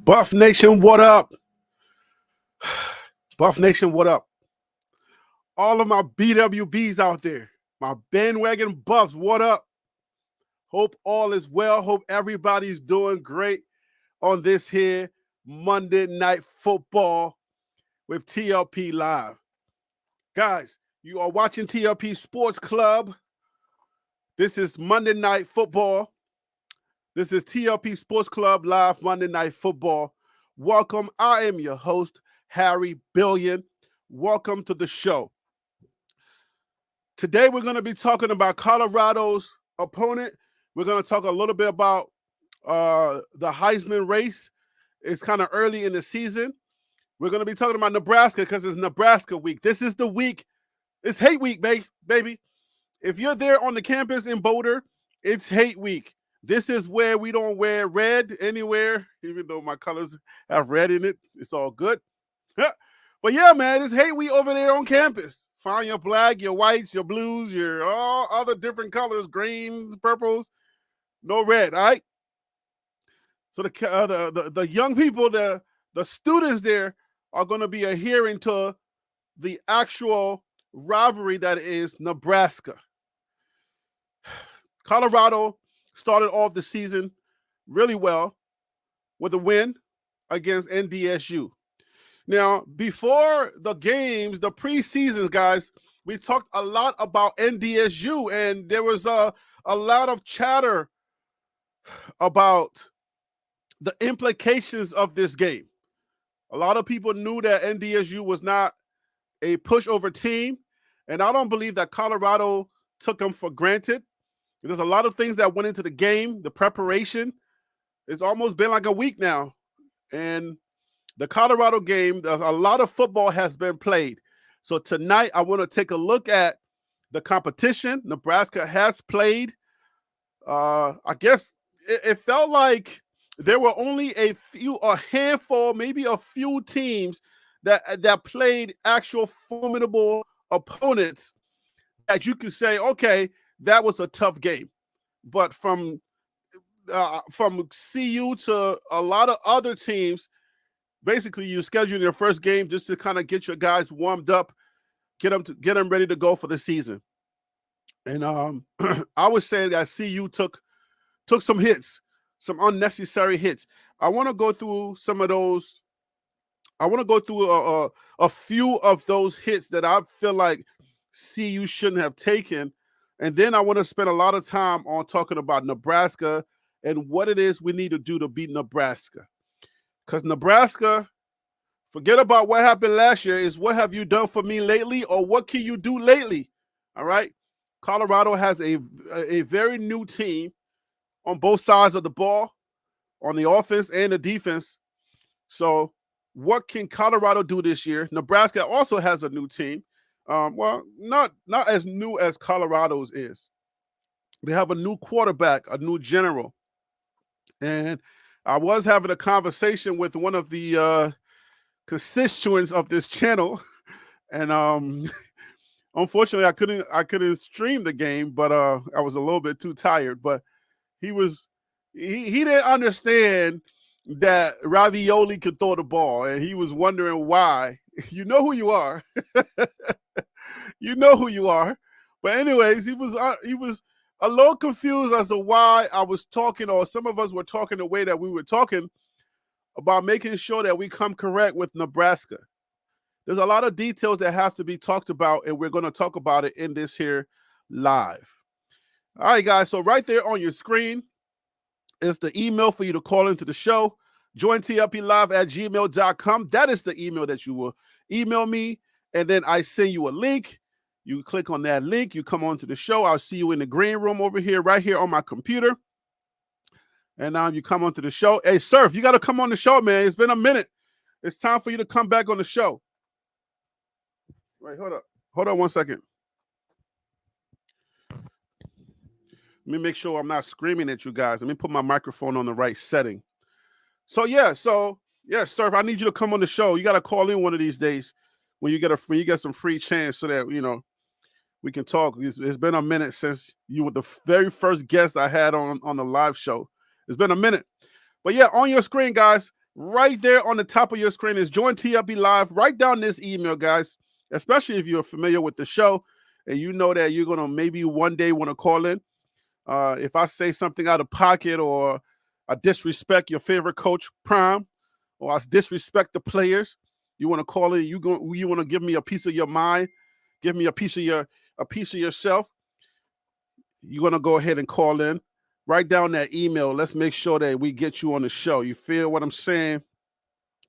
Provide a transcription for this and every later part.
Buff Nation, what up? Buff Nation, what up? All of my BWBs out there, my bandwagon buffs, what up? Hope all is well. Hope everybody's doing great on this here Monday Night Football with TLP Live. Guys, you are watching TLP Sports Club. This is Monday Night Football. This is TLP Sports Club Live Monday Night Football. Welcome. I am your host, Harry Billion. Welcome to the show. Today, we're going to be talking about Colorado's opponent. We're going to talk a little bit about the Heisman race. It's kind of early in the season. We're going to be talking about Nebraska because it's Nebraska week. This is the week. It's hate week, baby. If you're there on the campus in Boulder, it's hate week. This is where we don't wear red anywhere, even though my colors have red in it. It's all good. But yeah, man, it's hate week over there on campus. Find your black, your whites, your blues, your all other different colors, greens, purples, no red, all right? So the young people, the students there are going to be adhering to the actual rivalry that is Nebraska. Colorado started off the season really well with a win against NDSU. Now, before the games, the preseason, guys, we talked a lot about NDSU, and there was a lot of chatter about the implications of this game. A lot of people knew that NDSU was not a pushover team, and I don't believe that Colorado took them for granted. There's a lot of things that went into the game, the preparation. It's almost been like a week now. And the Colorado game, a lot of football has been played. So tonight, I want to take a look at the competition. Nebraska has played. I guess it felt like there were only a handful, maybe a few teams that played actual formidable opponents that you could say, okay, that was a tough game. But from CU to a lot of other teams, basically you schedule your first game just to kind of get your guys warmed up, get them ready to go for the season. And I would say that CU took some hits, some unnecessary hits. I want to go through some of those. I want to go through a few of those hits that I feel like CU shouldn't have taken. And then I want to spend a lot of time on talking about Nebraska and what it is we need to do to beat Nebraska. Because Nebraska, forget about what happened last year, is what have you done for me lately or what can you do lately? All right? Colorado has a very new team on both sides of the ball, on the offense and the defense. So what can Colorado do this year? Nebraska also has a new team. Well, not as new as Colorado's is. They have a new quarterback, a new general. And I was having a conversation with one of the constituents of this channel. And unfortunately, I couldn't stream the game, but I was a little bit too tired. But he didn't understand that Ravioli could throw the ball, and he was wondering why. You know who you are. You know who you are. But anyways, he was a little confused as to why I was talking, or some of us were talking the way that we were talking about making sure that we come correct with Nebraska. There's a lot of details that has to be talked about, and we're going to talk about it in this here live. All right, guys. So right there on your screen is the email for you to call into the show. Join tlplive@gmail.com. That is the email that you will email me, and then I send you a link. You click on that link. You come on to the show. I'll see you in the green room over here, right here on my computer. And now you come onto the show. Hey, Surf, you got to come on the show, man. It's been a minute. It's time for you to come back on the show. Wait, hold up. Hold on one second. Let me make sure I'm not screaming at you guys. Let me put my microphone on the right setting. So, Surf, I need you to come on the show. You got to call in one of these days when you get some free chance so that, we can talk. It's been a minute since you were the very first guest I had on the live show. It's been a minute. But yeah, on your screen, guys, right there on the top of your screen is Join TLP Live. Write down this email, guys, especially if you're familiar with the show and you know that you're going to maybe one day want to call in. If I say something out of pocket or I disrespect your favorite coach, Prime, or I disrespect the players, you want to call in, you want to give me a piece of your mind, give me a piece of yourself, you're going to go ahead and call in. Write down that email. Let's make sure that we get you on the show. You feel what I'm saying?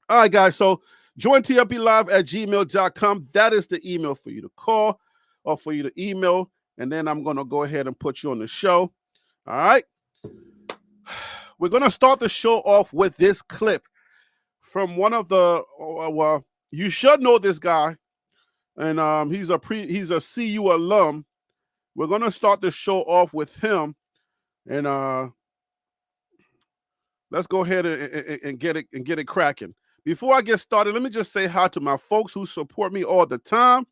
All right, guys. So join tlplive@gmail.com. That is the email for you to call or for you to email. And then I'm going to go ahead and put you on the show. All right. We're going to start the show off with this clip from one of the, well, you should know this guy. And he's a CU alum. We're going to start the show off with him. And let's go ahead and get it cracking. Before I get started, let me just say hi to my folks who support me all the time.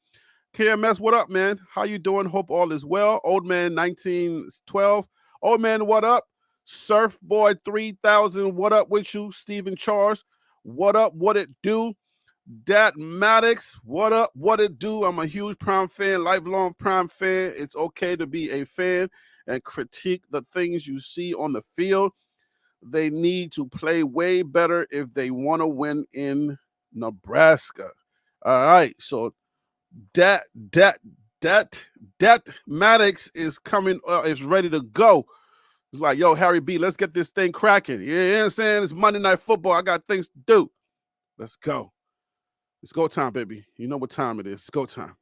KMS, what up, man? How you doing? Hope all is well. Old man 1912. Old man, what up? Surf Boy 3000, what up with you? Steven Charles, what up? What it do? Dat Maddox, what up? What it do? I'm a huge Prime fan, lifelong Prime fan. It's okay to be a fan and critique the things you see on the field. They need to play way better if they want to win in Nebraska. All right, so Dat Maddox is coming, is ready to go. It's like, yo, Harry B, let's get this thing cracking. You know what I'm saying? It's Monday Night Football. I got things to do. Let's go. It's go time, baby. You know what time it is. It's go time.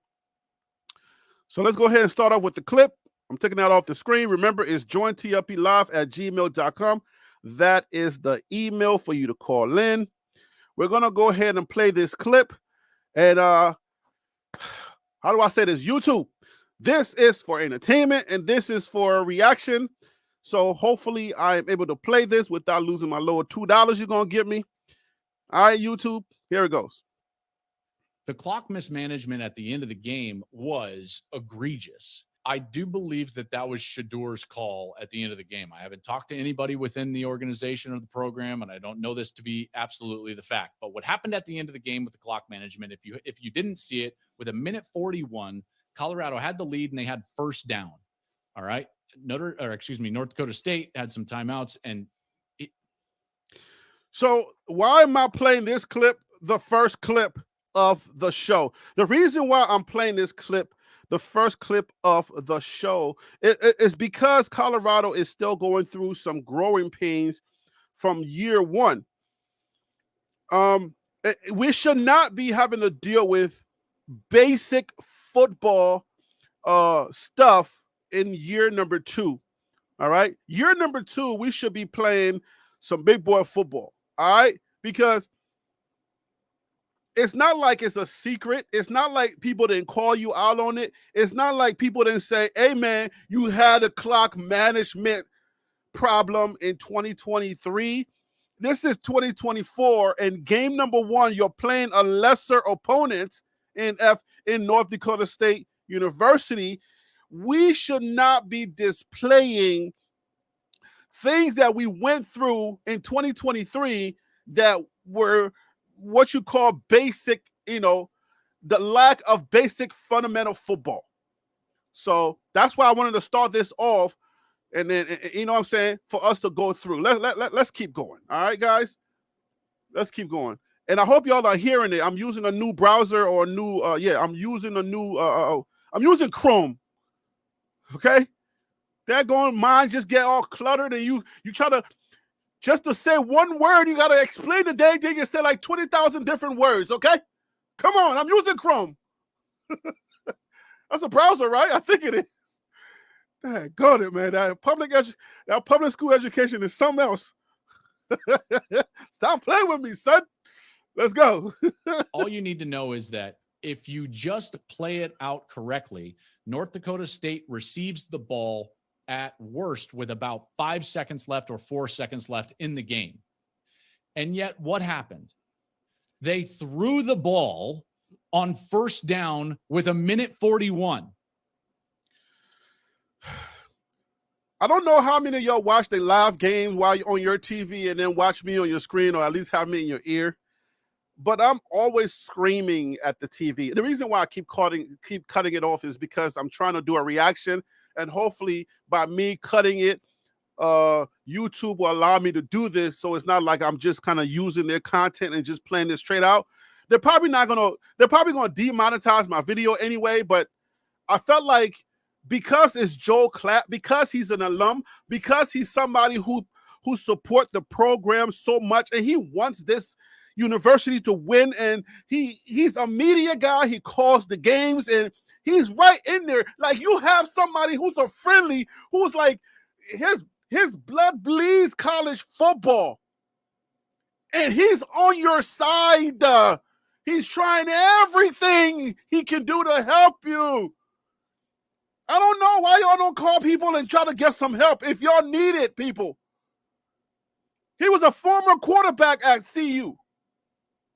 So let's go ahead and start off with the clip. I'm taking that off the screen. Remember, it's jointlplive@gmail.com. That is the email for you to call in. We're going to go ahead and play this clip. And how do I say this? YouTube. This is for entertainment and this is for reaction. So hopefully I am able to play this without losing my lower $2 you're going to give me. All right, YouTube, here it goes. The clock mismanagement at the end of the game was egregious. I do believe that was Shedeur's call at the end of the game. I haven't talked to anybody within the organization or the program, and I don't know this to be absolutely the fact. But what happened at the end of the game with the clock management, if you didn't see it, with a minute 41, Colorado had the lead and they had first down. All right. North Dakota State had some timeouts. So why am I playing this clip, the first clip of the show? The reason why I'm playing this clip, the first clip of the show, is because Colorado is still going through some growing pains from year one. We should not be having to deal with basic football stuff in year number 2. All right. Year number 2, we should be playing some big boy football. All right. Because it's not like it's a secret. It's not like people didn't call you out on it. It's not like people didn't say, hey, man, you had a clock management problem in 2023. This is 2024. And game number 1, you're playing a lesser opponent in North Dakota State University. We should not be displaying things that we went through in 2023 that were what you call basic, the lack of basic fundamental football. So that's why I wanted to start this off. And then, you know what I'm saying, for us to go through. Let's keep going. All right, guys? Let's keep going. And I hope y'all are hearing it. I'm using a new browser or I'm using Chrome. Okay? That going mind just get all cluttered and you try to, just to say one word, you got to explain the dang thing and say like 20,000 different words, okay? Come on, I'm using Chrome. That's a browser, right? I think it is. Got it, man. That public school education is something else. Stop playing with me, son. Let's go. All you need to know is that if you just play it out correctly, North Dakota State receives the ball at worst with about 5 seconds left or 4 seconds left in the game. And yet what happened? They threw the ball on first down with a minute 41. I don't know how many of y'all watch the live games while you're on your TV and then watch me on your screen, or at least have me in your ear. But I'm always screaming at the TV. The reason why I keep cutting it off is because I'm trying to do a reaction, and hopefully by me cutting it, YouTube will allow me to do this, so it's not like I'm just kind of using their content and just playing it straight out. They're probably gonna demonetize my video anyway, but I felt like because it's Joel Clapp, because he's an alum, because he's somebody who support the program so much, and he wants this university to win, and he's a media guy. He calls the games, and he's right in there. Like, you have somebody who's a friendly, who's like, his blood bleeds college football, and he's on your side. He's trying everything he can do to help you. I don't know why y'all don't call people and try to get some help if y'all need it, people. He was a former quarterback at CU.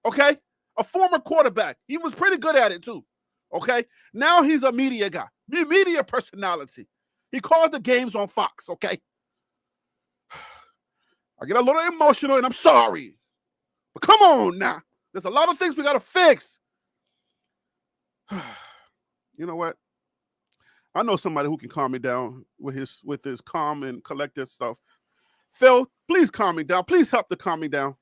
Okay? A former quarterback. He was pretty good at it too. Okay? Now he's a media guy. Media personality. He called the games on Fox. Okay? I get a little emotional, and I'm sorry. But come on now. There's a lot of things we got to fix. You know what? I know somebody who can calm me down with his calm and collective stuff. Phil, please calm me down. Please help to calm me down.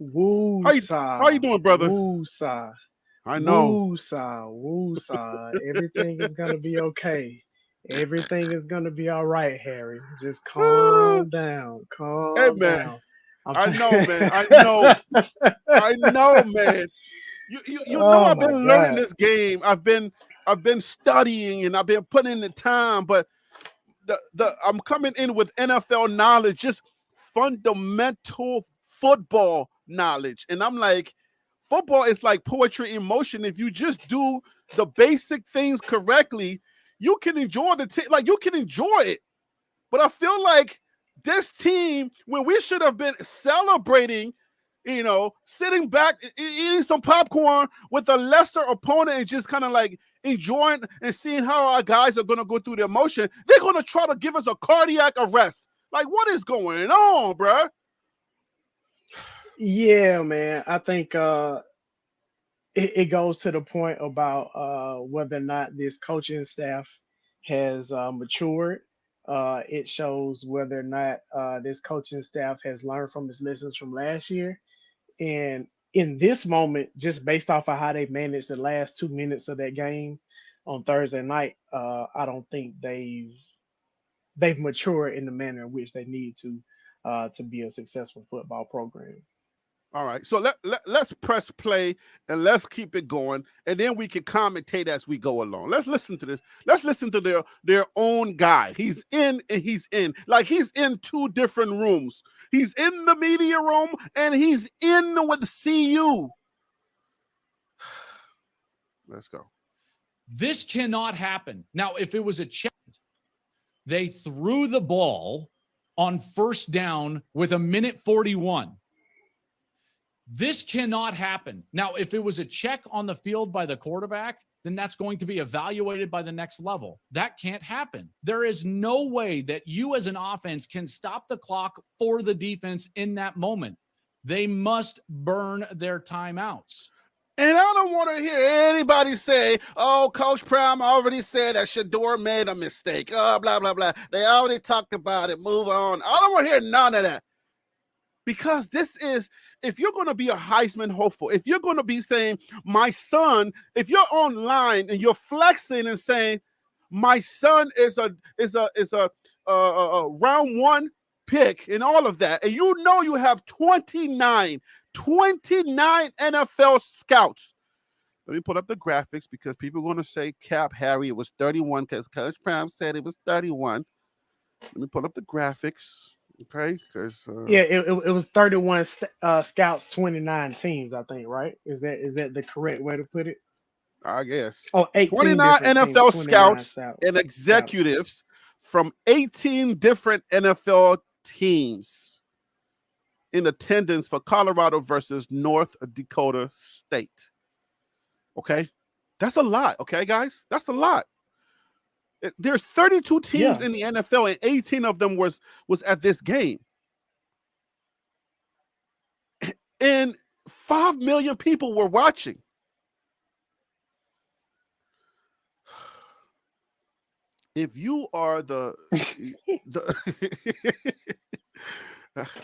How you doing, brother? Woo-sa. I know. Woo-sa. Everything is gonna be okay. Everything is gonna be all right, Harry. Just calm down. Calm down. I know, man. I know, man. You know, I've been learning this game. I've been studying, and I've been putting in the time, but I'm coming in with NFL knowledge, just fundamental football knowledge. And I'm like, football is like poetry in motion. If you just do the basic things correctly, you can enjoy you can enjoy it. But I feel like this team, when we should have been celebrating, sitting back, eating some popcorn with a lesser opponent and just kind of like enjoying and seeing how our guys are going to go through the emotion, they're going to try to give us a cardiac arrest. Like, what is going on, bruh? Yeah, man. I think it goes to the point about whether or not this coaching staff has matured. It shows whether or not this coaching staff has learned from its lessons from last year. And in this moment, just based off of how they managed the last 2 minutes of that game on Thursday night, I don't think they've matured in the manner in which they need to be a successful football program. All right, so let's press play and let's keep it going, and then we can commentate as we go along. Let's listen to this. Let's listen to their own guy. He's in and he's in. Like, he's in two different rooms. He's in the media room and he's in with CU. Let's go. This cannot happen. Now, if it was a check, they threw the ball on first down with 1:41. This cannot happen. Now, if it was a check on the field by the quarterback, then that's going to be evaluated by the next level. That can't happen. There is no way that you as an offense can stop the clock for the defense in that moment. They must burn their timeouts. And I don't want to hear anybody say, oh, Coach Prime already said that Shedeur made a mistake. Oh, blah, blah, blah. They already talked about it. Move on. I don't want to hear none of that. Because this is, if you're going to be a Heisman hopeful, if you're going to be saying, my son, if you're online and you're flexing and saying, my son is a round one pick and all of that, and you have 29 NFL scouts. Let me put up the graphics because people are going to say, Cap, Harry, it was 31 because Coach Prime said it was 31. Let me put up the graphics. Okay, because it was 31 scouts, 29 teams, I think, right? Is that the correct way to put it? I guess. Oh, 29 NFL scouts and executives from 18 different NFL teams in attendance for Colorado versus North Dakota State. Okay, that's a lot. Okay, guys, that's a lot. There's 32 teams Yeah. in the NFL, and 18 of them was at this game. And 5 million people were watching. If you are the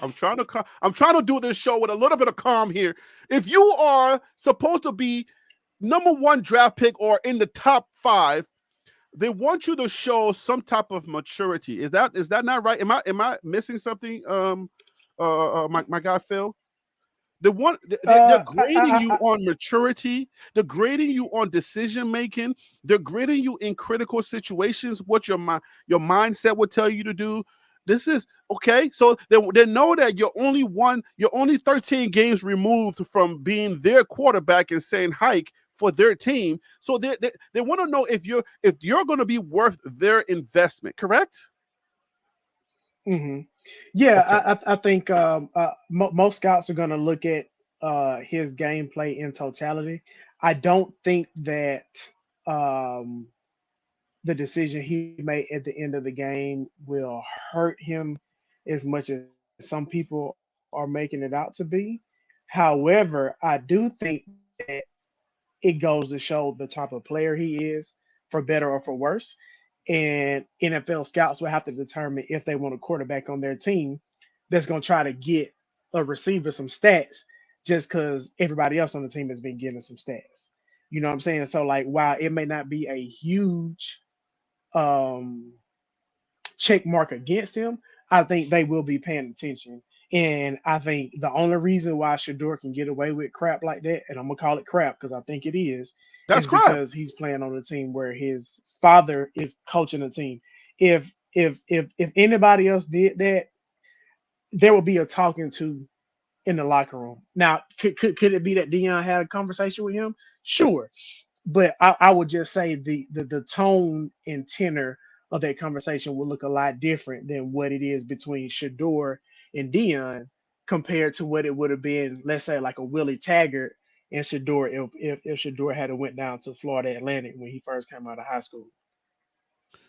I'm trying to do this show with a little bit of calm here. If you are supposed to be number 1 draft pick or in the top 5, they want you to show some type of maturity. Is that not right? Am I missing something? My guy Phil. They're grading you on maturity. They're grading you on decision making. They're grading you in critical situations. What your mindset would tell you to do. This is okay. So they know that you're only 13 games removed from being their quarterback and saying hike for their team. So they want to know if you're going to be worth their investment. Correct? Mm-hmm. Yeah, Okay. I think most scouts are going to look at his gameplay in totality. I don't think that the decision he made at the end of the game will hurt him as much as some people are making it out to be. However, I do think that it goes to show the type of player he is, for better or for worse. And NFL scouts will have to determine if they want a quarterback on their team that's going to try to get a receiver some stats just because everybody else on the team has been getting some stats. You know what I'm saying? So, like, while it may not be a huge um, check mark against him, I think they will be paying attention. And I think the only reason why Shedeur can get away with crap like that, and I'm gonna call it crap because I think it That's is crap. because he's playing on a team where his father is coaching the team. If anybody else did that, there would be a talking to in the locker room. Now, could it be that Dion had a conversation with him? Sure, but I would just say the tone and tenor of that conversation will look a lot different than what it is between Shedeur and Dion compared to what it would have been, let's say, like a Willie Taggart and Shedeur if Shedeur had went down to Florida Atlantic when he first came out of high school.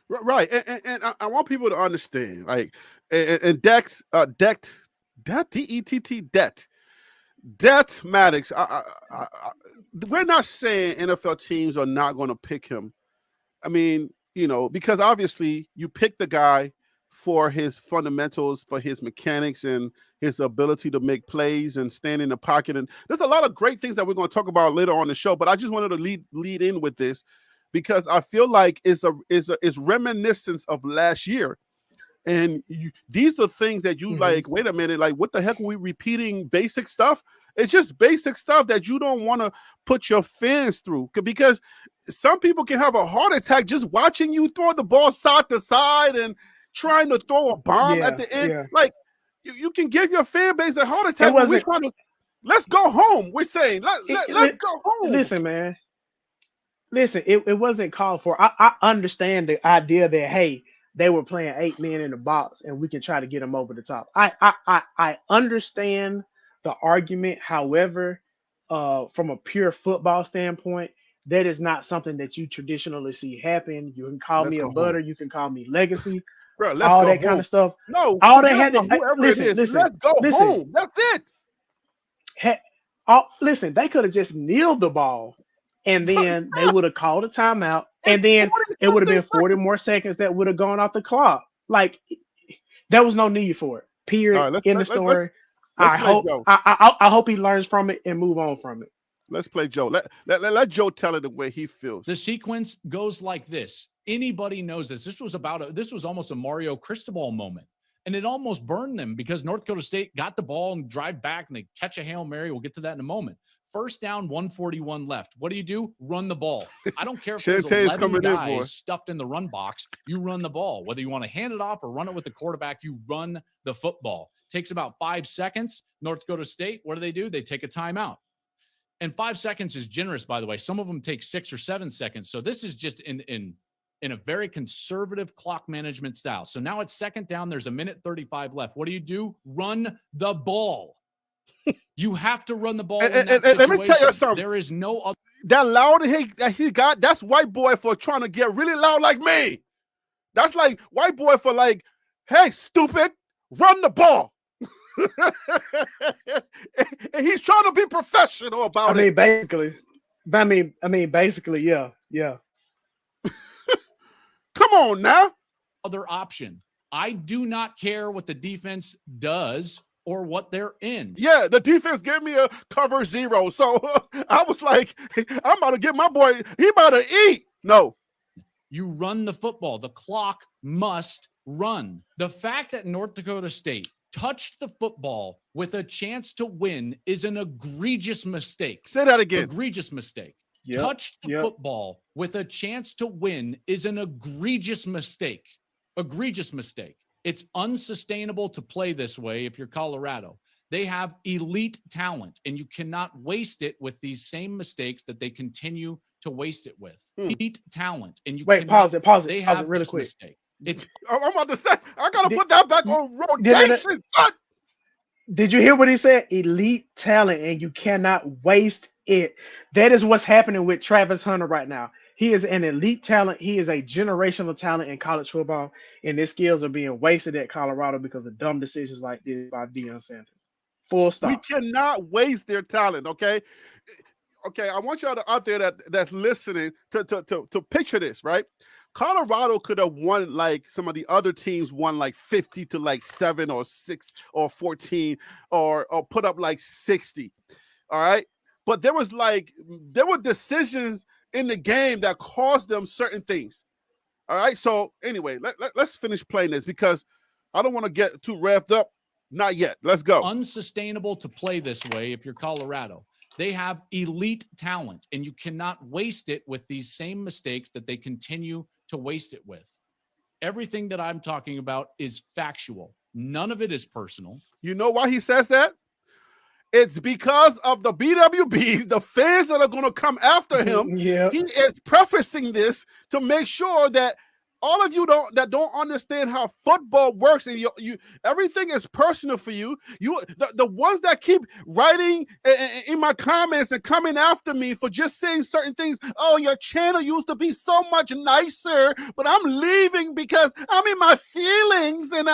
Right. And I want people to understand, like, and Dex, DETT, debt Maddox. We're not saying NFL teams are not going to pick him. I mean, because obviously you pick the guy for his fundamentals, for his mechanics, and his ability to make plays and stand in the pocket. And there's a lot of great things that we're going to talk about later on the show. But I just wanted to lead in with this because I feel like it's reminiscence of last year. And these are things that you Hmm. like, wait a minute, like, what the heck are we repeating basic stuff? It's just basic stuff that you don't want to put your fans through because some people can have a heart attack just watching you throw the ball side to side and trying to throw a bomb at Yeah, the end. yeah. Like, you can give your fan base a heart It attack when we're wasn't. trying to, let's go home. We're saying, let's go home. Listen, man. Listen, it wasn't called for. I understand the idea that hey, they were playing 8 men in the box and we can try to get them over the top. I understand the argument. However, from a pure football standpoint, that is not something that you traditionally see happen. You can call Let's me a go home. butter, you can call me legacy, Bro, let's all go that kind home. of stuff. No, All they forget had to about whoever it listen, is. Let's go listen. home. That's it. Listen, they could have just kneeled the ball and then they Yeah, would have called a timeout and it's then 40 it would have something been 40 seconds. more seconds that would have gone off the clock. Like there was no need for it. All Period. right, In the story. let's I play hope Joe. I hope he learns from it and move on from it. Let's play Joe. Let Joe tell it the way he feels. The sequence goes like this. Anybody knows this. This was almost a Mario Cristobal moment. And it almost burned them because North Dakota State got the ball and drive back and they catch a Hail Mary. We'll get to that in a moment. First down, 141 left. What do? Run the ball. I don't care if there's Shantae's 11 coming in, boy. guys stuffed in the run box. You run the ball. Whether you want to hand it off or run it with the quarterback, you run the football. Takes about 5 seconds. North Dakota State, what do? They take a timeout. And 5 seconds is generous, by the way. Some of them take 6 or 7 seconds. So this is just in a very conservative clock management style. So now it's second down. There's 1:35 left. What do? Run the ball. You have to run the ball in that situation. Let me tell you something. There is no other. That loud he got, that's white boy for trying to get really loud like me. That's like white boy for like, hey, stupid, run the ball. And he's trying to be professional about it. Basically, basically, yeah. Come on now. Other option. I do not care what the defense does or what they're in. Yeah, the defense gave me a cover 0. So I was like, I'm about to get my boy, he about to eat. No. You run the football. The clock must run. The fact that North Dakota State touched the football with a chance to win is an egregious mistake. Say that again. Egregious mistake. Yep, Touched the football with a chance to win is an egregious mistake. Egregious mistake. It's unsustainable to play this way if you're Colorado. They have elite talent, and you cannot waste it with these same mistakes that they continue to waste it with. Elite talent, and you wait. Pause it. They have really quick. mistake. It's. I'm about to say, I gotta put that back on rotation. Did you hear what he said? Elite talent, and you cannot waste it. That is what's happening with Travis Hunter right now. He is an elite talent. He is a generational talent in college football, and his skills are being wasted at Colorado because of dumb decisions like this by Deion Sanders. Full stop. We cannot waste their talent, okay? Okay, I want y'all out there that's listening to picture this, right? Colorado could have won like some of the other teams won like 50 to like 7 or 6 or 14 or put up like 60. All right. But there were decisions in the game that caused them certain things. All right. So anyway, let's finish playing this because I don't want to get too revved up. Not yet. Let's go. Unsustainable to play this way if you're Colorado. They have elite talent, and you cannot waste it with these same mistakes that they continue to waste it with. Everything that I'm talking about is factual. None of it is personal. You know why he says that? It's because of the BWBs, the fans that are going to come after him. Yeah. He is prefacing this to make sure that all of you that don't understand how football works, and you everything is personal for you. The ones that keep writing in my comments and coming after me for just saying certain things. Oh, your channel used to be so much nicer, but I'm leaving because I'm in my feelings. And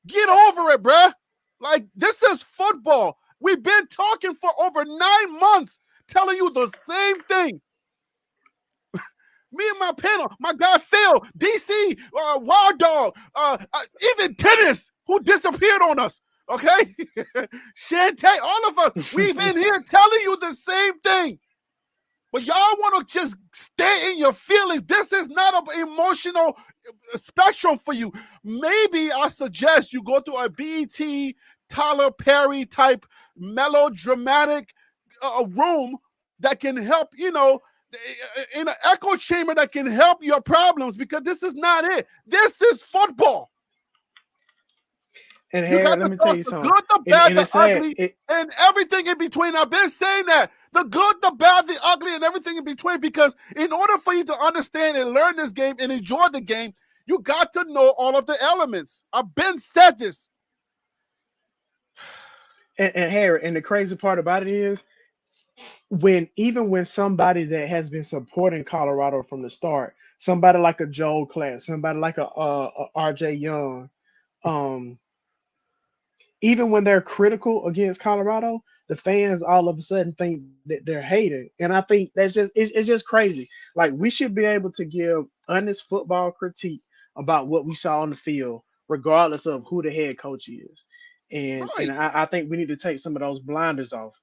get over it, bruh. Like, this is football. We've been talking for over 9 months, telling you the same thing. Me and my panel, my guy Phil, DC, Wild Dog, even Tennis, who disappeared on us, okay? Shantae, all of us, we've been here telling you the same thing. But y'all want to just stay in your feelings. This is not an emotional spectrum for you. Maybe I suggest you go to a BET, Tyler Perry type melodramatic room that can help, in an echo chamber that can help your problems, because this is not it. This is football. And Harry, let me tell you the something. good, the bad, the ugly, and everything in between. I've been saying that. The good, the bad, the ugly, and everything in between, because in order for you to understand and learn this game and enjoy the game, you got to know all of the elements. I've been said this. And Harry, and the crazy part about it is, even when somebody that has been supporting Colorado from the start, somebody like a Joel Klatt, somebody like a RJ Young, even when they're critical against Colorado, the fans all of a sudden think that they're hating. And I think that's it's just crazy. Like, we should be able to give honest football critique about what we saw on the field, regardless of who the head coach is. And I think we need to take some of those blinders off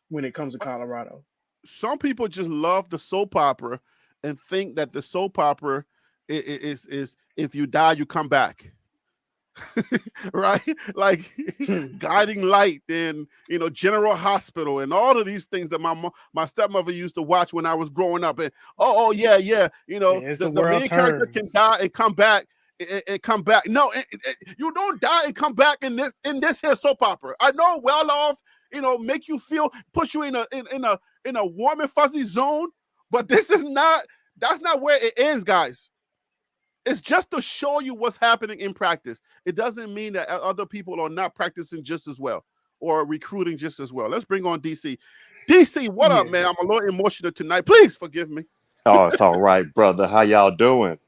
when it comes to Colorado. Some people just love the soap opera and think that the soap opera is if you die, you come back. Right? Like Guiding Light and General Hospital and all of these things that my stepmother used to watch when I was growing up. And yeah, the main character can die and come back. And come back. No, you don't die and come back in this here soap opera. I know, well off, make you feel, put you in a warm and fuzzy zone, but that's not where it ends, guys. It's just to show you what's happening in practice. It doesn't mean that other people are not practicing just as well or recruiting just as well. Let's bring on DC. DC, what up, man? I'm a little emotional tonight. Please forgive me. Oh, it's all right, brother. How y'all doing?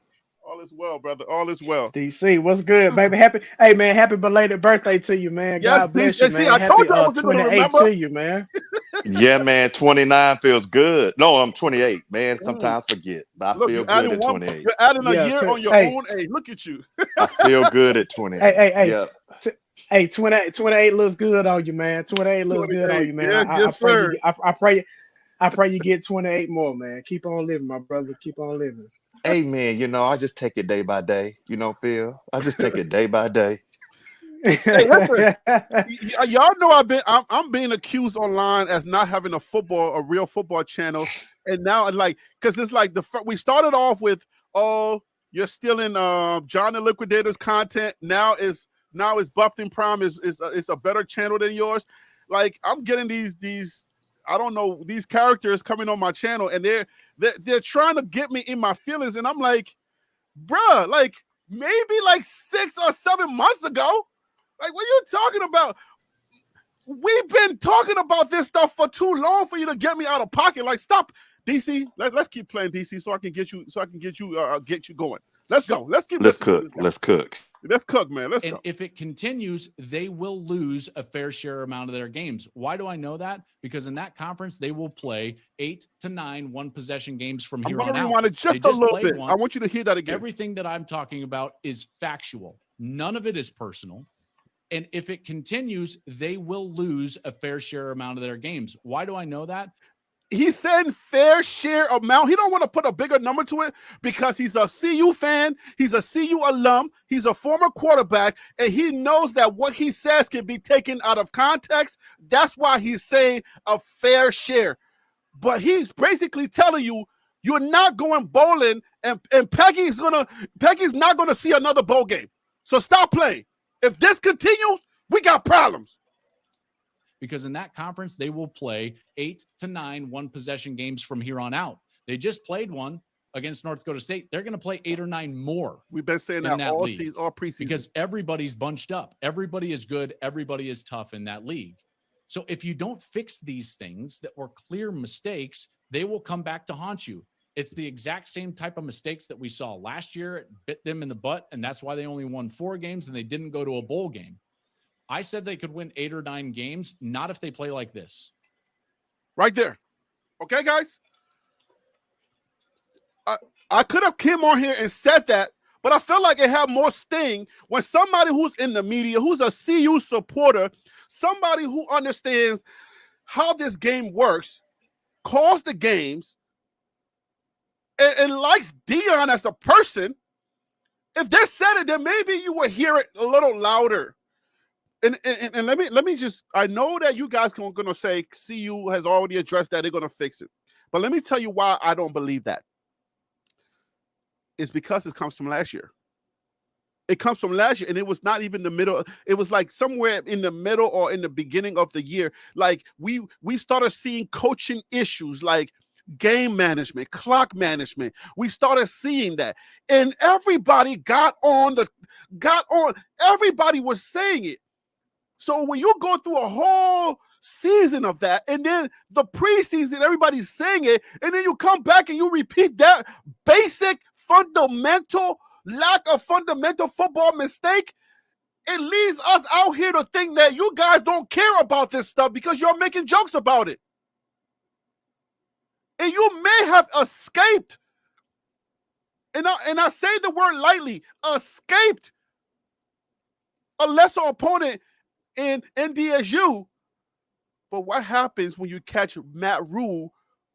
All is well, brother. All is well. DC, what's good, baby? Happy belated birthday to you, man. Yes, God bless you, see, man. I told Happy you I wasn't going to 28 remember. to you, man. Yeah, man. 29 feels good. No, I'm 28, man. Mm. Sometimes forget, but I Look, feel good at 28. you're adding a Yeah, year on your hey, own age. Look at you. I feel good at 28. hey. Yeah. Hey, 28 looks good on you, man. 28 looks good on 28. you, man. Yes, I yes, pray you sir. get, I pray you get 28 more, man. Keep on living, my brother. Keep on living. Hey, man, I just take it day by day. Phil? I just take it day by day. Hey, listen, y'all know I'm being accused online as not having a real football channel, and now because it's like we started off with, oh, you're stealing John the Liquidator's content. Now is Buffton Prime is a better channel than yours. Like, I'm getting these I don't know, these characters coming on my channel, and they're trying to get me in my feelings, and I'm like, bruh, like maybe like 6 or 7 months ago. Like, what are you talking about? We've been talking about this stuff for too long for you to get me out of pocket. Like, stop, DC. Let's keep playing, DC, so I can get you going. Let's go. Let's cook. Let's cook. Let's cook, man. Let's go. And if it continues, they will lose a fair share amount of their games. Why do I know that? Because in that conference, they will play 8 to 9 one-possession games from here on out. I'm going to rewind it just a little bit. I want you to hear that again. Everything that I'm talking about is factual. None of it is personal. And if it continues, they will lose a fair share amount of their games. Why do I know that? He's saying fair share amount. He don't want to put a bigger number to it because he's a CU fan. He's a CU alum. He's a former quarterback, and he knows that what he says can be taken out of context. That's why he's saying a fair share. But he's basically telling you you're not going bowling, and Peggy's not gonna see another bowl game. So stop playing. If this continues, we got problems. Because in that conference, they will play 8 to 9 one-possession games from here on out. They just played one against North Dakota State. They're going to play 8 or 9 more. We've been saying that all season, all preseason. Because everybody's bunched up. Everybody is good. Everybody is tough in that league. So if you don't fix these things that were clear mistakes, they will come back to haunt you. It's the exact same type of mistakes that we saw last year. It bit them in the butt, and that's why they only won 4 games and they didn't go to a bowl game. I said they could win 8 or 9 games, not if they play like this. Right there. Okay, guys? I could have came on here and said that, but I felt like it had more sting when somebody who's in the media, who's a CU supporter, somebody who understands how this game works, calls the games, and likes Dion as a person. If they said it, then maybe you would hear it a little louder. And let me just, I know that you guys are going to say CU has already addressed that, they're going to fix it. But let me tell you why I don't believe that. It's because it comes from last year. It comes from last year, and it was not even the middle. It was like somewhere in the middle or in the beginning of the year. Like we started seeing coaching issues like game management, clock management. We started seeing that. And everybody got on. Everybody was saying it. So when you go through a whole season of that, and then the preseason, everybody's saying it, and then you come back and you repeat that basic lack of fundamental football mistake, it leads us out here to think that you guys don't care about this stuff because you're making jokes about it. And you may have escaped, and I say the word lightly, escaped a lesser opponent in NDSU. But what happens when you catch Matt Rule,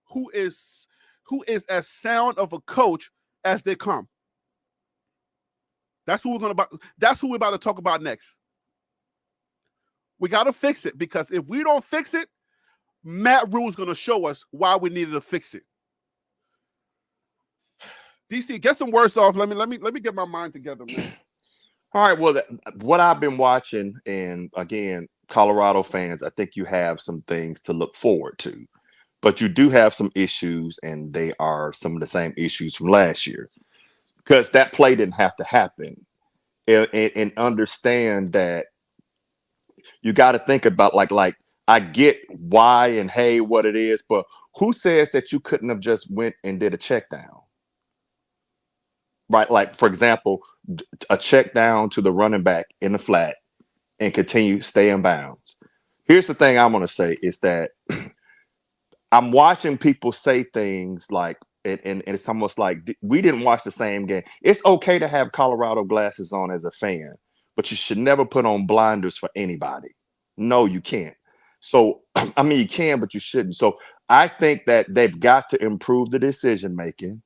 who is as sound of a coach as they come? That's who we're about to talk about next. We got to fix it, because if we don't fix it, Matt Rule's going to show us why we needed to fix it. DC, get some words off. Let me get my mind together, man. All right. Well, what I've been watching, and again, Colorado fans, I think you have some things to look forward to, but you do have some issues, and they are some of the same issues from last year, because that play didn't have to happen. And understand that you got to think about like I get why and hey what it is, but who says that you couldn't have just went and did a check down? right? Like, for example, a check down to the running back in the flat and continue stay in bounds. Here's the thing I'm going to say is that I'm watching people say things like, and it's almost like we didn't watch the same game. It's okay to have Colorado glasses on as a fan, but you should never put on blinders for anybody. No, you can't. So, I mean, you can, but you shouldn't. So I think that they've got to improve the decision making,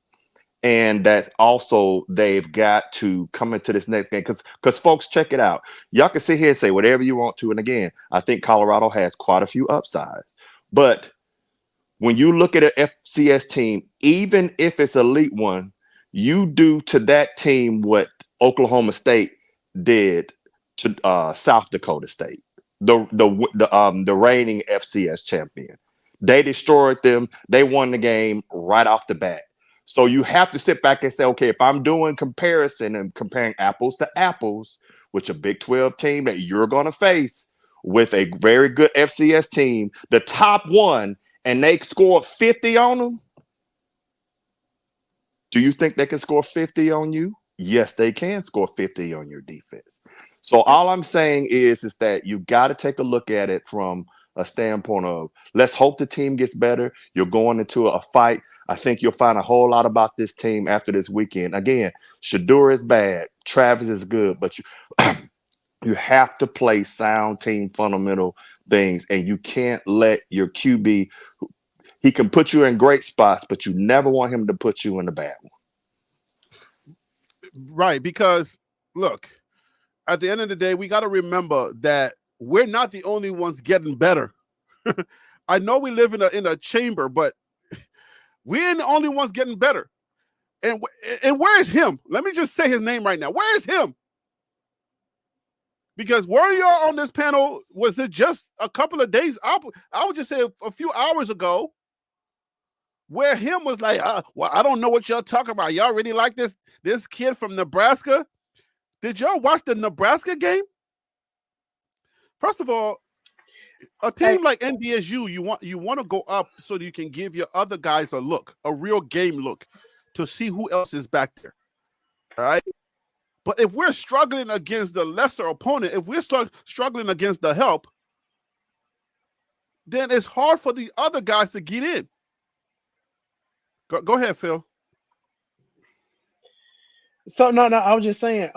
and that also they've got to come into this next game because folks, check it out. Y'all can sit here and say whatever you want to, and again, I think Colorado has quite a few upsides, but when you look at an FCS team, even if it's elite one, you do to that team what Oklahoma State did to South Dakota State, the reigning FCS champion. They destroyed them. They won the game right off the bat. So you have to sit back and say, okay, if I'm doing comparison and comparing apples to apples, which a Big 12 team that you're going to face with a very good FCS team, the top one, and they scored 50 on them, do you think they can score 50 on you? Yes, they can score 50 on your defense. So all I'm saying is that you got to take a look at it from a standpoint of, let's hope the team gets better. You're going into a fight. I think you'll find a whole lot about this team after this weekend. Again, Shedeur is bad. Travis is good, but you have to play sound team fundamental things, and you can't let your QB, he can put you in great spots, but you never want him to put you in the bad one. Right, because look, at the end of the day, we got to remember that we're not the only ones getting better. I know we live in a chamber, but we ain't the only ones getting better. And where is him? Let me just say his name right now. Where is him? Because were you on this panel, was it just a couple of days? I would just say a few hours ago, where him was like, well, I don't know what y'all talking about. Y'all really like this kid from Nebraska? Did y'all watch the Nebraska game? First of all, a team like NDSU, you want to go up so that you can give your other guys a look, a real game look, to see who else is back there. All right. But if we're struggling against the lesser opponent, if we're struggling against the help, then it's hard for the other guys to get in. Go ahead, Phil. So no, I was just saying,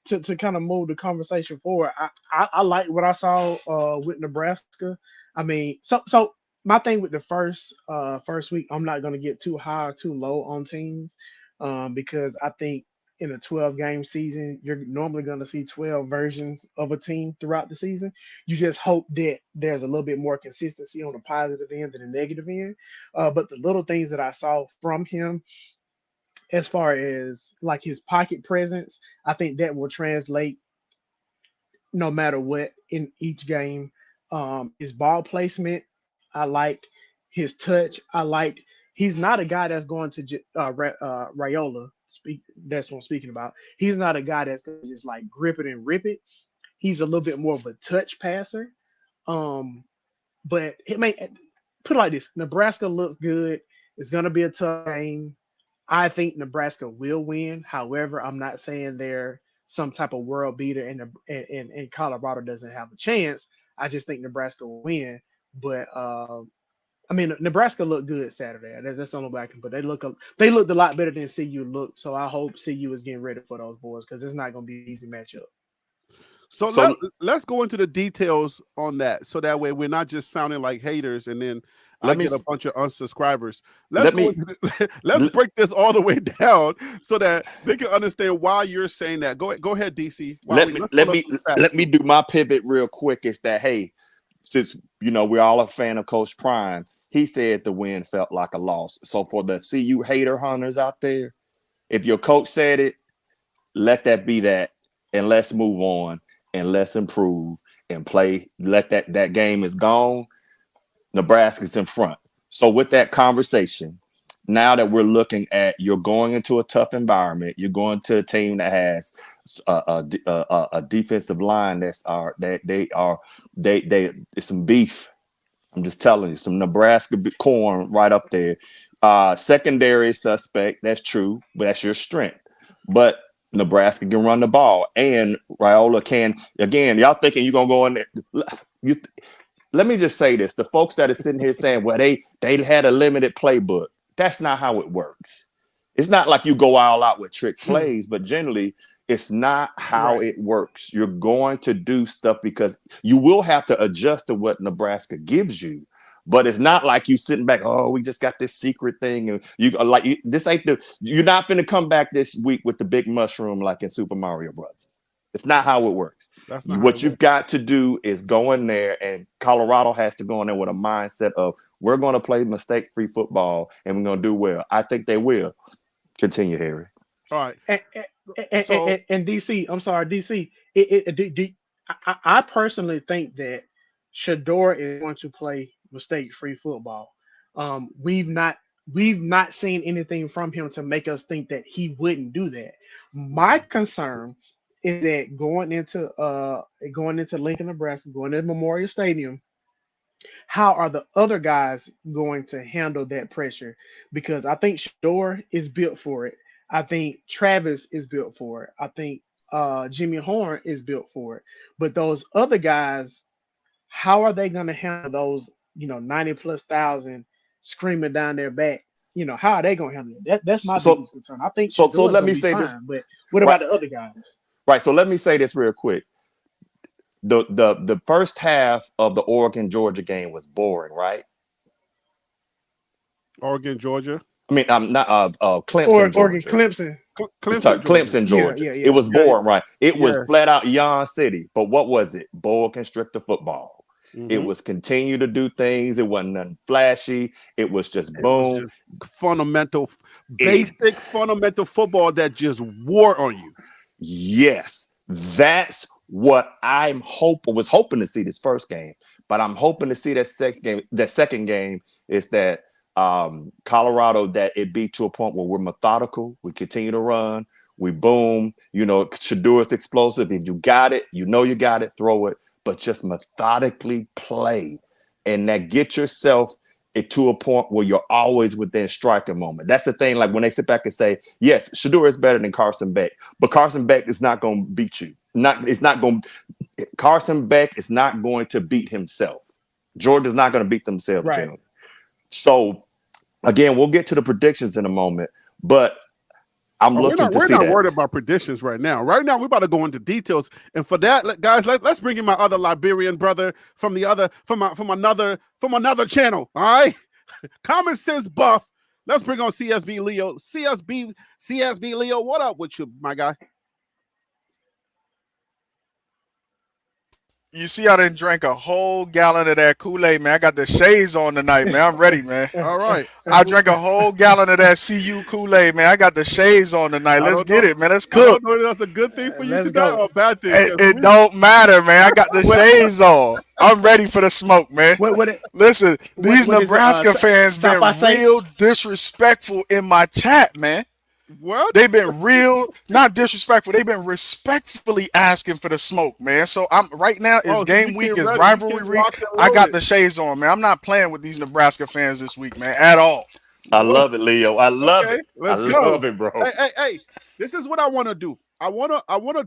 to kind of move the conversation forward. I like what I saw with Nebraska. I mean, so my thing with the first week, I'm not gonna get too high or too low on teams, because I think in a 12 game season, you're normally gonna see 12 versions of a team throughout the season. You just hope that there's a little bit more consistency on the positive end than the negative end. But the little things that I saw from him, as far as like his pocket presence, I think that will translate no matter what in each game. His ball placement, I liked his touch. I liked he's not a guy that's going to Raiola speak. That's what I'm speaking about. He's not a guy that's going to just like grip it and rip it. He's a little bit more of a touch passer. But it may put it like this: Nebraska looks good. It's going to be a tough game. I think Nebraska will win. However, I'm not saying they're some type of world beater and Colorado doesn't have a chance. I just think Nebraska will win. But I mean, Nebraska looked good Saturday. That's the only way I can put. They looked a lot better than CU looked. So I hope CU is getting ready for those boys because it's not going to be an easy matchup. So let's go into the details on that, so that way we're not just sounding like haters and then I get a bunch of unsubscribers. Let's break this all the way down so that they can understand why you're saying that. Go ahead, DC. Let me do my pivot real quick. Is that, hey, since we're all a fan of Coach Prime, he said the win felt like a loss. So for the CU hater hunters out there, if your coach said it, let that be that, and let's move on and let's improve and play. Let that game is gone. Nebraska's in front. So with that conversation, now that we're looking at, you're going into a tough environment, you're going to a team that has a defensive line it's some beef. I'm just telling you, some Nebraska corn right up there. Secondary suspect, that's true, but that's your strength. but Nebraska can run the ball, and Raiola can. Again, y'all thinking you're gonna go in there? Let me just say this: the folks that are sitting here saying, "Well, they had a limited playbook," that's not how it works. It's not like you go all out with trick plays, but generally, it's not how it works. You're going to do stuff because you will have to adjust to what Nebraska gives you. But it's not like you sitting back, oh, we just got this secret thing. And this ain't you're not going to come back this week with the big mushroom like in Super Mario Brothers. It's not how it works. What you've got to do is go in there, and Colorado has to go in there with a mindset of, we're going to play mistake-free football and we're going to do well. I think they will. Continue, Harry. All right. And DC, I'm sorry, DC. I personally think that Shedeur is going to play mistake-free football. We've not seen anything from him to make us think that he wouldn't do that. My concern is that going into Lincoln, Nebraska, going to Memorial Stadium, how are the other guys going to handle that pressure? Because I think Shedeur is built for it. I think Travis is built for it. I think Jimmy Horn is built for it. But those other guys, how are they going to handle those, 90+ thousand screaming down their back? How are they going to handle it? That's my biggest concern. I think so let me say this. But what about the other guys? Right. So let me say this real quick. The first half of the Oregon-Georgia game was boring, right? Oregon, Georgia. I mean, I'm not Clemson, Oregon, Georgia. Clemson, Georgia. Yeah. It was boring, right? It was flat out Yon City. But what was it? Boa constrictor football. Mm-hmm. It was continue to do things. It wasn't nothing flashy. It was just boom. Was just fundamental football that just wore on you. Yes. That's what was hoping to see this first game. But I'm hoping to see that second game is that Colorado, that it be to a point where we're methodical, we continue to run, we boom, Shedeur is explosive. If you got it, you got it, throw it, but just methodically play, and that get yourself to a point where you're always within striking moment. That's the thing. Like when they sit back and say, yes, Shedeur is better than Carson Beck, but Carson Beck is not going to beat you. Carson Beck is not going to beat himself. Georgia's not going to beat themselves, right. Generally. So again, we'll get to the predictions in a moment, but we're not worried about predictions right now. Right now, we're about to go into details, and for that, guys, let's bring in my other Liberian brother from another channel. All right, Common Sense Buff. Let's bring on CSB Leo. CSB Leo, what up with you, my guy? You see, I done drank a whole gallon of that Kool-Aid, man. I got the shades on tonight, man. I'm ready, man. All right. I drank a whole gallon of that CU Kool-Aid, man. I got the shades on tonight. Let's get it, man. Let's cook. I don't know if that's a good thing for you tonight or a bad thing. It don't matter, man. I got the shades on. I'm ready for the smoke, man. Listen, these Nebraska fans been real disrespectful in my chat, man. What? They've been not disrespectful. They've been respectfully asking for the smoke, man. So I'm right now. It's game week. It's rivalry week. I got the shades on, man. I'm not playing with these Nebraska fans this week, man, at all. I love it, Leo. I love it. Let's go. Love it, bro. Hey. This is what I want to do. I wanna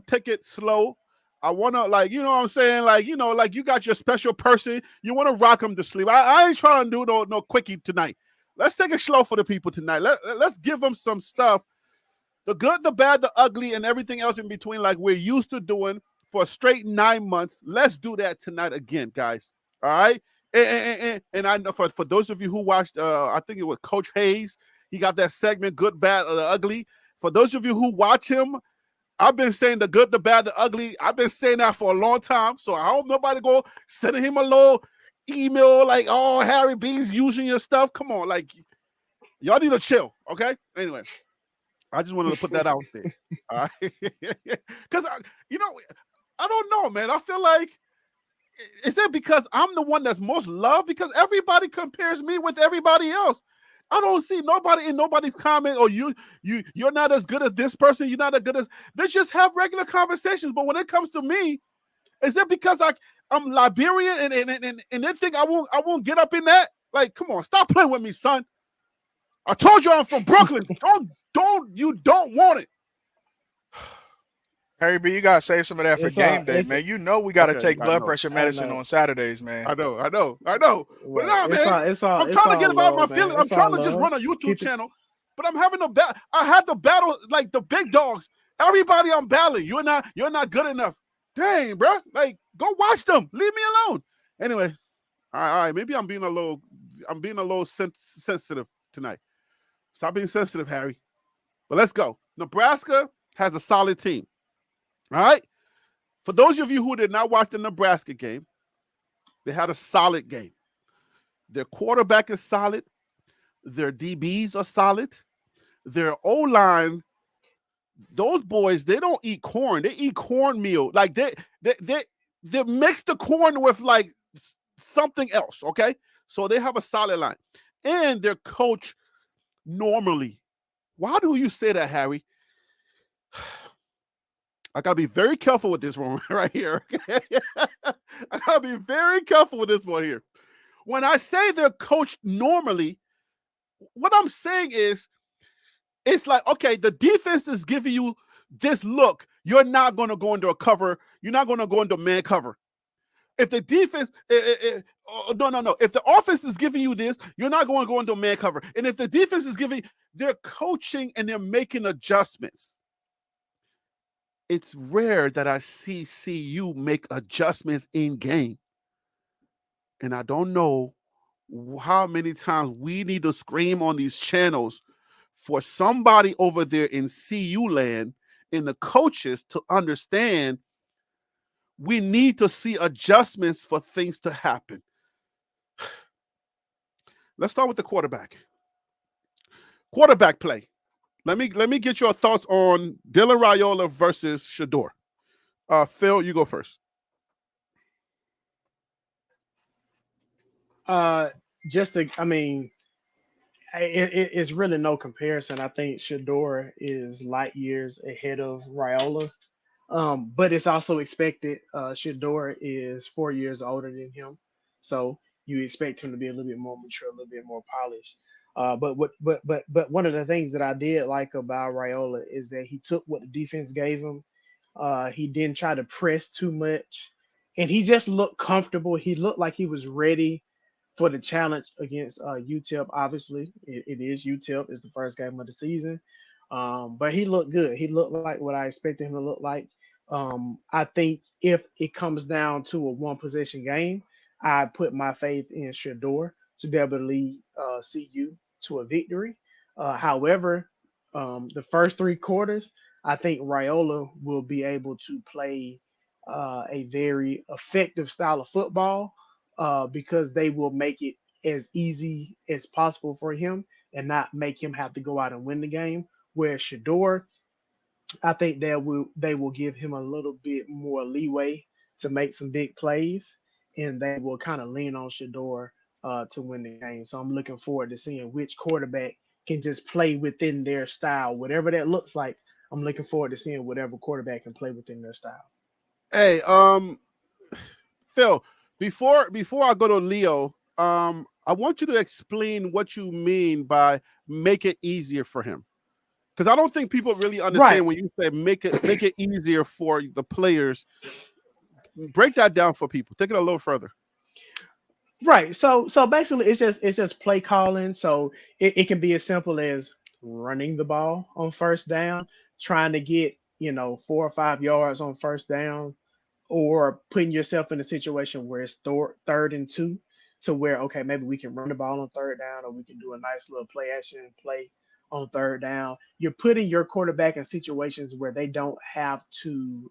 take it slow. I wanna, like, you know what I'm saying? Like, like you got your special person. You want to rock them to sleep. I ain't trying to do no quickie tonight. Let's take it slow for the people tonight. Let's give them some stuff. The good, the bad, the ugly, and everything else in between, like we're used to doing for a straight 9 months. Let's do that tonight again, guys. All right? And I know for those of you who watched, I think it was Coach Hayes, he got that segment, good, bad, or the ugly. For those of you who watch him, I've been saying the good, the bad, the ugly. I've been saying that for a long time. So I hope nobody go sending him a little email like, oh, Harry B's using your stuff. Come on, like, y'all need to chill, okay? Anyway. I just wanted to put that out there. All right? Because, I don't know, man. I feel like, is that because I'm the one that's most loved? Because everybody compares me with everybody else. I don't see nobody in nobody's comment, or you're not as good as this person. You're not as good as, they just have regular conversations. But when it comes to me, is it because I'm Liberian and they think I won't get up in that? Like, come on, stop playing with me, son. I told you I'm from Brooklyn. You don't want it. Harry B, you gotta save some of that for It's all game day, it's man. You know we gotta Okay, take I blood know, pressure I medicine know. on Saturdays, man. I know. But Right. nah, man, I'm It's trying to all get about my love, feelings. man. I'm It's all trying to just love. run a YouTube Keep it channel, but I'm having a battle. I had the battle like the big dogs. Everybody I'm battling. You're not good enough. Dang, bro. Like, go watch them. Leave me alone. Anyway, all right. Maybe I'm being a little sensitive tonight. Stop being sensitive, Harry. But let's go. Nebraska has a solid team. All right. For those of you who did not watch the Nebraska game, they had a solid game. Their quarterback is solid. Their DBs are solid. Their O line, those boys, they don't eat corn. They eat cornmeal. Like they mix the corn with like something else. Okay, so they have a solid line, and their coach normally. Why do you say that, Harry? I gotta be very careful with this one right here. Okay? I gotta be very careful with this one here. When I say they're coached normally, what I'm saying is it's like, okay, the defense is giving you this look. You're not going to go into a cover. You're not going to go into man cover. If the defense, no. If the offense is giving you this, you're not going to go into man cover. And if the defense is giving, they're coaching and they're making adjustments. It's rare that I see CU make adjustments in game. And I don't know how many times we need to scream on these channels for somebody over there in CU land, in the coaches, to understand we need to see adjustments for things to happen. Let's start with the quarterback. Quarterback play. Let me get your thoughts on Dylan Raiola versus Shedeur. Phil, you go first. uh just to I mean it's really no comparison. I think Shador is light years ahead of Raiola. But it's also expected. Shador is 4 years older than him, so you expect him to be a little bit more mature, a little bit more polished. But one of the things that I did like about Raiola is that he took what the defense gave him. He didn't try to press too much, and he just looked comfortable. He looked like he was ready for the challenge against UTEP. Obviously, it is UTEP. It's the first game of the season. But he looked good. He looked like what I expected him to look like. I think if it comes down to a one possession game, I put my faith in Shador to be able to lead CU to a victory. However, the first 3 quarters, I think Raiola will be able to play a very effective style of football because they will make it as easy as possible for him and not make him have to go out and win the game. Whereas Shador, I think they will give him a little bit more leeway to make some big plays, and they will kind of lean on Shador to win the game. So I'm looking forward to seeing which quarterback can just play within their style, whatever that looks like. I'm looking forward to seeing whatever quarterback can play within their style. Hey, Phil, before I go to Leo, I want you to explain what you mean by make it easier for him. Because I don't think people really Right. understand when you say make it easier for the players. Break that down for people. Take it a little further. Right. So basically it's just play calling. So it can be as simple as running the ball on first down, trying to get, 4 or 5 yards on first down, or putting yourself in a situation where it's third and two, to where okay, maybe we can run the ball on third down, or we can do a nice little play action play on third down. You're putting your quarterback in situations where they don't have to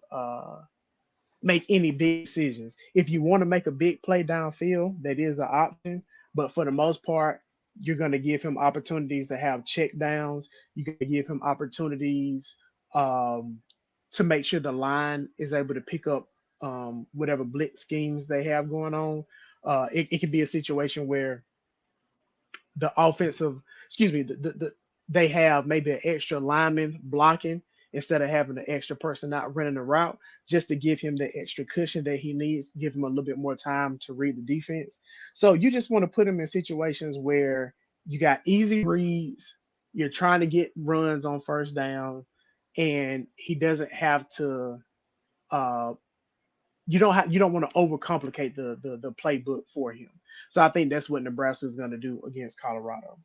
make any big decisions. If you want to make a big play downfield, that is an option. But for the most part, you're going to give him opportunities to have check downs. You're going to give him opportunities um, to make sure the line is able to pick up whatever blitz schemes they have going on. It can be a situation where the offensive, excuse me, they have maybe an extra lineman blocking instead of having an extra person out running the route, just to give him the extra cushion that he needs, give him a little bit more time to read the defense. So you just want to put him in situations where you got easy reads, you're trying to get runs on first down, and he doesn't have to. You don't want to overcomplicate the playbook for him. So I think that's what Nebraska is going to do against Colorado.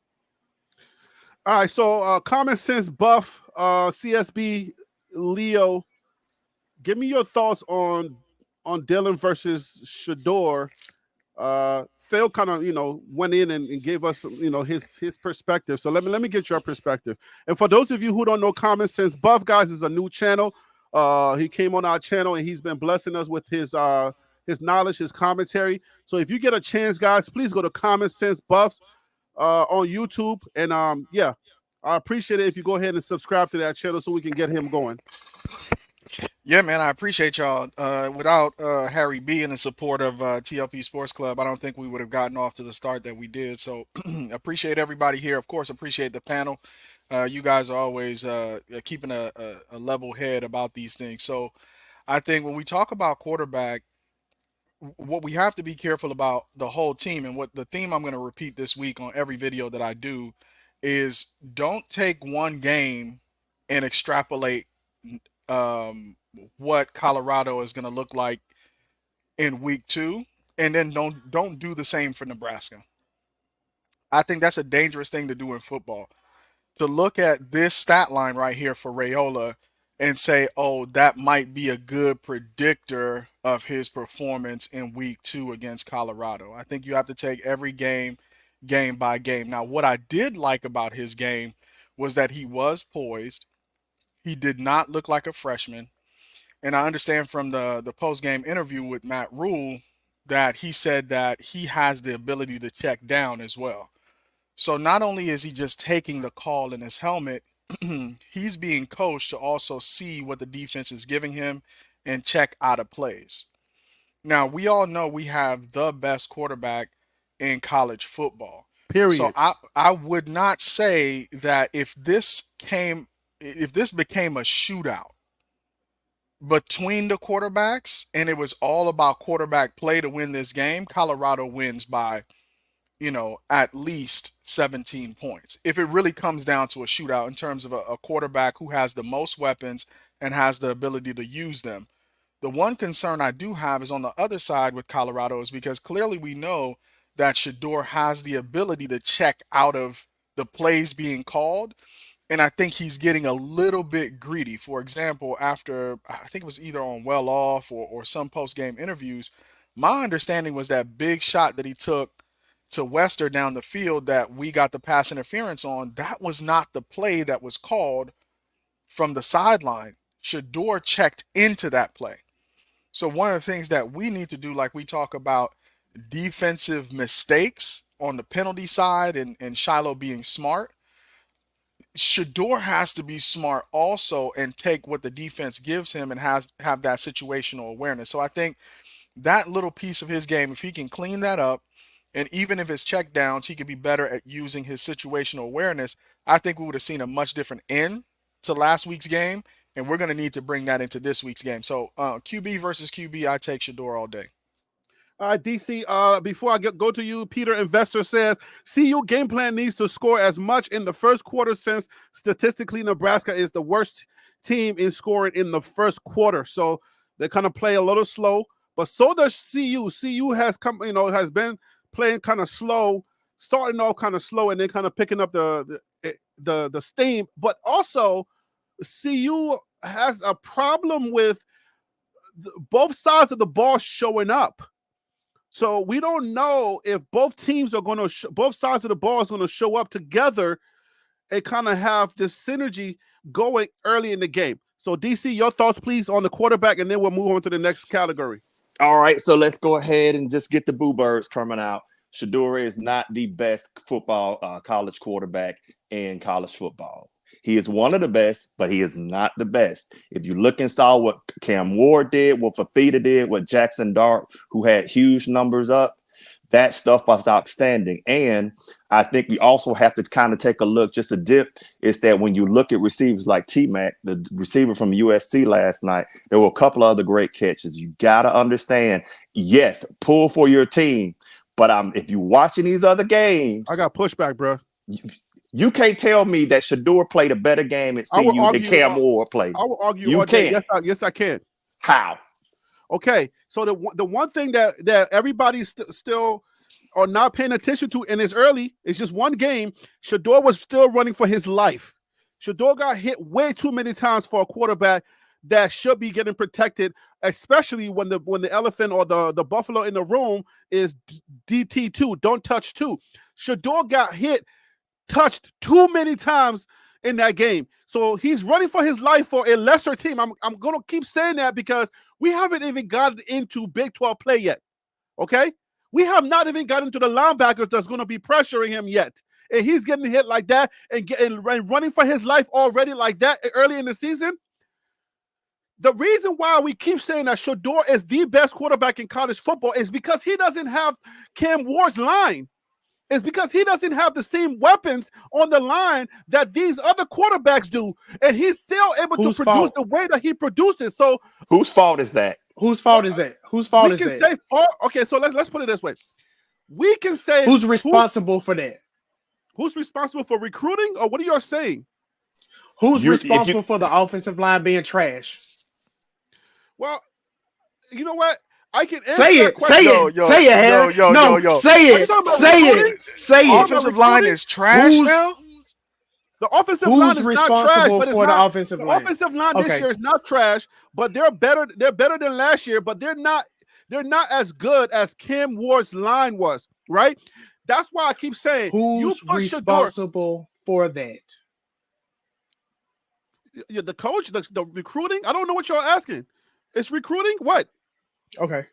All right, so common sense buff, CSB Leo, give me your thoughts on Dylan versus Shedeur. Phil kind of went in and gave us his perspective. So let me get your perspective. And for those of you who don't know, Common Sense Buff, guys, is a new channel. He came on our channel and he's been blessing us with his knowledge, his commentary. So if you get a chance, guys, please go to Common Sense Buffs on YouTube. And I appreciate it if you go ahead and subscribe to that channel so we can get him going. Yeah, man, I appreciate y'all. Without Harry B in the support of TLP Sports Club, I don't think we would have gotten off to the start that we did. So appreciate everybody here. Of course, appreciate the panel. You guys are always keeping a level head about these things. So I think when we talk about quarterback, what we have to be careful about the whole team, and what the theme I'm going to repeat this week on every video that I do, is don't take one game and extrapolate what Colorado is going to look like in week 2, and then don't do the same for Nebraska. I think that's a dangerous thing to do in football, to look at this stat line right here for Raiola and say, oh, that might be a good predictor of his performance in week 2 against Colorado. I think you have to take every game by game. Now, what I did like about his game was that he was poised. He did not look like a freshman. And I understand from the post-game interview with Matt Rule that he said that he has the ability to check down as well. So not only is he just taking the call in his helmet, he's being coached to also see what the defense is giving him and check out of plays. Now, we all know we have the best quarterback in college football. Period. So I would not say that if this became a shootout between the quarterbacks and it was all about quarterback play to win this game, Colorado wins by, at least 17 points. If it really comes down to a shootout in terms of a quarterback who has the most weapons and has the ability to use them. The one concern I do have is on the other side with Colorado, is because clearly we know that Shedeur has the ability to check out of the plays being called. And I think he's getting a little bit greedy. For example, after, I think it was either on Well Off or some post-game interviews, my understanding was that big shot that he took to Wester down the field that we got the pass interference on, that was not the play that was called from the sideline. Shedeur checked into that play. So one of the things that we need to do, like we talk about defensive mistakes on the penalty side and Shiloh being smart, Shedeur has to be smart also and take what the defense gives him and have that situational awareness. So I think that little piece of his game, if he can clean that up, and even if it's check downs, he could be better at using his situational awareness, I think we would have seen a much different end to last week's game, and we're going to need to bring that into this week's game. So QB versus QB, I take Shedeur all day. DC, before I go to you, Peter Investor says, CU game plan needs to score as much in the first quarter since statistically Nebraska is the worst team in scoring in the first quarter. So they kind of play a little slow, but so does CU. CU has has been playing kind of slow, starting off kind of slow and then kind of picking up the steam. But also CU has a problem with both sides of the ball showing up. So we don't know if both teams are going to both sides of the ball is going to show up together and kind of have this synergy going early in the game. So DC, your thoughts, please, on the quarterback, and then we'll move on to the next category. All right, so let's go ahead and just get the boo birds coming out. Shedeur is not the best football college quarterback in college football. He is one of the best, but he is not the best. If you look and saw what Cam Ward did, what Fafita did, what Jackson Dart, who had huge numbers up, that stuff was outstanding. And I think we also have to kind of take a look, just a dip, is that when you look at receivers like T-Mac, the receiver from USC last night, there were a couple of other great catches. You got to understand, yes, pull for your team. But if you're watching these other games, I got pushback, bro. You can't tell me that Shedeur played a better game at CU than Cam Ward played. I will argue you all day. can. Yes, I can. How? Okay, so the one thing that everybody's still are not paying attention to, and it's early, it's just one game. Shedeur was still running for his life. Shedeur got hit way too many times for a quarterback that should be getting protected, especially when the elephant or the buffalo in the room is DT2, don't touch two. Shedeur got touched too many times in that game. So he's running for his life for a lesser team. I'm going to keep saying that because we haven't even gotten into Big 12 play yet, okay? We have not even gotten into the linebackers that's going to be pressuring him yet. And he's getting hit like that and running for his life already like that early in the season. The reason why we keep saying that Shedeur is the best quarterback in college football is because he doesn't have Cam Ward's line. It's because he doesn't have the same weapons on the line that these other quarterbacks do. And he's still able to produce the way that he produces. So whose fault is that? Whose fault is that? Whose fault is that? We can say fault. Okay, so let's put it this way. We can say who's responsible for that? Who's responsible for recruiting, or what are you saying? Who's responsible for the offensive line being trash? Well, you know what? I can answer say that it. Say it. Say it, Harry. No, say it. Say it. Say it. Offensive line is trash now. The offensive line is not trash, but it's not. The offensive line. Offensive line this year is not trash, but they're better. They're better than last year, but they're not as good as Cam Ward's line was. Right? That's why I keep saying who's responsible for that. The coach, the recruiting. I don't know what you're asking. It's recruiting. What? Okay.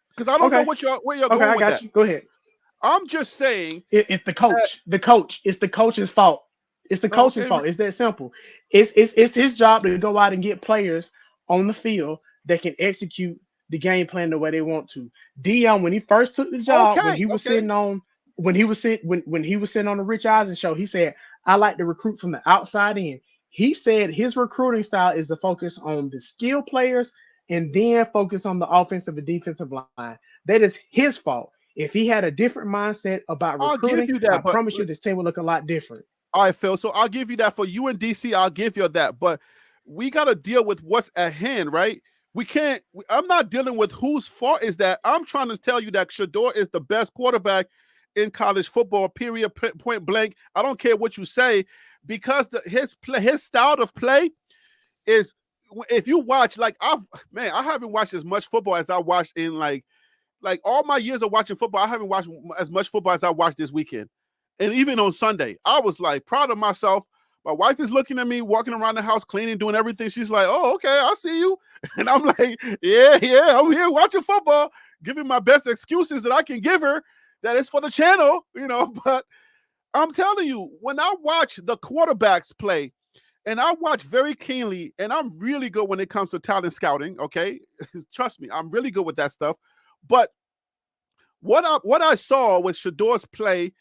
Because I don't know where you're going with that. You. Go ahead. I'm just saying it's the coach. The coach. It's the coach's fault. It's the coach's fault. It's that simple. It's his job to go out and get players on the field that can execute the game plan the way they want to. Deion, when he first took the job, when he was sitting on the Rich Eisen show, he said, "I like to recruit from the outside in." He said his recruiting style is to focus on the skill players and then focus on the offensive and defensive line. That is his fault. If he had a different mindset about recruiting, I promise you this team will look a lot different. All right, Phil. So I'll give you that for you and DC. I'll give you that. But we got to deal with what's at hand, right? We can't. I'm not dealing with whose fault is that. I'm trying to tell you that Shedeur is the best quarterback in college football, period, point blank. I don't care what you say, because his style of play is, if you watch, like, I haven't watched as much football as I watched in like all my years of watching football. I haven't watched as much football as I watched this weekend. And even on Sunday, I was like proud of myself. My wife is looking at me, walking around the house, cleaning, doing everything. She's like, "Oh, okay, I see you." And I'm like, yeah, I'm here watching football, giving my best excuses that I can give her, that it's for the channel, But I'm telling you, when I watch the quarterbacks play, and I watch very keenly, and I'm really good when it comes to talent scouting, okay? Trust me, I'm really good with that stuff. But what I saw with Shedeur's play,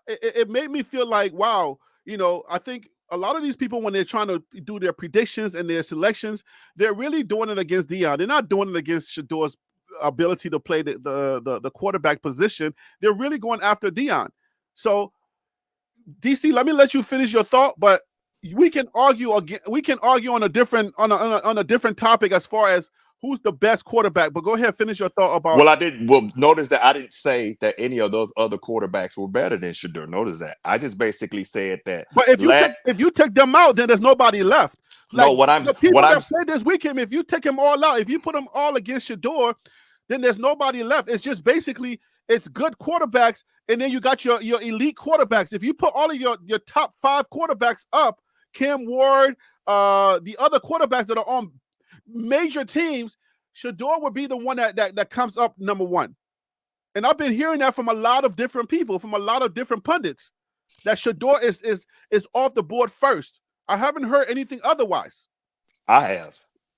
it made me feel like, wow, I think a lot of these people, when they're trying to do their predictions and their selections, they're really doing it against Deion. They're not doing it against Shedeur's ability to play the quarterback position. They're really going after Deion. So, DC, let me let you finish your thought, but we can argue again. We can argue on a different topic as far as who's the best quarterback. But go ahead, finish your thought about. Well, notice that I didn't say that any of those other quarterbacks were better than Shedeur. Notice that I just basically said that. But if you take them out, then there's nobody left. Like, that played this weekend, if you take them all out, if you put them all against Shedeur, then there's nobody left. It's just basically it's good quarterbacks, and then you got your elite quarterbacks. If you put all of your top 5 quarterbacks up, Cam Ward, the other quarterbacks that are on major teams, Shedeur would be the one that comes up number 1. And I've been hearing that from a lot of different people, from a lot of different pundits, that Shedeur is off the board first. I haven't heard anything otherwise. I have.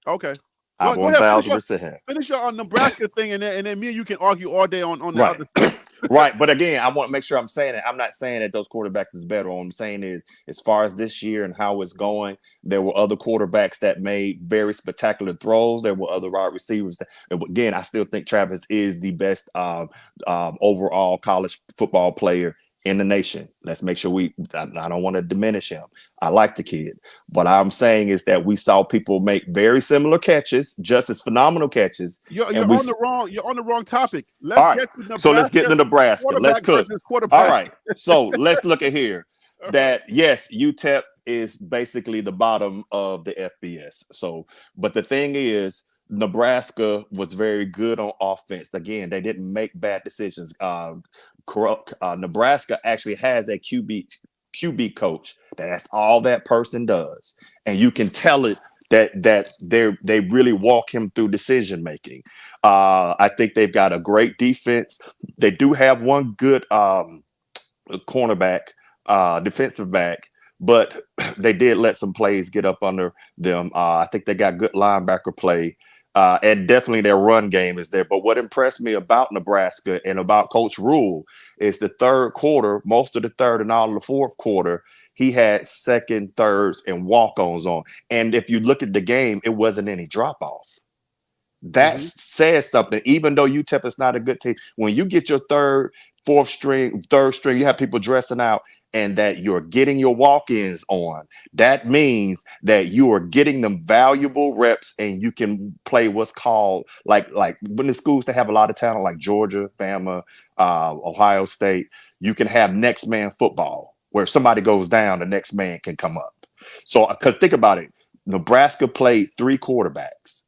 Okay. I 1,000% finish your Nebraska thing, and then me and you can argue all day on the right. other thing. Right. But again, I want to make sure I'm saying it. I'm not saying that those quarterbacks is better. All I'm saying is, as far as this year and how it's going, there were other quarterbacks that made very spectacular throws. There were other wide receivers again, I still think Travis is the best overall college football player in the nation. Let's make sure I don't want to diminish him. I like the kid. What I'm saying is that we saw people make very similar catches, just as phenomenal catches. You're on the wrong topic. Let's All right. get to Nebraska. So let's get to Nebraska. Let's cook. All right. So let's look at here. That yes, UTEP is basically the bottom of the FBS. So, but the thing is, Nebraska was very good on offense. Again, they didn't make bad decisions. Nebraska actually has a QB coach. That's all that person does, and you can tell it that they really walk him through decision making. I think they've got a great defense. They do have one good cornerback, defensive back, but they did let some plays get up under them. I think they got good linebacker play. And definitely their run game is there. But what impressed me about Nebraska and about Coach Rule is the third quarter, most of the third and all of the fourth quarter, he had second, thirds, and walk-ons on. And if you look at the game, it wasn't any drop-off. That says something. Even though UTEP is not a good team, when you get your third string, you have people dressing out and that you're getting your walk-ins on. That means that you are getting them valuable reps and you can play what's called like when the schools that have a lot of talent like Georgia, Bama, Ohio State, you can have next man football where if somebody goes down, the next man can come up. So because think about it, Nebraska played 3 quarterbacks.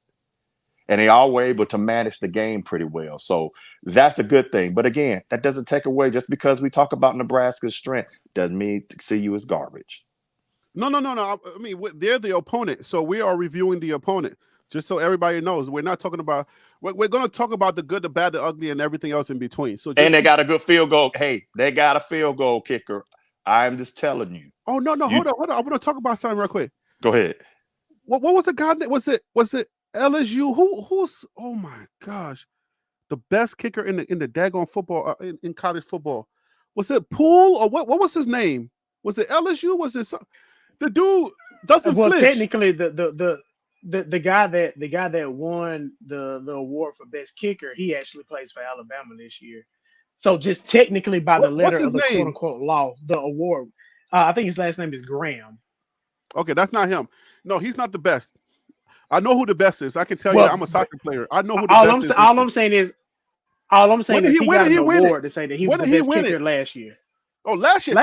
And they all were able to manage the game pretty well. So that's a good thing. But again, that doesn't take away, just because we talk about Nebraska's strength, doesn't mean CU is garbage. No. I mean, they're the opponent. So we are reviewing the opponent. Just so everybody knows, we're not talking about, we're going to talk about the good, the bad, the ugly, and everything else in between. So and they got a good field goal. Hey, they got a field goal kicker. I'm just telling you. Oh, no. Hold on. I want to talk about something real quick. Go ahead. What was the guy? Was it LSU? Who's oh my gosh, the best kicker in the daggone football in college football? Was it Poole or what was his name? Was it LSU? Was it the dude doesn't flinch? Technically the guy that won the award for best kicker, he actually plays for Alabama this year. So just technically by the letter of the quote unquote law, the award, I think his last name is Graham. Okay, that's not him. No, he's not the best. I know who the best is. I can tell you that I'm a soccer player. I know who the best is. All I'm saying is he got an award to say that he was the best kicker last year. Oh, last year.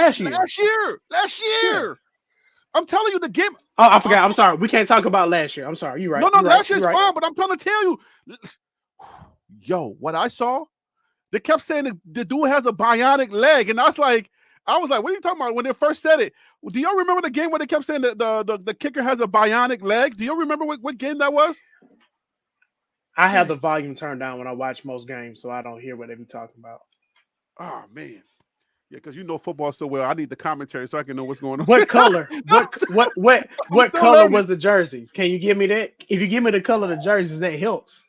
I'm telling you the game. Oh, I forgot. I'm sorry. We can't talk about last year. I'm sorry. You're right. No, last year's fine, but I'm trying to tell you. Yo, what I saw, they kept saying the dude has a bionic leg. And I was like, what are you talking about? When they first said it, do y'all remember the game where they kept saying that the kicker has a bionic leg? Do you remember what game that was? I have the volume turned down when I watch most games, so I don't hear what they be talking about. Oh man, yeah, because you know football so well. I need the commentary so I can know what's going on. What color? what color was the jerseys? Can you give me that? If you give me the color of the jerseys, that helps.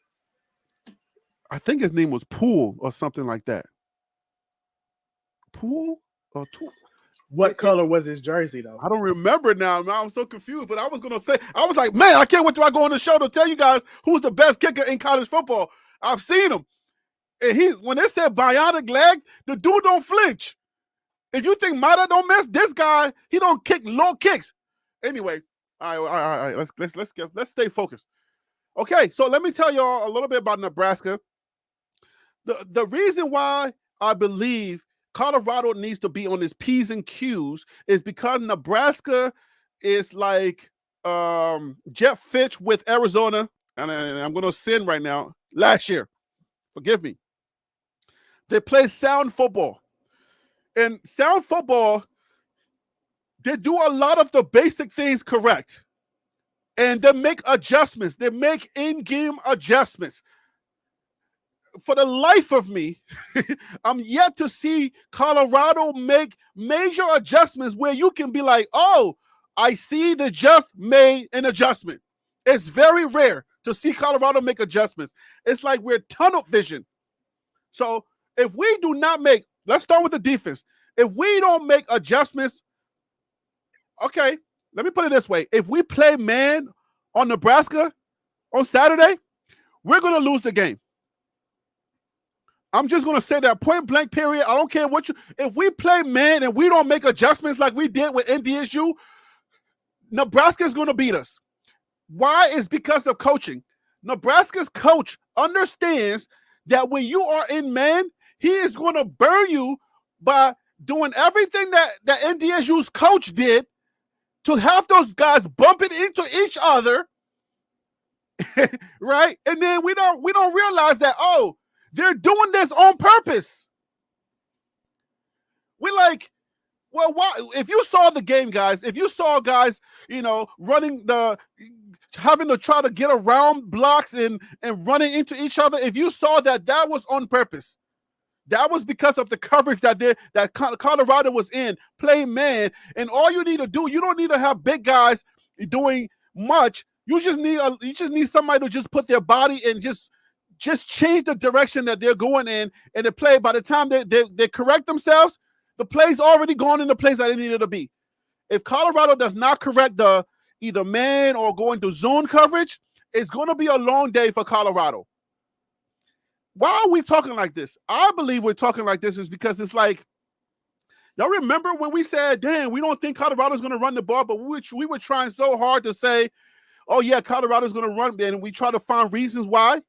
I think his name was Poole or something like that. Poole or Toole? What color was his jersey, though? I don't remember now. I'm so confused, but I was going to say, I was like, man, I can't wait till I go on the show to tell you guys who's the best kicker in college football. I've seen him. And when they said bionic leg, the dude don't flinch. If you think Mata don't miss, this guy, he don't kick low kicks. Anyway, all right. Let's stay focused. Okay, so let me tell y'all a little bit about Nebraska. The reason why I believe Colorado needs to be on his P's and Q's is because Nebraska is like Jeff Fitch with Arizona, and I'm going to sin right now, last year. Forgive me. They play sound football. And sound football, they do a lot of the basic things correct. And they make adjustments. They make in-game adjustments. For the life of me, I'm yet to see Colorado make major adjustments where you can be like, oh, I see they just made an adjustment. It's very rare to see Colorado make adjustments. It's like we're tunnel vision. So if we do not make, let's start with the defense. If we don't make adjustments, okay, let me put it this way. If we play man on Nebraska on Saturday, we're going to lose the game. I'm just going to say that point blank period. I don't care what if we play man and we don't make adjustments like we did with NDSU, Nebraska is going to beat us. Why? Is because of coaching. Nebraska's coach understands that when you are in man, he is going to burn you by doing everything that NDSU's coach did to have those guys bumping into each other, right? And then we don't realize that, oh, they're doing this on purpose. We're like, well, why? If you saw the game, guys, if you saw guys, running having to try to get around blocks and running into each other, if you saw that was on purpose. That was because of the coverage that Colorado was in, playing man. And all you need to do, you don't need to have big guys doing much. You just need somebody to just put their body and just change the direction that they're going in, and the play. By the time they correct themselves, the play's already gone in the place that it needed to be. If Colorado does not correct the either man or go into zone coverage, it's going to be a long day for Colorado. Why are we talking like this? I believe we're talking like this is because it's like, y'all remember when we said, damn, we don't think Colorado's going to run the ball, but we were trying so hard to say, oh, yeah, Colorado's going to run, and we try to find reasons why.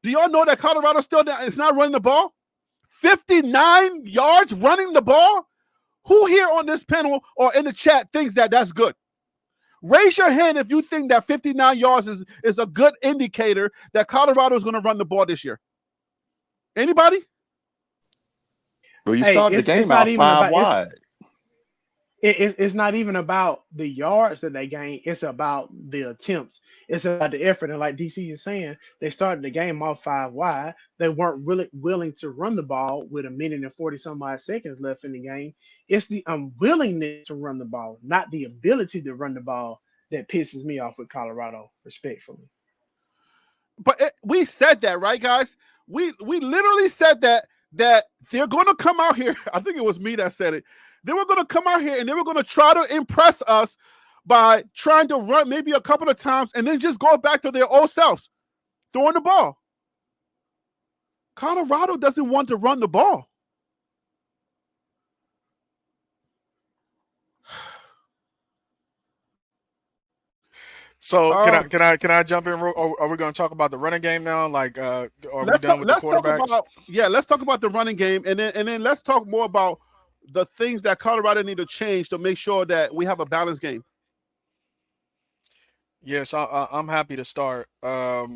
Do y'all know that Colorado still is not running the ball? 59 yards running the ball? Who here on this panel or in the chat thinks that that's good? Raise your hand if you think that 59 yards is a good indicator that Colorado is going to run the ball this year. Anybody? Well, you started the game out 5 wide. It's not even about the yards that they gain. It's about the attempts. It's about the effort. And like DC is saying, they started the game off 5 wide. They weren't really willing to run the ball with 1 minute and 40 some odd seconds left in the game. It's the unwillingness to run the ball, not the ability to run the ball, that pisses me off with Colorado, respectfully. But we said that, right, guys? We literally said that they're going to come out here. I think it was me that said it. They were going to come out here and they were going to try to impress us by trying to run maybe a couple of times and then just go back to their old selves, throwing the ball. Colorado doesn't want to run the ball. So can I jump in? Are we going to talk about the running game now? Like, are we done with the quarterbacks? Let's talk about the running game, and then let's talk more about the things that Colorado need to change to make sure that we have a balanced game. Yes, I'm happy to start. I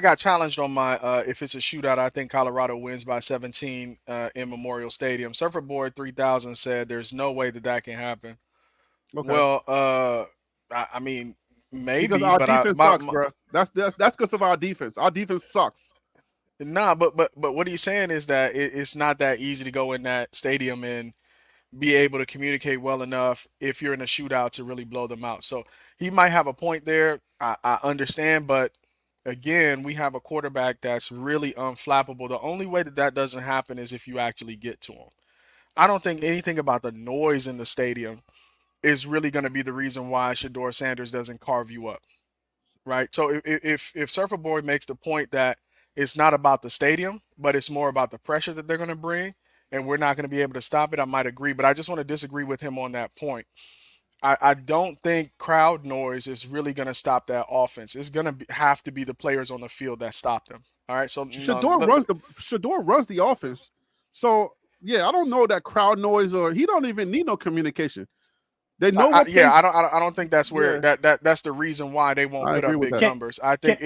got challenged on my if it's a shootout, I think Colorado wins by 17 in Memorial Stadium. Surfer Boy 3000 said there's no way that can happen. Okay. Well, I mean, maybe, because our but defense sucks, bro. That's because of our defense. Our defense sucks. Nah, but what he's saying is that it's not that easy to go in that stadium and be able to communicate well enough if you're in a shootout to really blow them out. So he might have a point there. I understand, but again, we have a quarterback that's really unflappable. The only way that doesn't happen is if you actually get to him. I don't think anything about the noise in the stadium is really going to be the reason why Shedeur Sanders doesn't carve you up, right? So if Surfer Boy makes the point that it's not about the stadium, but it's more about the pressure that they're going to bring, and we're not going to be able to stop it, I might agree, but I just want to disagree with him on that point. I don't think crowd noise is really going to stop that offense. It's going to have to be the players on the field that stop them. All right, so Shedeur runs the offense. So yeah, I don't know that crowd noise, or he don't even need no communication. They know I don't think that's where that's the reason why they won't put up big numbers. I think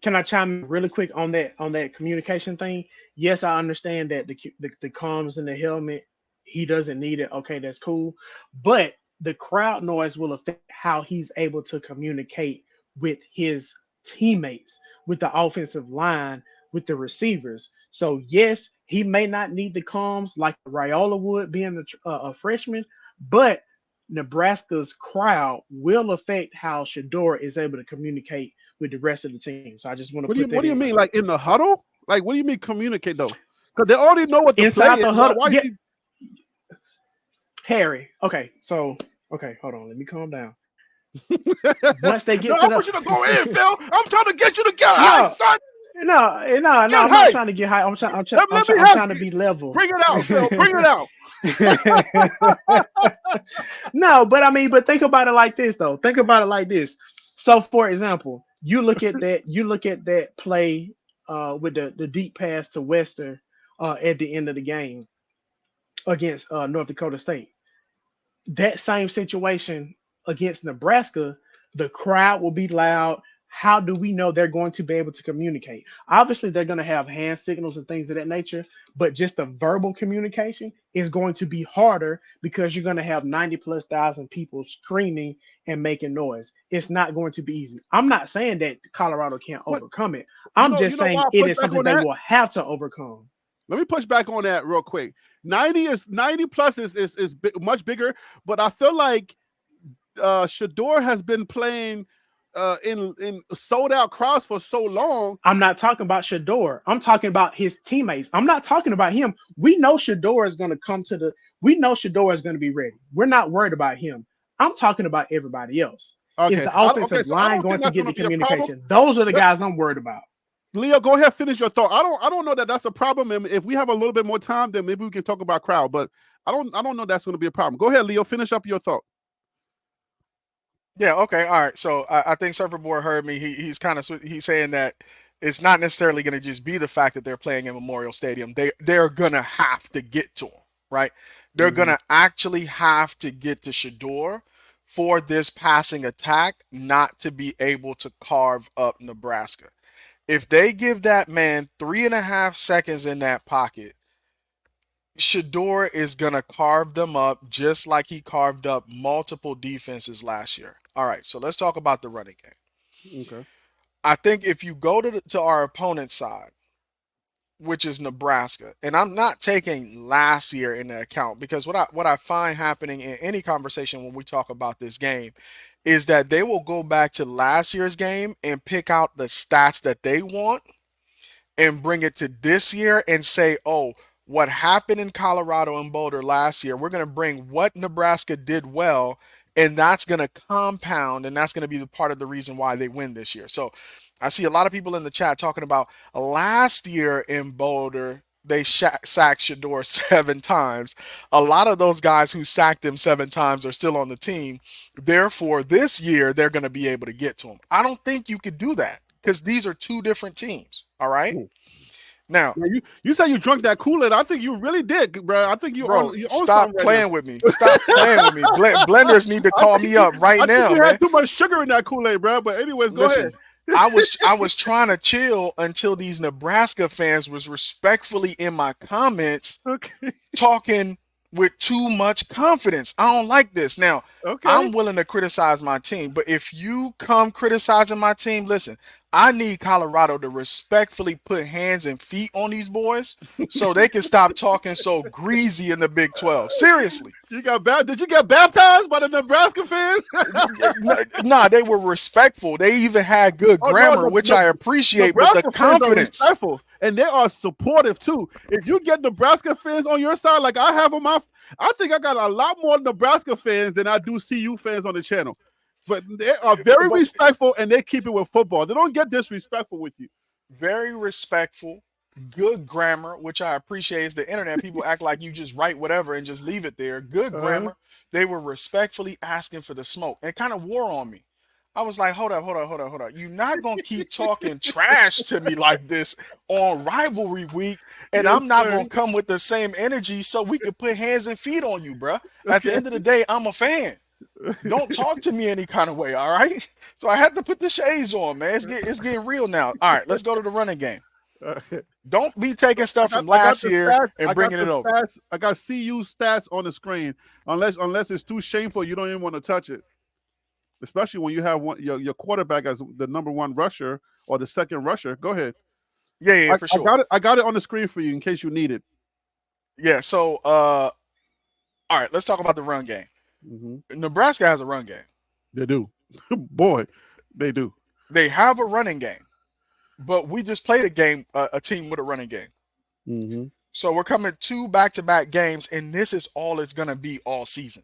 Can I chime in really quick on that communication thing? Yes, I understand that the comms in the helmet, he doesn't need it. Okay, that's cool. But the crowd noise will affect how he's able to communicate with his teammates, with the offensive line, with the receivers. So yes, he may not need the comms like Raiola would being a freshman, but Nebraska's crowd will affect how Shedeur is able to communicate with the rest of the team. So I just want to What do you mean, like in the huddle? Like, what do you mean communicate though? Because they already know what the inside play the is. huddle. Why Harry. Okay, hold on. Let me calm down. Once they get No, to I the want you to go in, Phil. I'm trying to get you to get no, hype, son. no, I'm not hype. trying to get high. Let me I'm have trying to be level. Bring it out, Phil. Bring it out. No, but think about it like this, though. Think about it like this. So, for example, you look at that play with the deep pass to Wester at the end of the game against North Dakota State. That same situation against Nebraska, the crowd will be loud. How do we know they're going to be able to communicate? Obviously, they're going to have hand signals and things of that nature, but just the verbal communication is going to be harder because you're going to have 90 plus thousand people screaming and making noise. It's not going to be easy. I'm not saying that Colorado can't What? overcome it. You I'm know just why saying I it push is back something on they that? will have to overcome. Let me push back on that real quick. 90 plus is much bigger, but I feel like Shedeur has been playing in sold out crowds for so long. I'm not talking about Shedeur. I'm talking about his teammates. I'm not talking about him. We know Shedeur is going to come to the. We know Shedeur is going to be ready. We're not worried about him. I'm talking about everybody else. Okay. Is the offensive So I line don't going think to that's get going the to be a problem. communication? Those are the guys I'm worried about. Leo, go ahead, finish your thought. I don't know that that's a problem. And if we have a little bit more time, then maybe we can talk about crowd. But I don't know that's going to be a problem. Go ahead, Leo. Finish up your thought. Yeah. Okay. All right. So I think Surferboard heard me. He's saying that it's not necessarily going to just be the fact that they're playing in Memorial Stadium. They're going to have to get to him, right? They're going to actually have to get to Shedeur for this passing attack not to be able to carve up Nebraska. If they give that man 3.5 seconds in that pocket, Shedeur is going to carve them up just like he carved up multiple defenses last year. All right, so let's talk about the running game. Okay. I think if you go to our opponent's side, which is Nebraska, and I'm not taking last year into account because what I find happening in any conversation when we talk about this game is that they will go back to last year's game and pick out the stats that they want and bring it to this year and say, oh, what happened in Colorado and Boulder last year, we're going to bring what Nebraska did well, and that's going to compound, and that's going to be the part of the reason why they win this year. So I see a lot of people in the chat talking about last year in Boulder, they sacked Shedeur 7 times. A lot of those guys who sacked him 7 times are still on the team. Therefore, this year, they're going to be able to get to him. I don't think you could do that because these are 2 different teams. All right. Now, you said you drunk that Kool-Aid. I think you really did, bro. I think you stop playing with me. Stop playing with me. Blenders need to call me up right now, think you man. had too much sugar in that Kool-Aid, bro. But anyways, go ahead. I was trying to chill until these Nebraska fans was respectfully in my comments talking with too much confidence. I don't like this. Now, I'm willing to criticize my team, but if you come criticizing my team, listen, I need Colorado to respectfully put hands and feet on these boys so they can stop talking so greasy in the Big 12. Seriously. Did you get baptized by the Nebraska fans? Nah, they were respectful. They even had good grammar, which I appreciate, Nebraska but the confidence. Fans are respectful, and they are supportive too. If you get Nebraska fans on your side, like I have on my, I think I got a lot more Nebraska fans than I do CU fans on the channel. But they are very respectful, and they keep it with football. They don't get disrespectful with you. Very respectful, good grammar, which I appreciate. Is the internet. People act like you just write whatever and just leave it there. Good grammar. They were respectfully asking for the smoke and kind of wore on me. I was like, hold up. You're not going to keep talking trash to me like this on rivalry week, and I'm not going to come with the same energy so we could put hands and feet on you, bro. At the end of the day, I'm a fan. Don't talk to me any kind of way, all right? So I had to put the shades on, man. It's getting real now. All right, let's go to the running game. Don't be taking stuff from last year and bringing it over. I got CU stats on the screen. Unless it's too shameful, you don't even want to touch it. Especially when you have your quarterback as the number 1 rusher or the second rusher. Go ahead. Yeah, for sure. I got it on the screen for you in case you need it. Yeah, so all right, let's talk about the run game. Nebraska has a run game. They do. Boy, they do. They have a running game, but we just played a team with a running game. So we're coming 2 back-to-back games, and this is all it's going to be all season.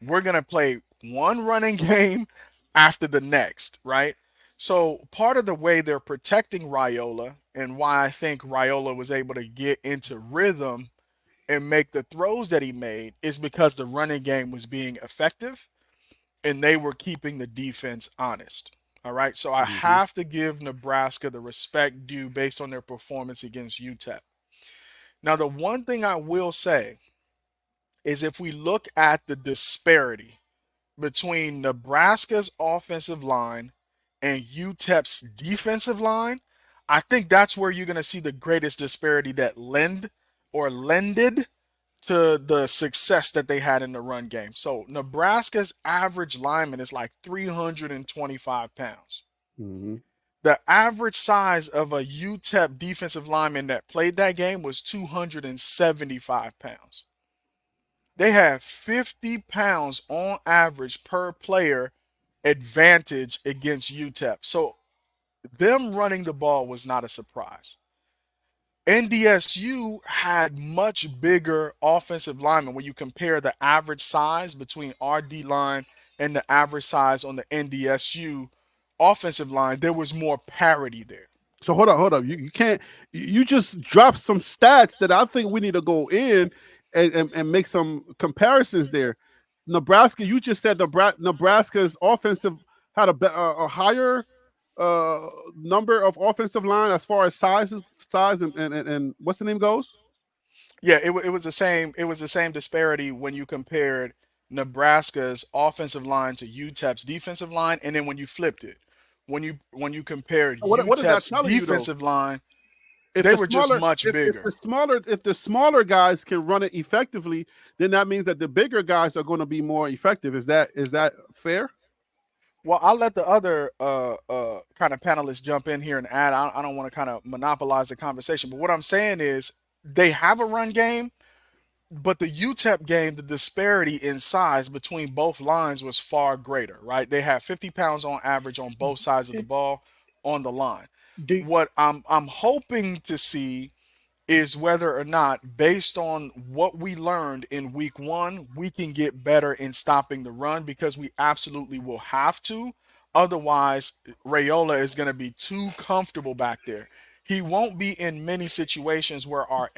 We're going to play one running game after the next, right? So part of the way they're protecting Raiola and why I think Raiola was able to get into rhythm and make the throws that he made is because the running game was being effective and they were keeping the defense honest. All right. So I Mm-hmm. have to give Nebraska the respect due based on their performance against UTEP. Now, the one thing I will say is if we look at the disparity between Nebraska's offensive line and UTEP's defensive line, I think that's where you're going to see the greatest disparity that lended to the success that they had in the run game. So Nebraska's average lineman is like 325 pounds. Mm-hmm. The average size of a UTEP defensive lineman that played that game was 275 pounds. They have 50 pounds on average per player advantage against UTEP. So them running the ball was not a surprise. NDSU had much bigger offensive linemen when you compare the average size between our D line and the average size on the NDSU offensive line. There was more parity there. So hold up. You can't. You just dropped some stats that I think we need to go in and make some comparisons there. Nebraska. You just said Nebraska's offensive had a higher number of offensive line as far as size and what's the name goes. Yeah, it was the same. It was the same disparity when you compared Nebraska's offensive line to UTEP's defensive line, and then when you flipped it, when you compared What is that UTEP's telling you though? defensive line, If they the were just smaller much bigger. if the smaller guys can run it effectively, then that means that the bigger guys are going to be more effective. Is that fair? Well, I'll let the other kind of panelists jump in here and add. I don't want to kind of monopolize the conversation, but what I'm saying is they have a run game, but the UTEP game, the disparity in size between both lines was far greater, right? They have 50 pounds on average on both sides of the ball on the line. Do What I'm hoping to see is whether or not, based on what we learned in week one, we can get better in stopping the run because we absolutely will have to. Otherwise, Rayola is going to be too comfortable back there. He won't be in many situations where our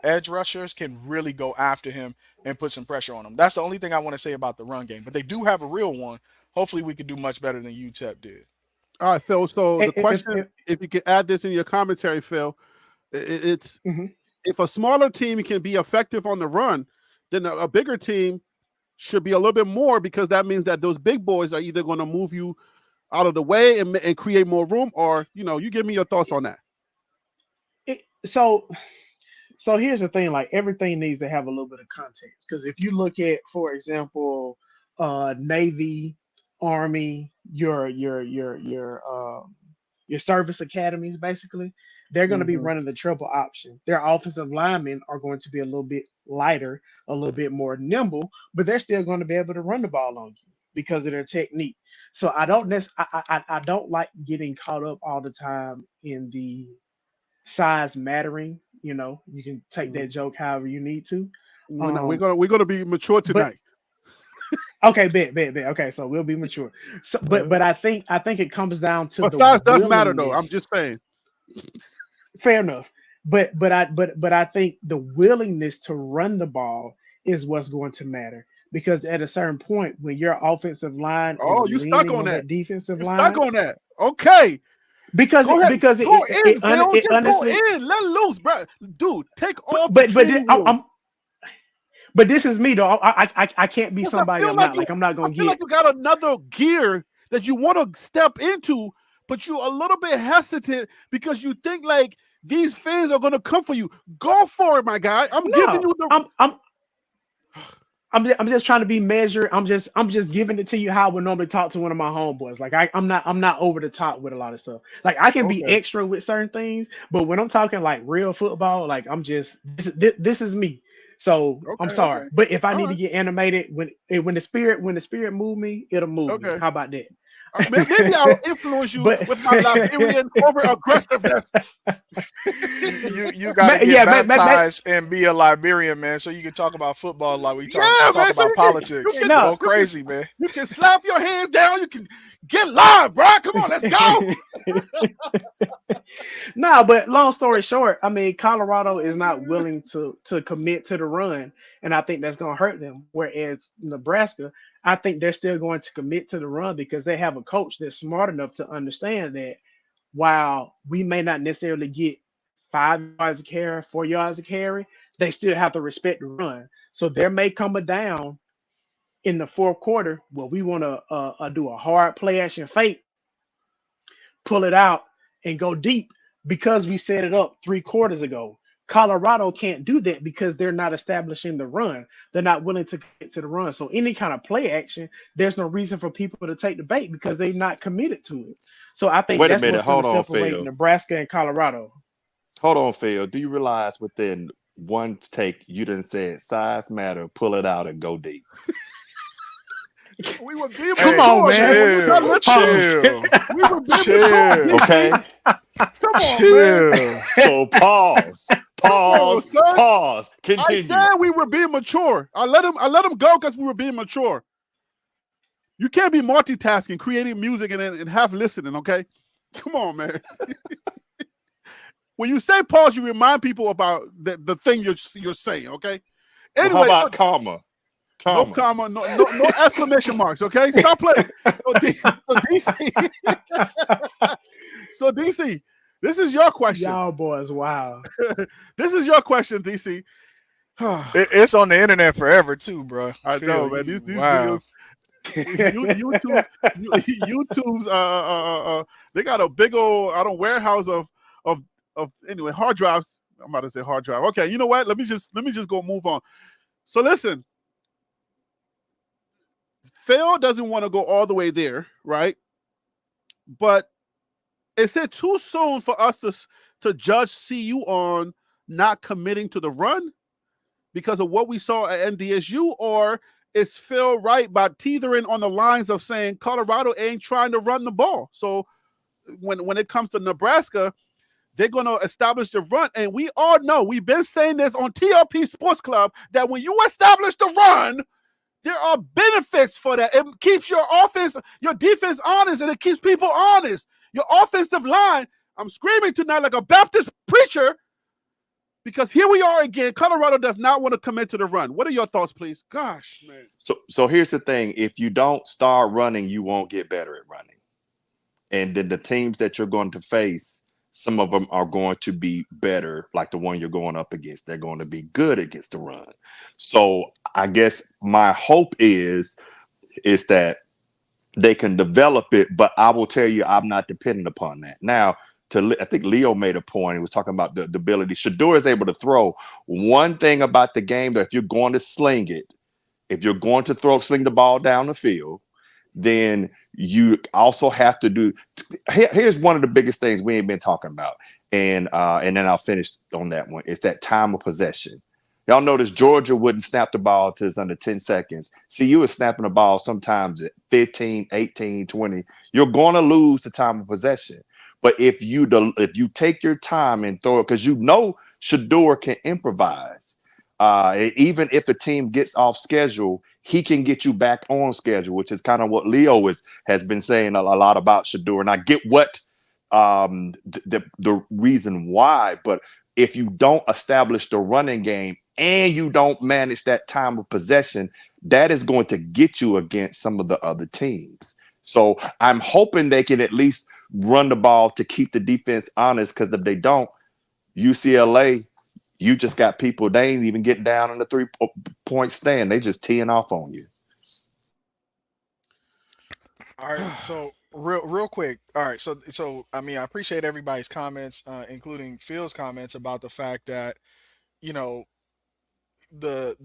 edge rushers can really go after him and put some pressure on him. That's the only thing I want to say about the run game. But they do have a real one. Hopefully, we could do much better than UTEP did. All right, Phil. So the question, if if you could add this in your commentary, Phil, it's mhm. if a smaller team can be effective on the run, then a bigger team should be a little bit more because that means that those big boys are either going to move you out of the way and create more room, or you give me your thoughts on that. So here's the thing, like everything needs to have a little bit of context. Because if you look at, for example, Navy, Army, your service academies, basically, they're going to be Mm-hmm. running the triple option. Their offensive linemen are going to be a little bit lighter, a little bit more nimble, but they're still going to be able to run the ball on you because of their technique. So I don't I don't like getting caught up all the time in the size mattering. You can take that joke however you need to. Um, We're gonna be mature but tonight. okay, bet. Okay, so we'll be mature. So, but I think it comes down to But the size does matter, though. I'm willingness. just saying. Fair enough. But I think the willingness to run the ball is what's going to matter. Because at a certain point, when your offensive line is Oh, you stuck leaning on on that. that defensive You stuck line, on that. Okay, because go ahead. because Go in, Phil. it Just go honestly, in. Let loose, bro. Dude, take but off the but, but training I'm, wheels. I'm but this is me though. I can't be Because I somebody feel I'm like not. you, Like I'm not I gonna feel like get. you got another gear that you want to step into, but you're a little bit hesitant because you think like these fans are gonna come for you. Go for it, my guy. I'm giving No, you the. I'm just trying to be measured. I'm just giving it to you how I would normally talk to one of my homeboys. Like I'm not over the top with a lot of stuff. Like I can be Okay. extra with certain things, but when I'm talking like real football, like I'm just this is me. So I'm Okay. sorry, but if I All need to right. get animated, when the spirit move me, it'll move me. Okay. How about that? Maybe I'll influence you But with my Liberian over aggressiveness. You got to get yeah, baptized and be a Liberian, man, so you can talk about football like we talk Yeah, talk man. So about politics. no. Go crazy, man. you can slap your hands down. You can get live, bro. Come on, let's go. No, but long story short, I mean, Colorado is not willing to commit to the run, and I think that's going to hurt them. Whereas Nebraska, I think they're still going to commit to the run because they have a coach that's smart enough to understand that while we may not necessarily get 5 yards a carry, 4 yards a carry, they still have to respect the run. So there may come a down in the fourth quarter where we want to do a hard play action fake, pull it out, and go deep because we set it up 3 quarters ago. Colorado can't do that because they're not establishing the run. They're not willing to get to the run. So any kind of play action, there's no reason for people to take the bait because they're not committed to it. So I think Wait a that's minute. what's going Hold to on, separate Phil. Nebraska and Colorado. Hold on, Phil. Do you realize within one take you didn't say size matter, pull it out and go deep? We were being Come Hey, on, mature, man. man. When you not chill, listening, we were being mature. chill, Okay. Come on, man. chill. So pause. Come on, Pause. son. Pause. I Continue. said we were being mature. I let him go because we were being mature. You can't be multitasking, creating music and half listening, okay? Come on, man. When you say pause, you remind people about the thing you're saying, okay? Well, Anyway, how about comma? no Comma. comma, no exclamation marks, okay? Stop playing. DC. So DC, this is your question. Y'all boys, wow. This is your question, DC. It's on the internet forever too, bro. I Phil, know, man. These wow. videos, YouTube's they got a big old warehouse of anyway hard drives. I'm about to say hard drive. Okay, you know what? Let me just go move on. So listen, Phil doesn't want to go all the way there, right? But is it too soon for us to judge CU on not committing to the run because of what we saw at NDSU, or is Phil right by teetering on the lines of saying Colorado ain't trying to run the ball? So when it comes to Nebraska, they're going to establish the run. And we all know, we've been saying this on TLP Sports Club, that when you establish the run, there are benefits for that. It keeps your defense honest, and it keeps people honest. Your offensive line, I'm screaming tonight like a Baptist preacher, because here we are again. Colorado does not want to commit to the run. What are your thoughts, please? Gosh, man. So here's the thing. If you don't start running, you won't get better at running. And then the teams that you're going to face, some of them are going to be better, like the one you're going up against. They're going to be good against the run. So I guess my hope is that they can develop it, but I will tell you, I'm not dependent upon that. Now, I think Leo made a point. He was talking about the ability. Shedeur is able to throw. One thing about the game, that if you're going to sling it, if you're going to sling the ball down the field, then you also have to do. Here's one of the biggest things we ain't been talking about, and then I'll finish on that one. It's that time of possession. Y'all notice Georgia wouldn't snap the ball till it's under 10 seconds. CU is snapping the ball sometimes at 15, 18, 20. You're going to lose the time of possession. But if you take your time and throw it, because you know Shedeur can improvise. Even if the team gets off schedule, he can get you back on schedule, which is kind of what Leo has been saying a lot about Shedeur. And I get what the reason why, but if you don't establish the running game and you don't manage that time of possession, that is going to get you against some of the other teams. So I'm hoping they can at least run the ball to keep the defense honest, because if they don't, UCLA, you just got people, they ain't even getting down in the 3-point stand. They just teeing off on you. All right, so real quick. All right, so I mean, I appreciate everybody's comments, including Phil's comments about the fact that, you know, the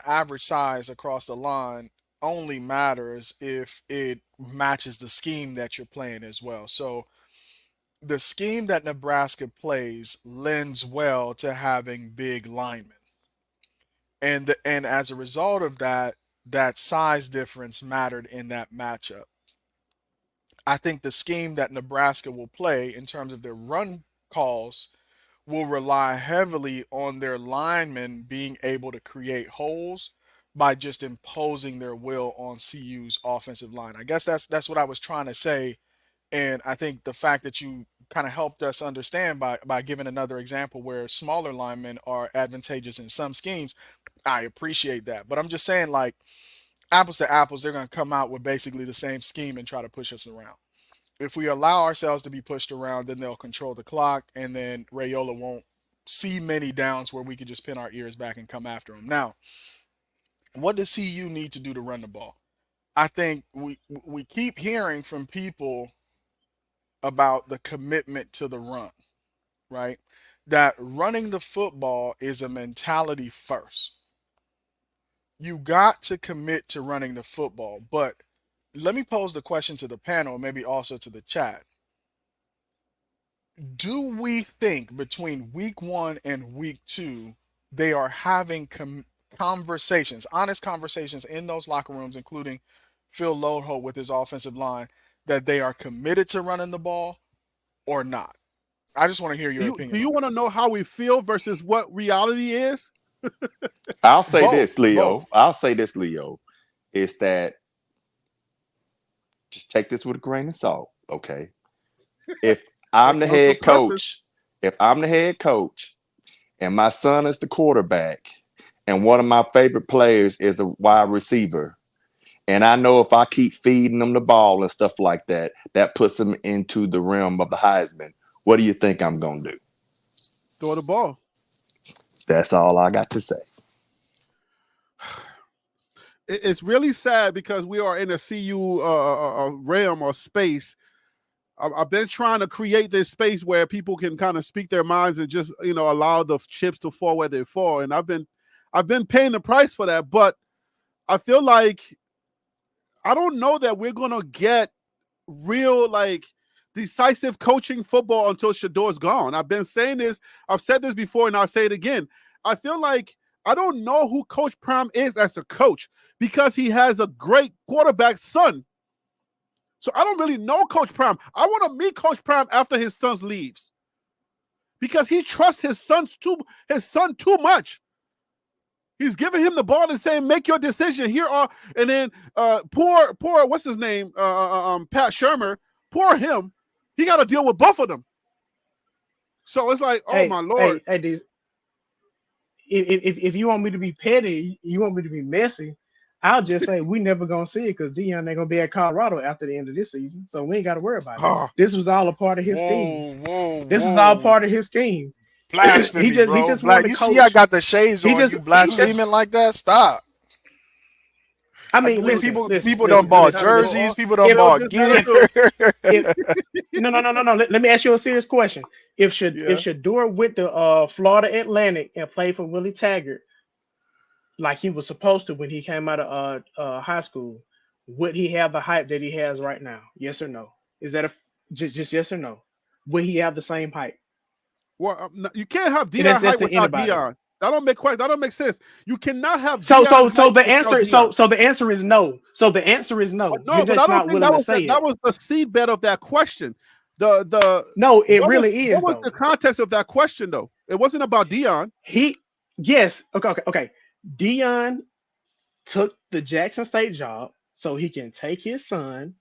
average size across the line only matters if it matches the scheme that you're playing as well. So the scheme that Nebraska plays lends well to having big linemen, and as a result of that, that size difference mattered in that matchup. I think the scheme that Nebraska will play in terms of their run calls will rely heavily on their linemen being able to create holes by just imposing their will on CU's offensive line. I guess that's what I was trying to say, and I think the fact that you kind of helped us understand by giving another example where smaller linemen are advantageous in some schemes, I appreciate that. But I'm just saying, like, apples to apples, they're going to come out with basically the same scheme and try to push us around. If we allow ourselves to be pushed around, then they'll control the clock, and then Rayola won't see many downs where we could just pin our ears back and come after them. Now, what does CU need to do to run the ball? I think we keep hearing from people about the commitment to the run, right? That running the football is a mentality first. You got to commit to running the football, but let me pose the question to the panel, maybe also to the chat. Do we think between week 1 and week 2, they are having conversations, honest conversations in those locker rooms, including Phil Lodeholt with his offensive line, that they are committed to running the ball or not? I just want to hear your opinion. Do you want to know how we feel versus what reality is? I'll say Both, this, Leo. both. I'll say this, Leo, is that just take this with a grain of salt, okay? If I'm the head coach, and my son is the quarterback, and one of my favorite players is a wide receiver, and I know if I keep feeding them the ball and stuff like that, that puts them into the realm of the Heisman. What do you think I'm going to do? Throw the ball. That's all I got to say. It's really sad because we are in a CU realm or space. I've been trying to create this space where people can kind of speak their minds and just, allow the chips to fall where they fall. And I've been paying the price for that. But I feel like I don't know that we're going to get real, decisive coaching football until Shedeur's gone. I've been saying this. I've said this before, and I'll say it again. I feel like I don't know who Coach Prime is as a coach because he has a great quarterback son. So I don't really know Coach Prime. I want to meet Coach Prime after his son leaves because he trusts his son too much. He's giving him the ball and saying, "Make your decision." And then poor what's his name? Pat Shermer. Poor him. He got to deal with both of them. So it's like, oh my Lord. Hey, if you want me to be petty, you want me to be messy, I'll just say we never gonna see it because Deion ain't gonna be at Colorado after the end of this season, so we ain't got to worry about it. This was all a part of his scheme. This was all part of his scheme. Blasphemy, he just bro. You see, I got the shades on. You blaspheming like that? Stop. I mean, people don't bought jerseys. People don't bought gear. No. Let me ask you a serious question. If Shedeur went to Florida Atlantic and played for Willie Taggart, like he was supposed to when he came out of high school, would he have the hype that he has right now? Yes or no? Is that just yes or no? Would he have the same hype? Well, you can't have Deion hype without Deion. That don't make sense. You cannot have so the answer is no. So the answer is no. No, but I don't think that was the seedbed of that question. No, it really is. What was the context of that question though? It wasn't about Deion. Okay. Deion took the Jackson State job so he can take his son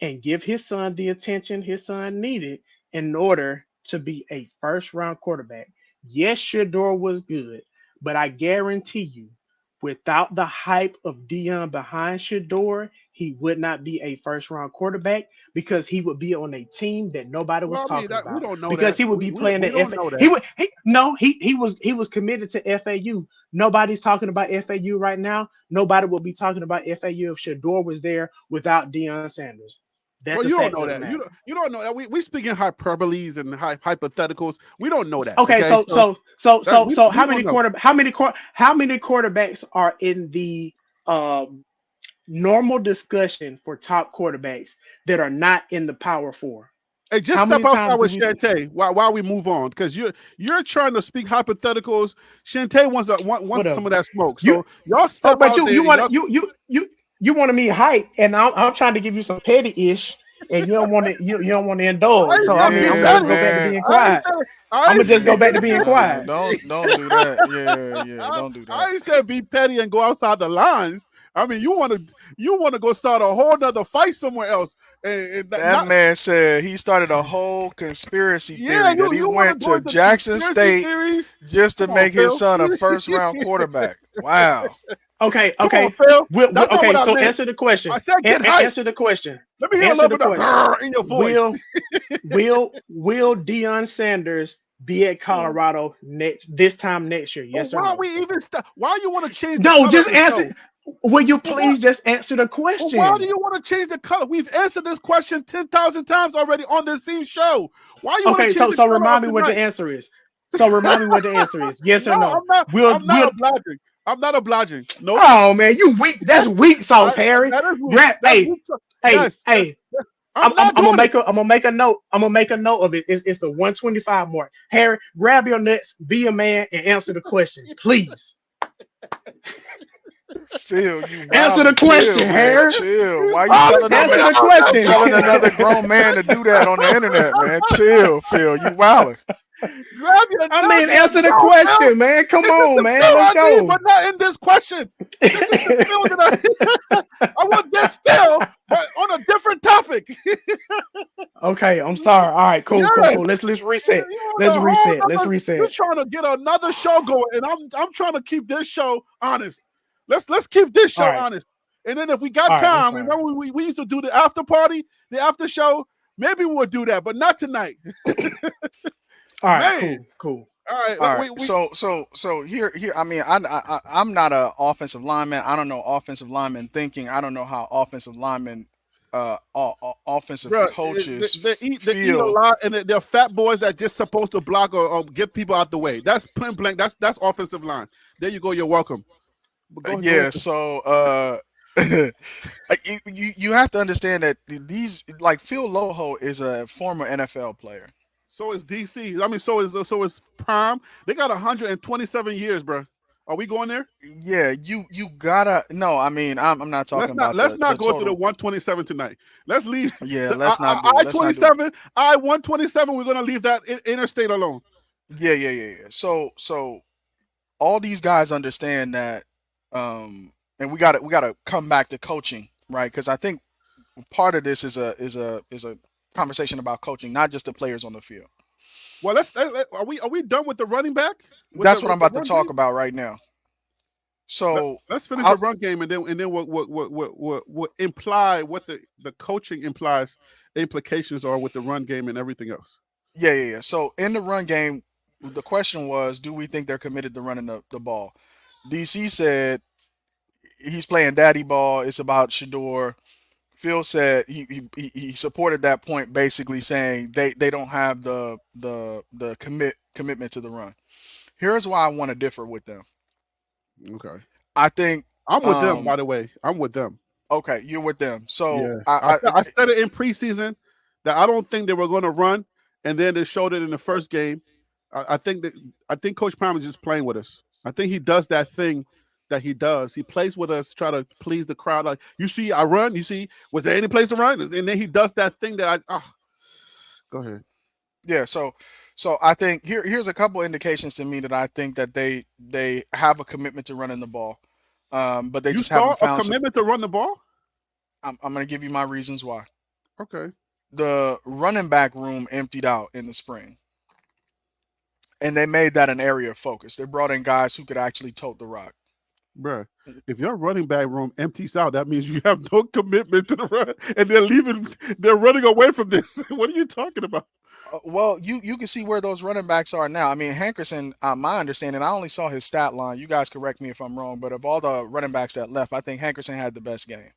and give his son the attention his son needed in order to be a first-round quarterback. Yes, Shedeur was good, but I guarantee you, without the hype of Deion behind Shedeur, he would not be a first-round quarterback because he would be on a team that nobody was talking about. We don't know because that. He would be playing the FAU. He was committed to FAU. Nobody's talking about FAU right now. Nobody will be talking about FAU if Shedeur was there without Deion Sanders. Well, you don't know that. You don't know that. We speak in hyperboles and hypotheticals. We don't know that. Okay, so how many quarterbacks are in the normal discussion for top quarterbacks that are not in the Power Four? Hey, just step outside with Shante while we move on, because you're trying to speak hypotheticals. Shante wants some of that smoke. So y'all step out there. You wanted me hype, and I'm trying to give you some petty-ish. and you don't want to you don't want to indulge. So I I mean, I'm gonna just go back to being quiet. I'm gonna just go back to being quiet. Don't do that. Yeah, don't do that. I ain't said be petty and go outside the lines. I mean, you want to go start a whole nother fight somewhere else. And that man said he started a whole conspiracy theory that he went to Jackson State just to make his son a first-round quarterback. Wow. Okay. On, Phil. Okay. So answer the question. I said answer the question. Let me hear answer a little bit of in your voice. Will Deion Sanders be at Colorado this time next year? Yes or no? Why we even why you want to change? No, just answer. Will you please just answer the question? Why do you want to change the color? We've answered this question 10,000 times already on this same show. Why you want to change the color? So remind me what the answer is. Yes or no? I'm not obliging. I'm not obliging. No. Nope. Oh man, you weak. That's weak sauce, Harry. That is weak. Hey. I'm gonna make a note. I'm gonna make a note of it. It's the 125 mark. Harry, grab your nuts, be a man, and answer the questions, please. Phil, you answer the question, Harry. Chill. Why you telling another grown man to do that on the internet, man? Chill, Phil. You wildin'. Answer the question, man. Come on, man. Let's go. But not in this question. This is the Phil that I want this Phil, but on a different topic. Okay, I'm sorry. All right, cool. Let's reset. Let's reset. You're trying to get another show going, and I'm trying to keep this show honest. Let's keep this show honest. And then if we got time, remember we used to do the after party, the after show. Maybe we'll do that, but not tonight. All right, man. Cool. All right. So here. I mean, I'm not an offensive lineman. I don't know offensive lineman thinking. I don't know how offensive linemen, offensive coaches they eat a lot, and they're fat boys that just supposed to block or get people out the way. That's point blank. That's offensive line. There you go. You're welcome. So you have to understand that these, like, Phil Loho is a former NFL player. So is DC. I mean, so is Prime. They got 127 years, bro. Are we going there? Yeah, you gotta. No, I mean, I'm not talking about. Let's not go to the 127 tonight. Let's leave. Yeah, let's not. I-27. I-127. We're gonna leave that interstate alone. Yeah. So all these guys understand that, and we gotta come back to coaching, right? Because I think part of this is a conversation about coaching, not just the players on the field. Well, are we done with the running back? That's what I'm about to talk about right now. So let's finish the run game, and then what imply what the coaching implications are with the run game and everything else. Yeah. So in the run game, the question was, do we think they're committed to running the ball? DC said he's playing daddy ball. It's about Shedeur. Phil said he supported that point, basically saying they don't have the commitment to the run. Here's why I want to differ with them. Okay. I think I'm with them, by the way. I'm with them. Okay, you're with them. So yeah. I said it in preseason that I don't think they were going to run, and then they showed it in the first game. I think Coach Prime is just playing with us. I think he does that thing that he does. He plays with us, try to please the crowd. Like, you see, I run. You see, was there any place to run? And then he does that thing that go ahead. Yeah. So I think here's a couple indications to me that I think that they have a commitment to running the ball, but they just haven't found a commitment to run the ball. I'm going to give you my reasons why. Okay. The running back room emptied out in the spring, and they made that an area of focus. They brought in guys who could actually tote the rock. Bruh, if your running back room empties out, that means you have no commitment to the run, and they're running away from this. What are you talking about? Well, you can see where those running backs are now. I mean, Hankerson, my understanding, I only saw his stat line. You guys correct me if I'm wrong, but of all the running backs that left, I think Hankerson had the best game.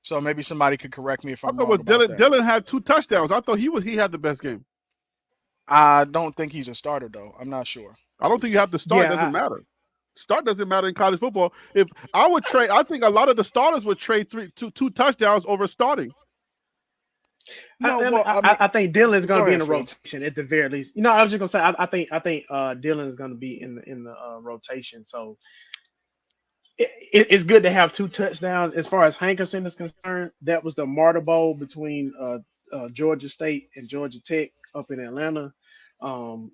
So maybe somebody could correct me if I'm wrong. Dylan had 2 touchdowns. I thought he had the best game. I don't think he's a starter, though. I'm not sure. I don't think you have to start. It doesn't matter. Start doesn't matter in college football. If I would trade, I think a lot of the starters would trade 2 touchdowns over starting. I think Dylan's going to be in the rotation at the very least. I was just going to say I think Dylan is going to be in the rotation. So it's good to have 2 touchdowns. As far as Hankerson is concerned, that was the martyr bowl between Georgia State and Georgia Tech up in Atlanta. Um,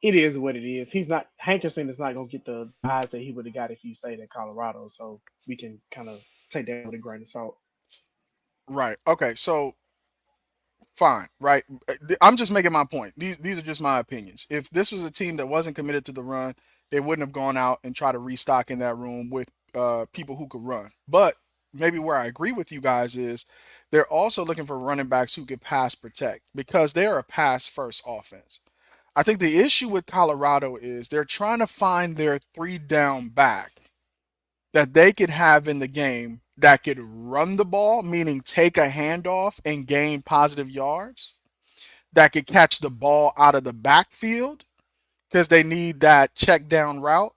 it is what it is. He's not Hankerson is not gonna get the eyes that he would have got if he stayed in Colorado. So we can kind of take that with a grain of salt. Right. Okay. So fine. Right. I'm just making my point. These are just my opinions. If this was a team that wasn't committed to the run, they wouldn't have gone out and try to restock in that room with people who could run. But maybe where I agree with you guys is they're also looking for running backs who could pass protect because they're a pass first offense. I think the issue with Colorado is they're trying to find their 3 down back that they could have in the game that could run the ball, meaning take a handoff and gain positive yards, that could catch the ball out of the backfield because they need that check down route,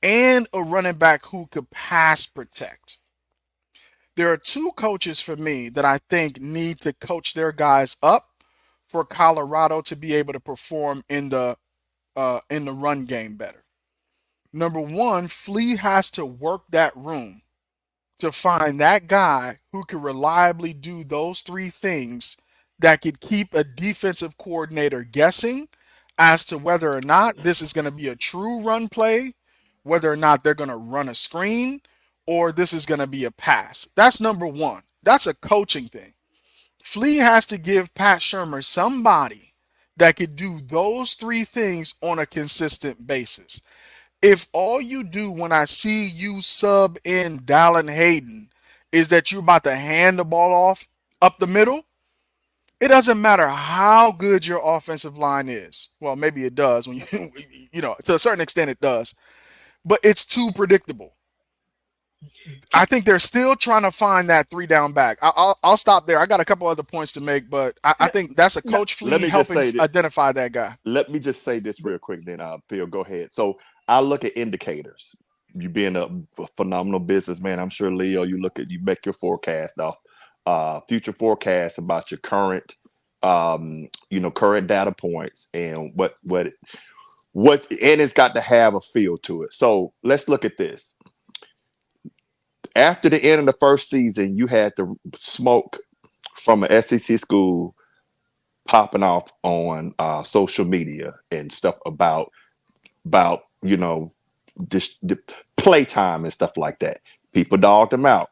and a running back who could pass protect. There are 2 coaches for me that I think need to coach their guys up for Colorado to be able to perform in the run game better. Number one, Flea has to work that room to find that guy who can reliably do those 3 things that could keep a defensive coordinator guessing as to whether or not this is going to be a true run play, whether or not they're going to run a screen, or this is going to be a pass. That's number one. That's a coaching thing. Flea has to give Pat Shurmur somebody that could do those 3 things on a consistent basis. If all you do when I see you sub in Dallin Hayden is that you're about to hand the ball off up the middle, it doesn't matter how good your offensive line is. Well, maybe it does when to a certain extent it does, but it's too predictable. I think they're still trying to find that 3 down back. I'll stop there. I got a couple other points to make, but I think that's a Coach Flea helping identify that guy. Let me just say this real quick, then Phil, go ahead. So I look at indicators. You being a phenomenal businessman, I'm sure, Leo, you make your forecast off future forecasts about your current current data points and what and it's got to have a feel to it. So let's look at this. After the end of the first season, you had the smoke from an SEC school popping off on social media and stuff about the playtime and stuff like that. People dogged them out.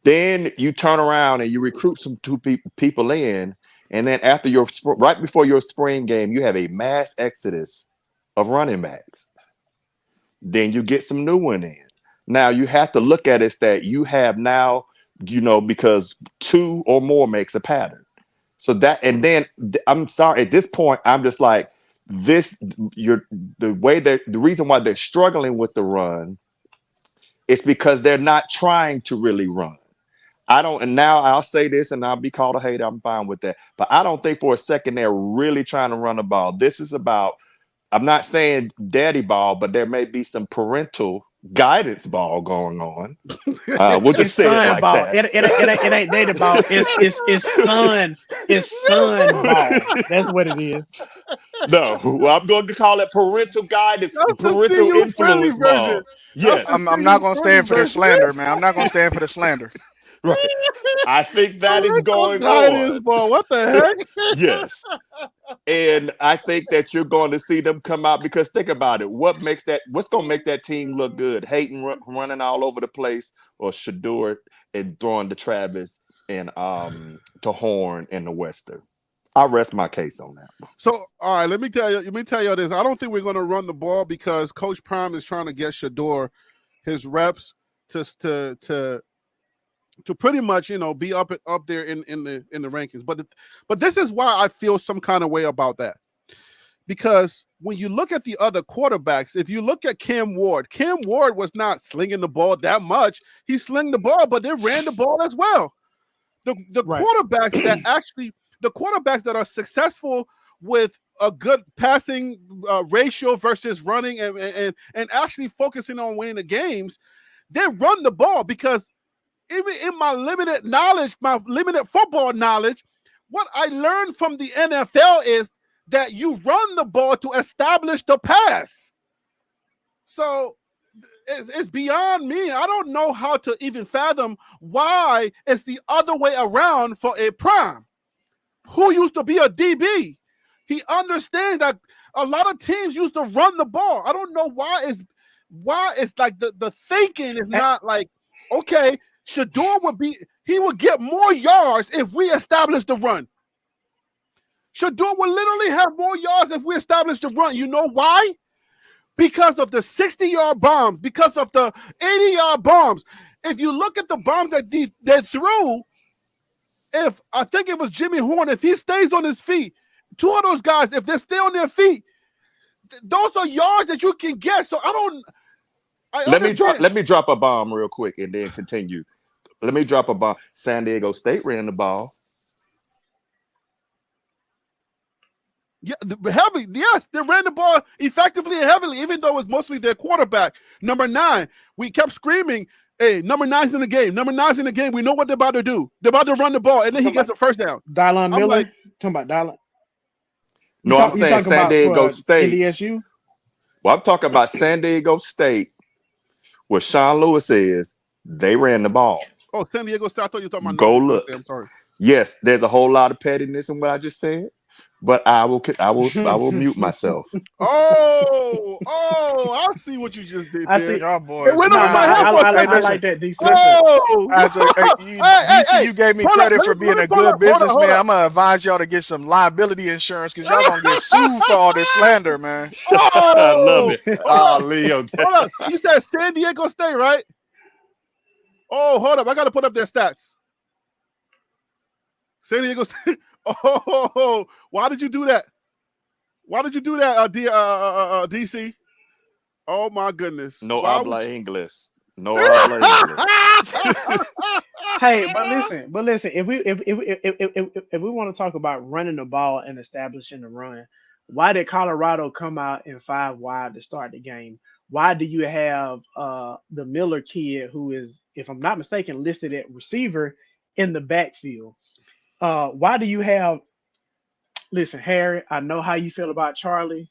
Then you turn around and you recruit some 2 people in, and then right before your spring game, you have a mass exodus of running backs. Then you get some new one in. Now you have to look at it that you have now, because 2 or more makes a pattern. So that, and then I'm sorry, at this point, I'm just like the reason why they're struggling with the run is because they're not trying to really run. And now I'll say this and I'll be called a hater. I'm fine with that. But I don't think for a second they're really trying to run a ball. This is about, I'm not saying daddy ball, but there may be some parental guidance ball going on. We'll just say it like ball. that. It ain't data ball. It's son ball. That's what it is. No, well, I'm going to call it parental guidance, parental influence ball. Yes, I'm not going to stand for the slander, man. I'm not going to stand for the slander. Right. I think that is going on. Ball. What the heck? Yes. And I think that you're going to see them come out because think about it. What's going to make that team look good? Hayden running all over the place, or Shedeur and throwing to Travis and to Horn and the Western. I'll rest my case on that. So, all right, let me tell you this. I don't think we're going to run the ball because Coach Prime is trying to get Shedeur his reps to pretty much, be up there in the rankings. But this is why I feel some kind of way about that. Because when you look at the other quarterbacks, if you look at Cam Ward was not slinging the ball that much. He slinged the ball, but they ran the ball as well. The quarterbacks that actually the quarterbacks that are successful with a good passing ratio versus running and actually focusing on winning the games, they run the ball because even in my limited knowledge, my limited football knowledge, what I learned from the NFL is that you run the ball to establish the pass. So it's beyond me. I don't know how to even fathom why it's the other way around for a prime. who used to be a DB. He understands that a lot of teams used to run the ball. I don't know why it's like the thinking is not like, okay, Shedeur would get more yards if we establish the run. Shedeur will literally have more yards if we establish the run. You know why? Because of the 60-yard bombs, because of the 80-yard bombs. If you look at the bombs that they threw, if I think it was Jimmy Horn, if he stays on his feet, two of those guys, if they stay on their feet, those are yards that you can get. So let me drop a bomb real quick and then continue. Let me drop a bomb. San Diego State ran the ball. Yeah, heavy. Yes, they ran the ball effectively and heavily, even though it was mostly their quarterback. Number 9, we kept screaming, hey, number 9's in the game. Number 9's in the game. We know what they're about to do. They're about to run the ball, and then he gets a first down. Dylan Miller. Talking about Dylan. No, I'm saying San Diego State. NDSU? Well, I'm talking about San Diego State, where Sean Lewis is. They ran the ball. Oh, San Diego State. I thought you were talking about. Go look. I'm sorry. Yes, there's a whole lot of pettiness in what I just said, but I will mute myself. Oh, I see what you just did. I see, y'all boys. I like that. DC. Listen, DC, you gave me credit for being a good businessman. I'm gonna advise y'all to get some liability insurance because y'all gonna get sued for all this slander, man. I love it. Oh, Leo. Hold up. You said San Diego State, right? Oh, hold up. I got to put up their stats. San Diego State. Oh, why did you do that? Why did you do that, DC? Oh, my goodness. No habla English. No habla English. Hey, but listen. If we want to talk about running the ball and establishing the run, why did Colorado come out in 5 wide to start the game? Why do you have the Miller kid, who is, if I'm not mistaken, listed at receiver in the backfield? Why do you have? Listen, Harry, I know how you feel about Charlie.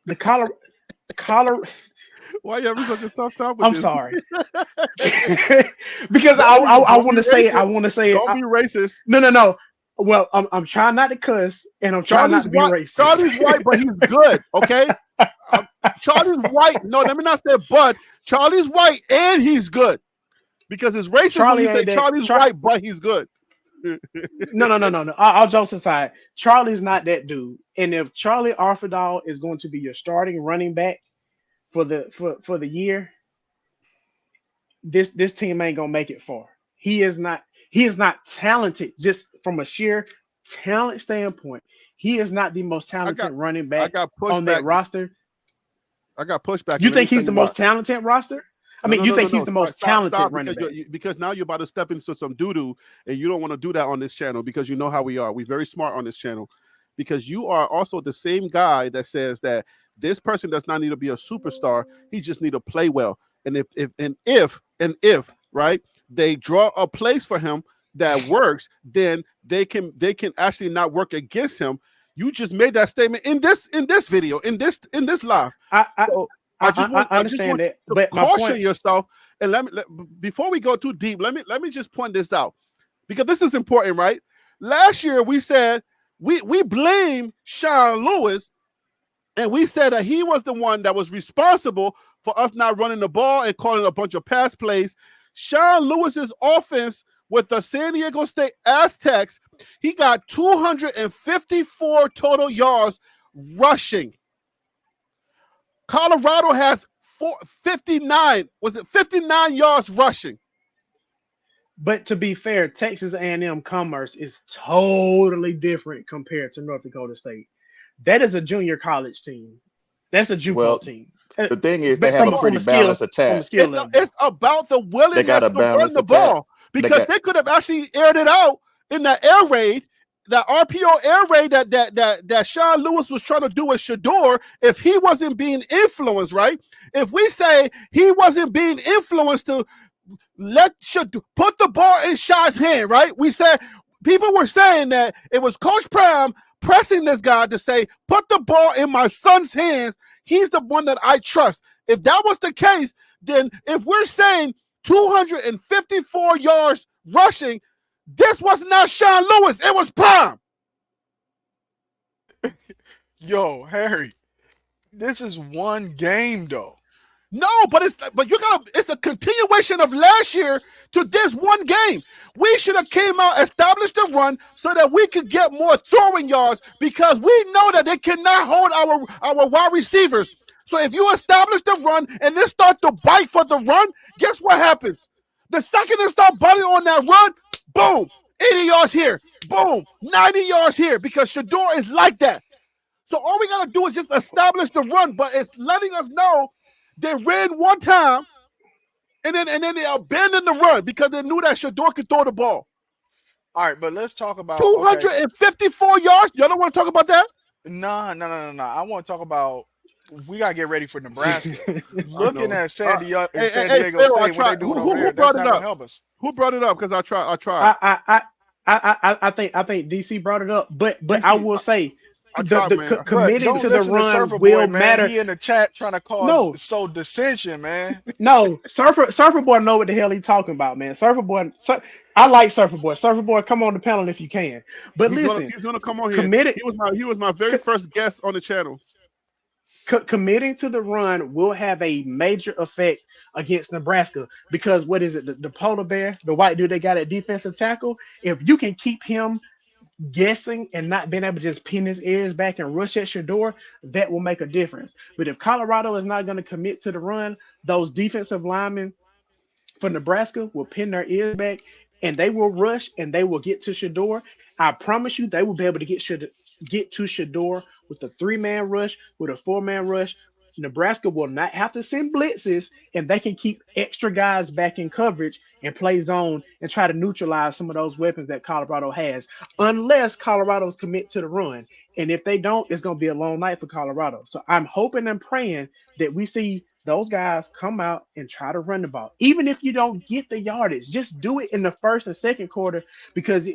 The Colorado. Why you having such a tough time with I'm this? sorry. Because I want to say it. Don't be racist. No. Well, I'm trying not to cuss, and I'm trying not to be racist. Charlie's white, but he's good. Okay. Charlie's white. No, let me not say but. Charlie's white and he's good. Because it's racist when you say Charlie's white, but he's good. No. All jokes aside, Charlie's not that dude. And if Charlie Arfidal is going to be your starting running back for the year, this team ain't gonna make it far. He is not talented, just from a sheer talent standpoint. He is not the most talented running back on that roster. I got pushback. You think he's the most talented roster? You think he's the most talented running back? Because now you're about to step into some doo-doo, and you don't want to do that on this channel because you know how we are. We're very smart on this channel because you are also the same guy that says that this person does not need to be a superstar. He just need to play well. And if right, they draw a place for him that works, then they can actually not work against him. You just made that statement in this video, in this live. I just want that, to but caution yourself. And before we go too deep, let me just point this out because this is important, right? Last year we said we blame Sean Lewis, and we said that he was the one that was responsible for us not running the ball and calling a bunch of pass plays. Sean Lewis's offense with the San Diego State Aztecs, he got 254 total yards rushing. Colorado has 59 yards rushing. But to be fair, Texas A&M Commerce is totally different compared to North Dakota State. That is a junior college team. That's a JUCO team. The thing is, they have a pretty balanced attack. It's about the willingness to run the ball because they could have actually aired it out in that air raid, that RPO air raid that Sean Lewis was trying to do with Shedeur. If he wasn't being influenced, right? If we say he wasn't being influenced to put the ball in Shaw's hand, right? We said people were saying that it was Coach Prime pressing this guy to say, put the ball in my son's hands. He's the one that I trust. If that was the case, then if we're saying 254 yards rushing, This was not Sean Lewis. It was Prime. Yo, Harry, this is one game though. No, but it's a continuation of last year to this one game. We should have came out, established the run so that we could get more throwing yards because we know that they cannot hold our wide receivers. So if you establish the run and then start to bite for the run, guess what happens? The second they start biting on that run, boom, 80 yards here, boom, 90 yards here because Shedeur is like that. So all we got to do is just establish the run, but it's letting us know they ran one time, and then they abandoned the run because they knew that Shedeur could throw the ball. All right, but let's talk about 254 yards. Y'all don't want to talk about that? No. I want to talk about we gotta get ready for Nebraska. Looking at San Diego State, what they doing over there, that's not gonna help us. Who brought it up? Because I tried. I think DC brought it up, but DC, I will say committing to the run will matter. He in the chat trying to cause dissension, man. No, Surfer Boy know what the hell he talking about, man. Surfer Boy, I like Surfer Boy. Surfer Boy, come on the panel if you can. But he's gonna come on here. He was my very first guest on the channel. Committing to the run will have a major effect against Nebraska because what is it? The polar bear, the white dude they got at defensive tackle. If you can keep him guessing and not being able to just pin his ears back and rush at Shedeur, that will make a difference. But if Colorado is not going to commit to the run, those defensive linemen for Nebraska will pin their ears back and they will rush and they will get to Shedeur. I promise you they will be able to get to Shedeur with a 3-man rush, with a 4-man rush. Nebraska will not have to send blitzes, and they can keep extra guys back in coverage and play zone and try to neutralize some of those weapons that Colorado has, unless Colorado's commit to the run. And if they don't, it's going to be a long night for Colorado. So I'm hoping and praying that we see those guys come out and try to run the ball. Even if you don't get the yardage, just do it in the first and second quarter because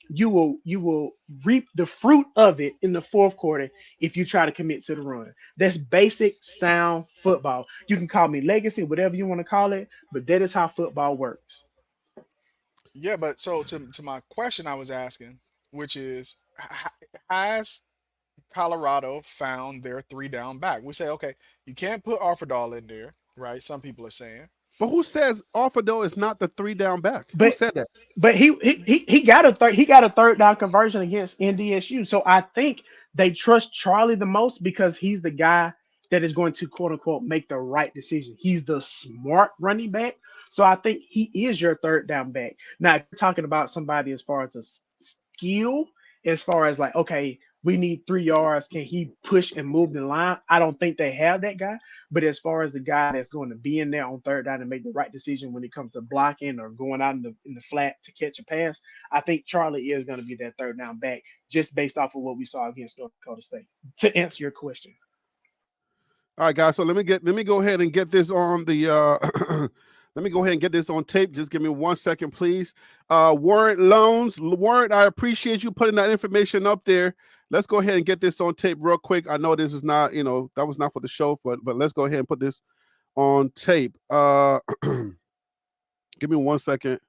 you will reap the fruit of it in the fourth quarter if you try to commit to the run. That's basic sound football. You can call me legacy, whatever you want to call it, but that is how football works. Yeah, but so to my question I was asking, which is, has Colorado found their 3-down back? We say, okay, you can't put Arfadal in there, right? Some people are saying. But who says Arfadal is not the 3-down back? Who said that? But he got a third down conversion against NDSU. So I think they trust Charlie the most because he's the guy that is going to quote unquote make the right decision. He's the smart running back. So I think he is your third down back. Now, if you're talking about somebody as far as a skill, as far as like, okay, we need 3 yards. Can he push and move the line? I don't think they have that guy. But as far as the guy that's going to be in there on third down and make the right decision when it comes to blocking or going out in the flat to catch a pass, I think Charlie is going to be that third down back just based off of what we saw against North Dakota State. To answer your question. All right, guys. So let me go ahead and get this on the let me go ahead and get this on tape. Just give me 1 second, please. Warrant Loans. Warrant, I appreciate you putting that information up there. Let's go ahead and get this on tape real quick. I know this is not, that was not for the show, but let's go ahead and put this on tape. Give me 1 second.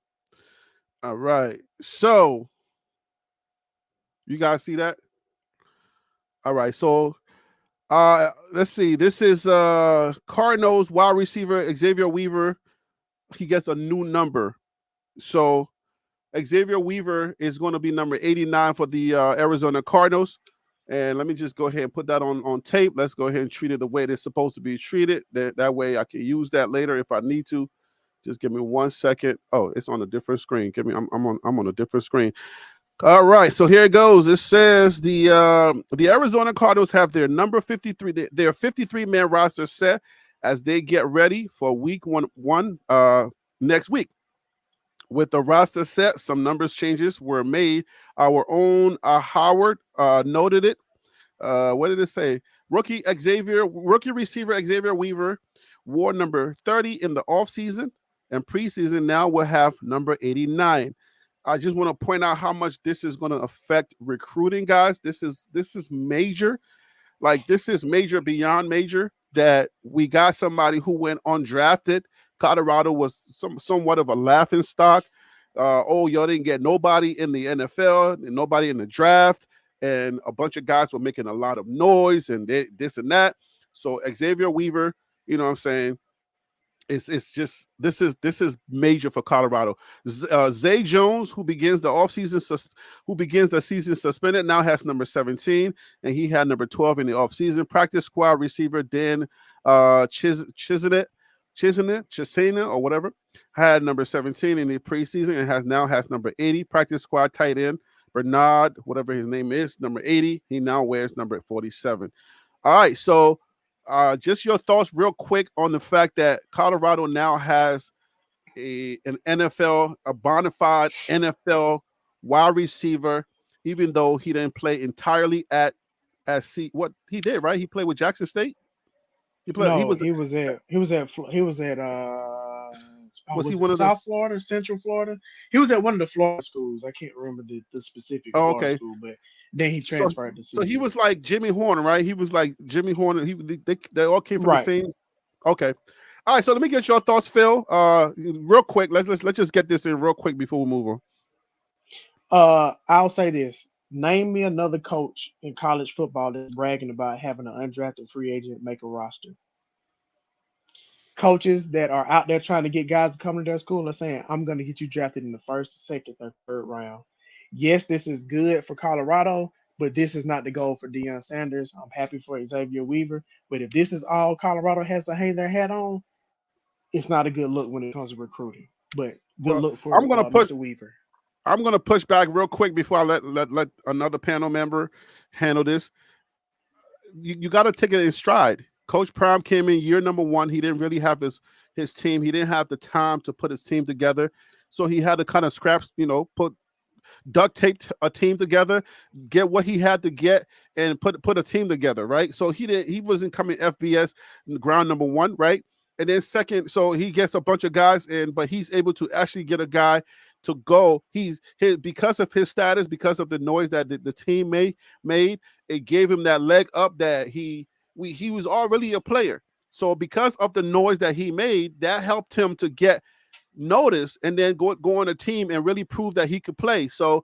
All right. So you guys see that? All right. So let's see. This is Cardinals wide receiver Xavier Weaver. He gets a new number. So Xavier Weaver is going to be number 89 for the Arizona Cardinals. And let me just go ahead and put that on tape. Let's go ahead and treat it the way it's supposed to be treated. That way I can use that later if I need to. Just give me 1 second. Oh, it's on a different screen. I'm on a different screen. All right, so here it goes. It says the Arizona Cardinals have their number 53, their 53-man roster set as they get ready for week one next week. With the roster set, some numbers changes were made. Our own Howard noted it. What did it say? Rookie receiver Xavier Weaver wore number 30 in the offseason, and preseason now will have number 89. I just want to point out how much this is going to affect recruiting, guys. This is major. Like, this is major beyond major that we got somebody who went undrafted. Colorado was somewhat of a laughing stock. Y'all didn't get nobody in the NFL and nobody in the draft, and a bunch of guys were making a lot of noise and this and that. So Xavier Weaver, you know what I'm saying? It's just this is major for Colorado. Zay Jones, who begins the season suspended, now has number 17, and he had number 12 in the offseason. Practice squad receiver Dan Chisena or whatever had number 17 in the preseason and now has number 80. Practice squad tight end Bernard, whatever his name is, number 80. He now wears number 47. All right, so just your thoughts real quick on the fact that Colorado now has a bona fide NFL wide receiver, even though he didn't play entirely at what he did, right? He played with Jackson State. He was at South Florida, Central Florida. He was at one of the Florida schools. I can't remember the specific Florida school, but then he transferred to CU. So he was like Jimmy Horner, right? He was like Jimmy Horner. They all came from the same. Okay. All right. So let me get your thoughts, Phil. Real quick. Let's just get this in real quick before we move on. I'll say this. Name me another coach in college football that's bragging about having an undrafted free agent make a roster. Coaches that are out there trying to get guys to come to their school are saying, I'm going to get you drafted in the first, second, or third round. Yes, this is good for Colorado, but this is not the goal for Shedeur Sanders. I'm happy for Xavier Weaver, but if this is all Colorado has to hang their hat on, it's not a good look when it comes to recruiting. But good look for Mr. Weaver. I'm going to push back real quick before I let another panel member handle this. You got to take it in stride. Coach Prime came in year number 1. He didn't really have his team. He didn't have the time to put his team together. So he had to kind of duct taped a team together, get what he had to get, and put a team together, right? So he wasn't coming FBS ground number 1, right? And then second, so he gets a bunch of guys in, but he's able to actually get a guy to go. Because of his status, because of the noise that the team made, it gave him that leg up that he was already a player. So because of the noise that he made, that helped him to get noticed and then go on a team and really prove that he could play. So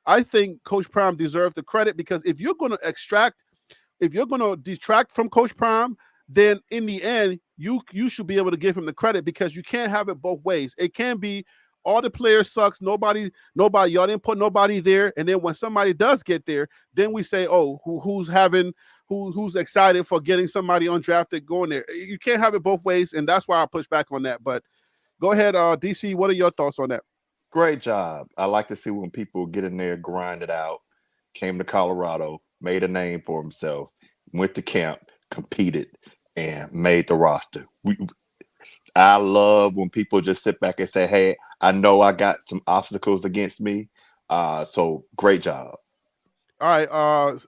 I think Coach Prime deserves the credit, because if you're going to detract from Coach Prime, then in the end, you should be able to give him the credit, because you can't have it both ways. It can be all the players sucks, nobody, y'all didn't put nobody there. And then when somebody does get there, then we say, oh, who's excited for getting somebody undrafted going there. You can't have it both ways, and that's why I push back on that. But go ahead, DC, what are your thoughts on that? Great job. I like to see when people get in there, grind it out, came to Colorado, made a name for himself, went to camp, competed, and made the roster. I love when people just sit back and say, hey, I know I got some obstacles against me. So great job. All right.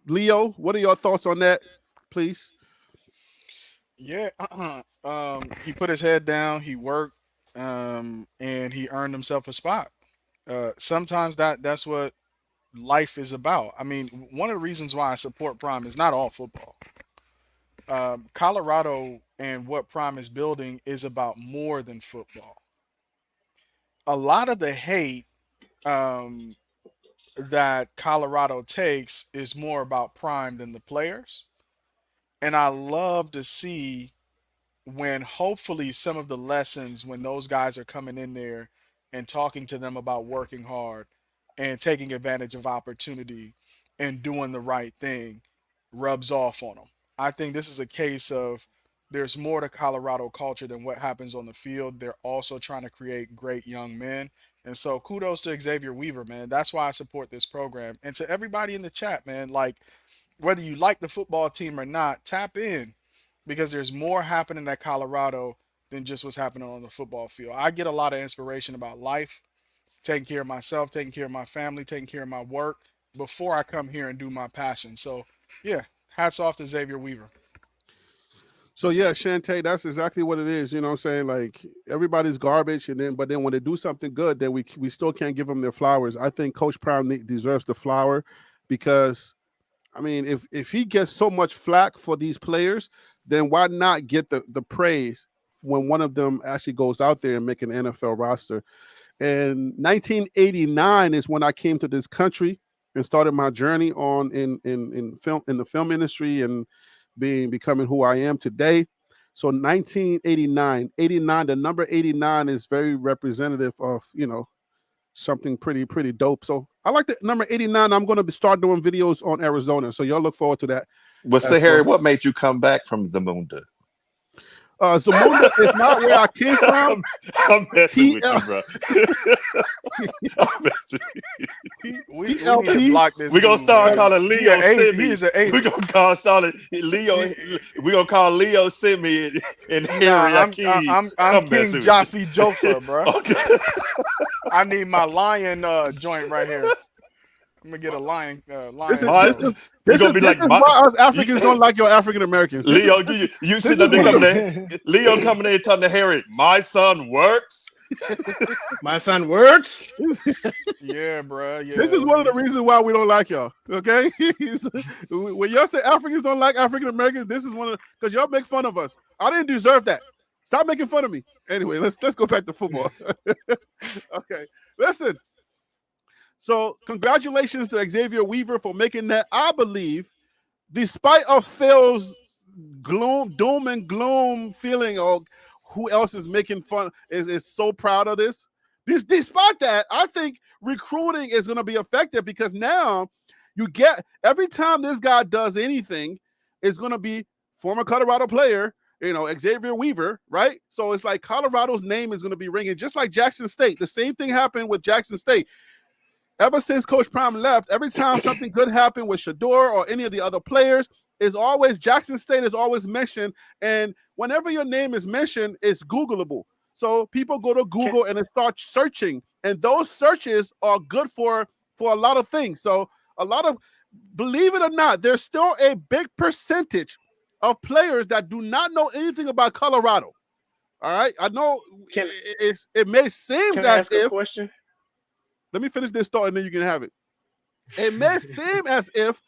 Leo, what are your thoughts on that, please? Yeah. He put his head down, he worked, and he earned himself a spot. Sometimes that's what life is about. I mean, one of the reasons why I support Prime is not all football. Colorado and what Prime is building is about more than football. A lot of the hate that Colorado takes is more about Prime than the players. And I love to see when hopefully some of the lessons, when those guys are coming in there and talking to them about working hard and taking advantage of opportunity and doing the right thing, rubs off on them. I think this is a case of there's more to Colorado culture than what happens on the field. They're also trying to create great young men. And so kudos to Xavier Weaver, man. That's why I support this program. And to everybody in the chat, man, like whether you like the football team or not, tap in, because there's more happening at Colorado than just what's happening on the football field. I get a lot of inspiration about life, taking care of myself, taking care of my family, taking care of my work before I come here and do my passion. So, yeah, hats off to Xavier Weaver. So yeah, Shantae, that's exactly what it is. You know what I'm saying? Like everybody's garbage, but then when they do something good, then we still can't give them their flowers. I think Coach Prime deserves the flower, because I mean, if he gets so much flack for these players, then why not get the praise when one of them actually goes out there and make an NFL roster? And 1989 is when I came to this country and started my journey on in the film industry and becoming who I am today. So 1989, the number 89 is very representative of, something pretty dope. So I like the number 89. I'm going to start doing videos on Arizona. So y'all look forward to that. Well, say, Harry, what made you come back from Zamunda? Zamunda is not where I came from. I'm messing with you, bro. I'm messing we need to block this. We're gonna start calling Leo Simi. He's an 8. We're gonna call Leo. We're gonna call Leo Simi and Harry. I'm King Jaffe Jofa, bro. Okay. I need my lion joint right here. I'm gonna get a lion. This is why us Africans don't like your African Americans. Leo, you sitting up there coming there. Leo coming there telling the Harry, my son works. My son works. Yeah, bro. Yeah. This is one of the reasons why we don't like y'all. Okay, when y'all say Africans don't like African Americans, this is one of because y'all make fun of us. I didn't deserve that. Stop making fun of me. Anyway, let's go back to football. Okay, listen. So congratulations to Xavier Weaver for making that. I believe, despite of Phil's doom and gloom feeling, or who else is making fun, is so proud of this. Despite that, I think recruiting is going to be effective because now you get every time this guy does anything, it's going to be former Colorado player, Xavier Weaver, right? So it's like Colorado's name is going to be ringing, just like Jackson State. The same thing happened with Jackson State. Ever since Coach Prime left, every time something good happened with Shedeur or any of the other players, Jackson State is always mentioned. And whenever your name is mentioned, it's Googleable. So people go to Google and they start searching. And those searches are good for a lot of things. So believe it or not, there's still a big percentage of players that do not know anything about Colorado. All right. I know it may seem as if. Question? Let me finish this thought and then you can have it. It may seem as if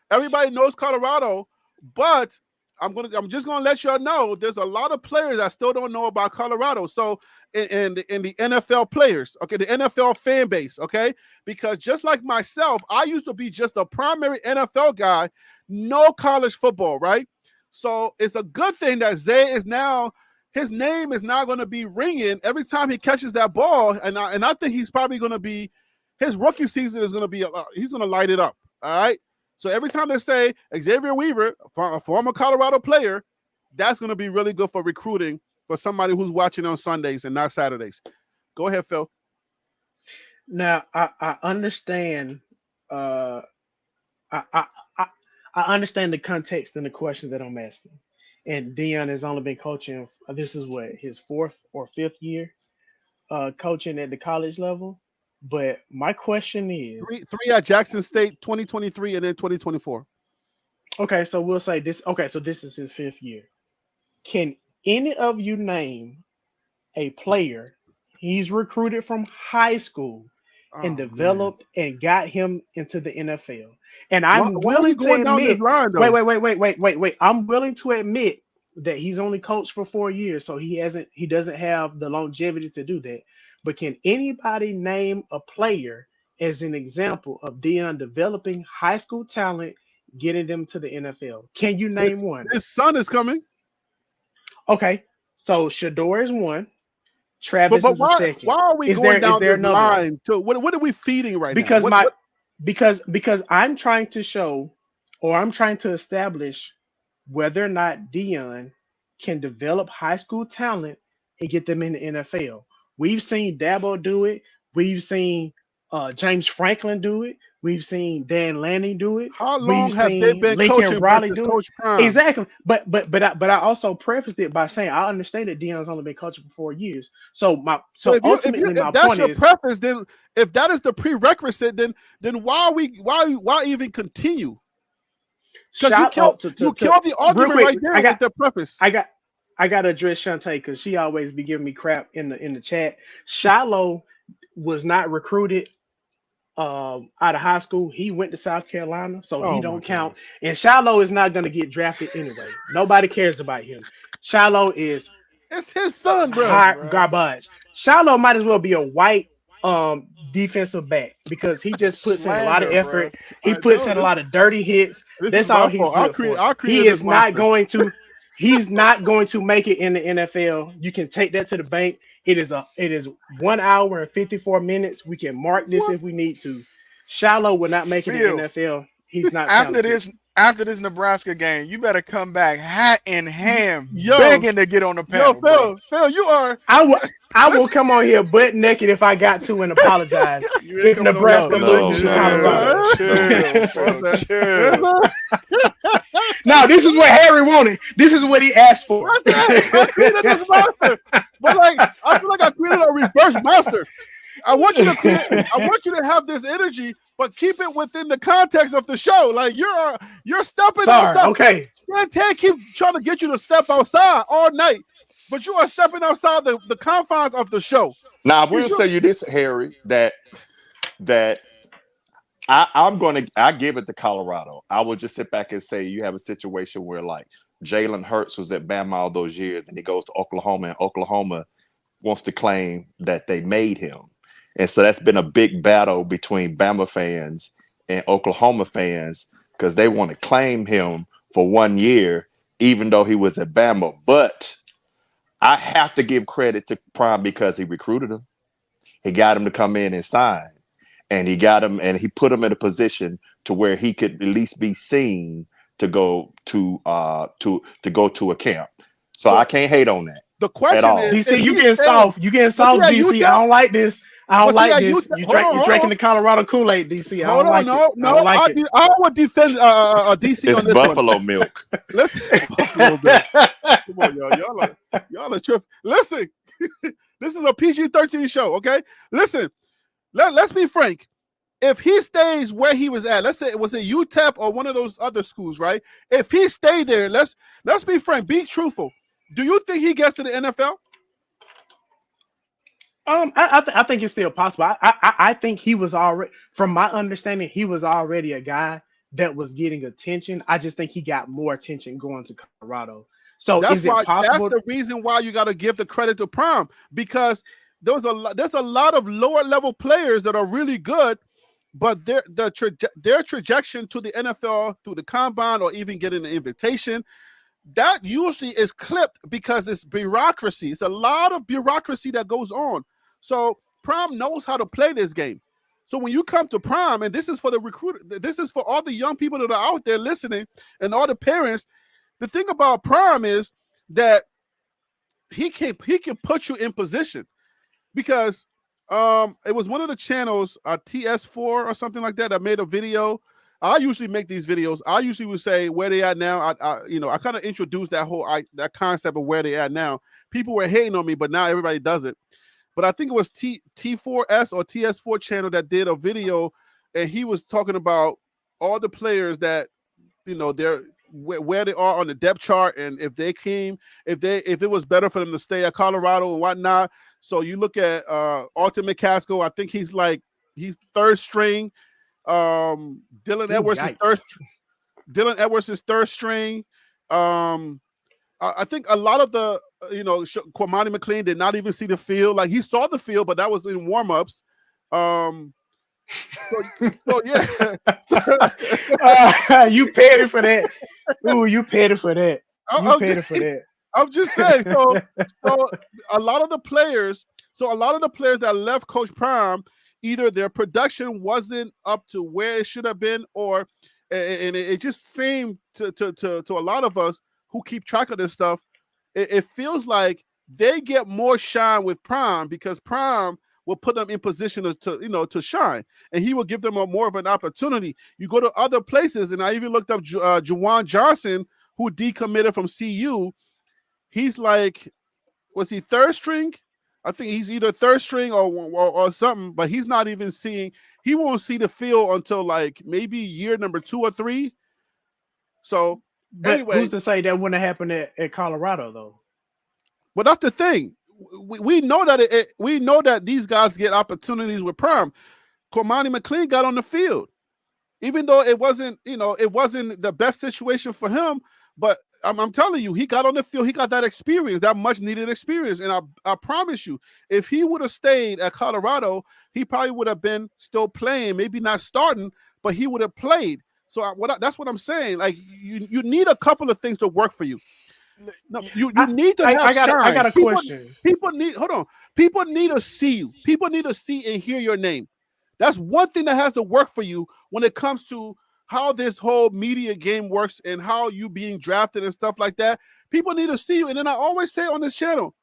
everybody knows Colorado, but I'm just gonna let y'all know there's a lot of players that still don't know about Colorado. So in the NFL players, okay, the NFL fan base, okay, because just like myself, I used to be just a primary NFL guy, no college football, right? So it's a good thing that Zay is now. His name is now going to be ringing every time he catches that ball, and I think he's probably going to be his rookie season is going to be he's going to light it up. All right. So every time they say Xavier Weaver, a former Colorado player, that's going to be really good for recruiting for somebody who's watching on Sundays and not Saturdays. Go ahead, Phil. Now I understand. I understand the context and the question that I'm asking. And Deion has only been coaching. This is his 4th or 5th year coaching at the college level. But my question is three at Jackson State, 2023, and then 2024. Okay, so we'll say this. Okay, so this is his 5th year. Can any of you name a player he's recruited from high school and developed and got him into the NFL? And I'm willing to admit, wait. I'm willing to admit that he's only coached for 4 years, so he doesn't have the longevity to do that. But can anybody name a player as an example of Deion developing high school talent, getting them to the NFL? Can you name one? His son is coming. Okay, so Shedeur is one. Travis is the second. Why are we going down this line? So what are we feeding right now? Because I'm trying to show, or I'm trying to establish whether or not Deion can develop high school talent and get them in the NFL. We've seen Dabo do it. We've seen James Franklin do it. We've seen Dan Lanning do it. How long have they been coaching Riley do Coach it? Exactly. But I also prefaced it by saying I understand that Deion's only been coaching for 4 years. So if that's your preface, then if that is the prerequisite, then why even continue? Because you killed the argument right there with the preface. I got to address Shantae because she always be giving me crap in the chat. Shiloh was not recruited out of high school. He went to South Carolina, so he don't count. And Shiloh is not going to get drafted anyway. Nobody cares about him. Shilow is it's his son, bro. Garbage. Shiloh might as well be a white defensive back because he just puts in a lot of Slander, bro. effort. He puts in a lot of dirty hits. That's all he's good for. He is not going to. He's not going to make it in the NFL. You can take that to the bank. It is 1 hour and 54 minutes. We can mark this if we need to. Shiloh will not make it in the NFL. He's not after this Nebraska game. You better come back hat in hand, begging to get on the panel. Phil, you are. I will come on here butt naked if I got to and apologize if Nebraska loses to Colorado. Chill. No, this is what Harry wanted. This is what he asked for. I created this monster, but I feel like I created a reverse monster. I want you to have this energy, but keep it within the context of the show. Like you're stepping outside. Okay. Ted keeps trying to get you to step outside all night, but you are stepping outside the confines of the show. Now I will say you this, Harry, that I give it to Colorado. I will just sit back and say you have a situation where like Jalen Hurts was at Bama all those years, and he goes to Oklahoma, and Oklahoma wants to claim that they made him. And so that's been a big battle between Bama fans and Oklahoma fans because they want to claim him for 1 year, even though he was at Bama. But I have to give credit to Prime because he recruited him. He got him to come in and sign. And he got him and he put him in a position to where he could at least be seen to go to a camp. So I can't hate on that. The question is, DC, you getting soft. You getting soft, DC. I don't like this. I don't like this. You're drinking the Colorado Kool-Aid, DC. I don't like it. No. I would defend DC it's on this buffalo one. Milk. Listen, buffalo milk. Come on, y'all are tripping. Listen, this is a PG-13 show, okay? Listen, let's be frank. If he stays where he was at, let's say it was at UTEP or one of those other schools, right? If he stayed there, let's be frank, be truthful. Do you think he gets to the NFL? I think it's still possible. I think he was already, from my understanding, he was already a guy that was getting attention. I just think he got more attention going to Colorado. So is it possible? That's the reason why you got to give the credit to Prime, because there's a lot of lower level players that are really good, but their trajectory to the NFL through the combine or even getting an invitation, that usually is clipped because it's bureaucracy. It's a lot of bureaucracy that goes on. So Prime knows how to play this game. So when you come to Prime, and this is for the recruiter, this is for all the young people that are out there listening and all the parents, the thing about Prime is that he can put you in position, because it was one of the channels, TS4 or something like that made a video. I usually make these videos. I usually would say where they at now. I kind of introduced that concept of where they at now. People were hating on me, but now everybody does it. But I think it was T4S or TS4 channel that did a video, and he was talking about all the players that, they're where they are on the depth chart, and if it was better for them to stay at Colorado and whatnot. So you look at Alton McCaskill. I think he's third string. Dylan Edwards is third string. I think a lot of the Cormani McLean did not even see the field. Like, he saw the field, but that was in warm-ups. So yeah. You petty for that. Ooh, you petty for that. I'm just saying. So a lot of the players that left Coach Prime, either their production wasn't up to where it should have been, and it just seemed to a lot of us who keep track of this stuff, it feels like they get more shine with Prime, because Prime will put them in position to shine, and he will give them more of an opportunity. You go to other places, and I even looked up Juwan Johnson, who decommitted from CU. He's like, was he third string? I think he's either third string or something, but he's not even seeing. He won't see the field until like maybe year number 2 or 3. So. But anyway, who's to say that wouldn't happen at Colorado though? But that's the thing. We know that we know that these guys get opportunities with Prime. Cormani McLean got on the field, even though it wasn't the best situation for him. But I'm telling you, he got on the field. He got that experience, that much needed experience. And I promise you, if he would have stayed at Colorado, he probably would have been still playing, maybe not starting, but he would have played. So that's what I'm saying. Like you need a couple of things to work for you. No, you need to have shine. I got a question. People need People need to see you. People need to see and hear your name. That's one thing that has to work for you when it comes to how this whole media game works and how you being drafted and stuff like that. People need to see you. And then I always say on this channel,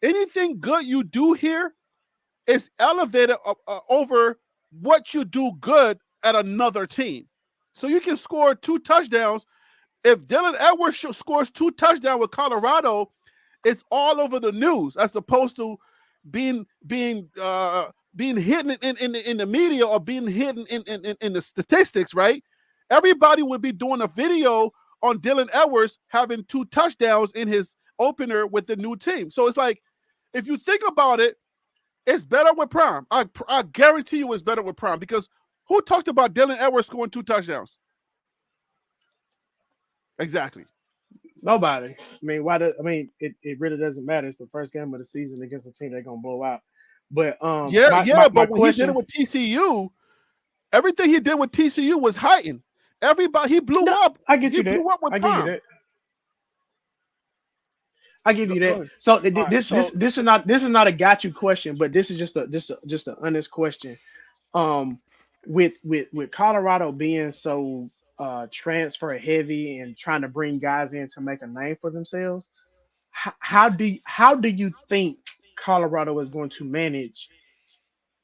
anything good you do here is elevated over what you do good at another team. So you can score 2 touchdowns. If Dylan Edwards scores 2 touchdowns with Colorado, it's all over the news as opposed to being hidden in the media or being hidden in the statistics, right? Everybody would be doing a video on Dylan Edwards having 2 touchdowns in his opener with the new team. So it's like, if you think about it, it's better with Prime. I guarantee you it's better with Prime, because who talked about Dylan Edwards scoring 2 touchdowns? Exactly. Nobody. It really doesn't matter. It's the first game of the season against a team they're gonna blow out. But but when he did it with TCU, everything he did with TCU was heightened. Everybody, he blew up. I get you that. Blew up with Prime. I give you that. So this is not a got you question, but this is just an honest question. With Colorado being so transfer heavy and trying to bring guys in to make a name for themselves, how do you think Colorado is going to manage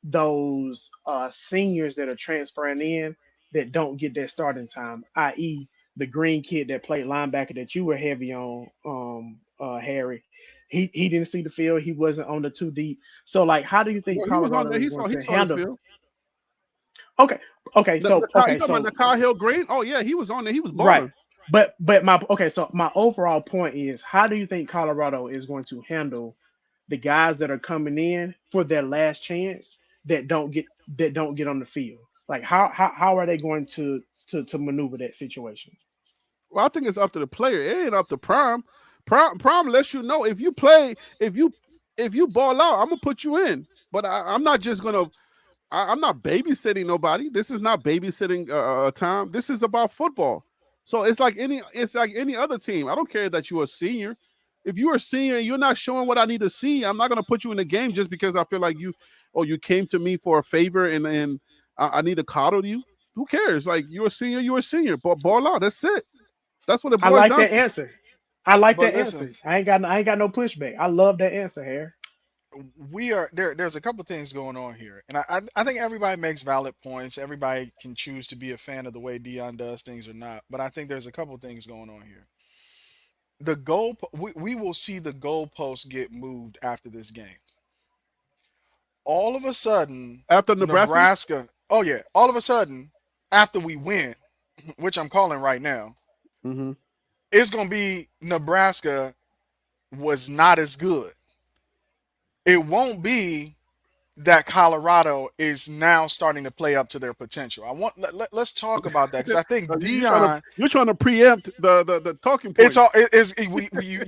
those seniors that are transferring in that don't get their starting time, i.e. the green kid that played linebacker that you were heavy on, Harry? He didn't see the field. He wasn't on the 2 deep. So, like, how do you think Colorado is going to handle? Okay. So Nakar Hill Green. Oh yeah, he was on there. He was balling. Right. But my overall point is, how do you think Colorado is going to handle the guys that are coming in for their last chance that don't get on the field? Like, how are they going to maneuver that situation? Well, I think it's up to the player. It ain't up to Prime. Prime lets you know if you play, if you ball out, I'm gonna put you in. But I'm not just gonna. I'm not babysitting nobody. This is not babysitting time. This is about football. So it's like any other team. I don't care that you're a senior. If you're a senior and you're not showing what I need to see, I'm not gonna put you in the game just because I feel like you came to me for a favor and I need to coddle you. Who cares? Like, you're a senior. But ball out. That's it. That's what it boils down to. That answer. I like that answer. I ain't got no pushback. I love that answer, Harry. There's a couple things going on here, and I think everybody makes valid points. Everybody can choose to be a fan of the way Deion does things or not, but I think there's a couple things going on here. We will see the goalposts get moved after this game. All of a sudden, after Nebraska, oh yeah, all of a sudden after we win, which I'm calling right now, it's gonna be Nebraska was not as good. It won't be that Colorado is now starting to play up to their potential. Let's talk about that, because I think Deion, you're trying to preempt the talking point.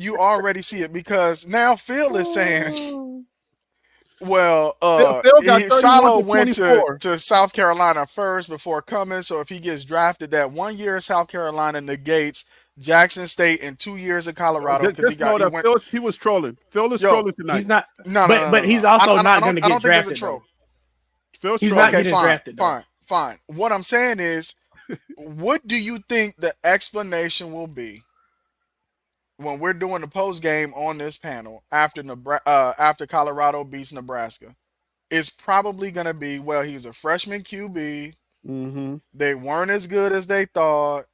You already see it, because now Phil is saying, well, Shiloh went to South Carolina first before coming, so if he gets drafted, that 1 year of South Carolina negates Jackson State and 2 years of Colorado, because he was trolling. Phil is trolling tonight. He's not. But he's also not going to get drafted. He's not getting drafted. Fine. What I'm saying is, what do you think the explanation will be when we're doing the post game on this panel after Colorado beats Nebraska? It's probably going to be, well, he's a freshman QB. They weren't as good as they thought.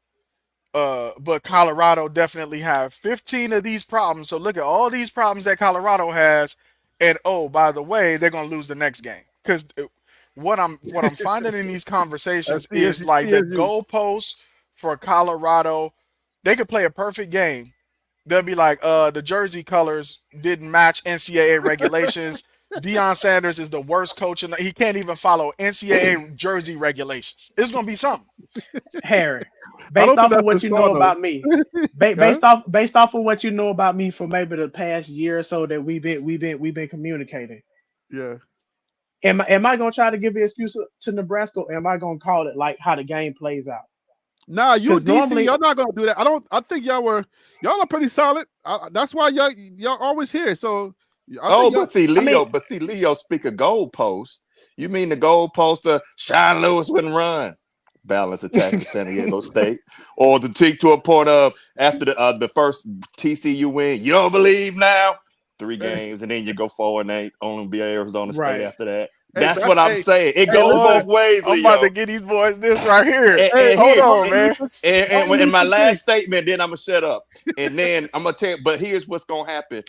But Colorado definitely have 15 of these problems. So look at all these problems that Colorado has, and oh, by the way, they're gonna lose the next game. Because what I'm finding in these conversations is like the goalposts for Colorado. They could play a perfect game. They'll be like, the jersey colors didn't match NCAA regulations. Deion Sanders is the worst coach, and he can't even follow NCAA jersey regulations. It's gonna be something. Harry, I based don't think off of that's what his you fault know though. about me, Yeah? based off of what you know about me for maybe the past year or so that we've been communicating. Yeah. Am I gonna try to give the excuse to Nebraska, or am I gonna call it like how the game plays out? Nah, you Because DC, normally, y'all not gonna do that. I think y'all are pretty solid. That's why y'all always here. So I Oh, think y'all. I mean, But see, Leo, speak of goalpost. You mean the goalposter? Sean Lewis wouldn't run. Balance attack of San Diego State, or the take to a point of after the first TCU win. You don't believe now? 3 games, and then you go 4-8. Only be Arizona State right. after that. Hey, That's what I'm saying. It hey, goes listen. both ways, I'm about Leo. to get these boys this right here. Hey, And Hold here, on, man. only in my listen to last statement, then I'm gonna shut up. And then I'm gonna tell you, but here's what's gonna happen.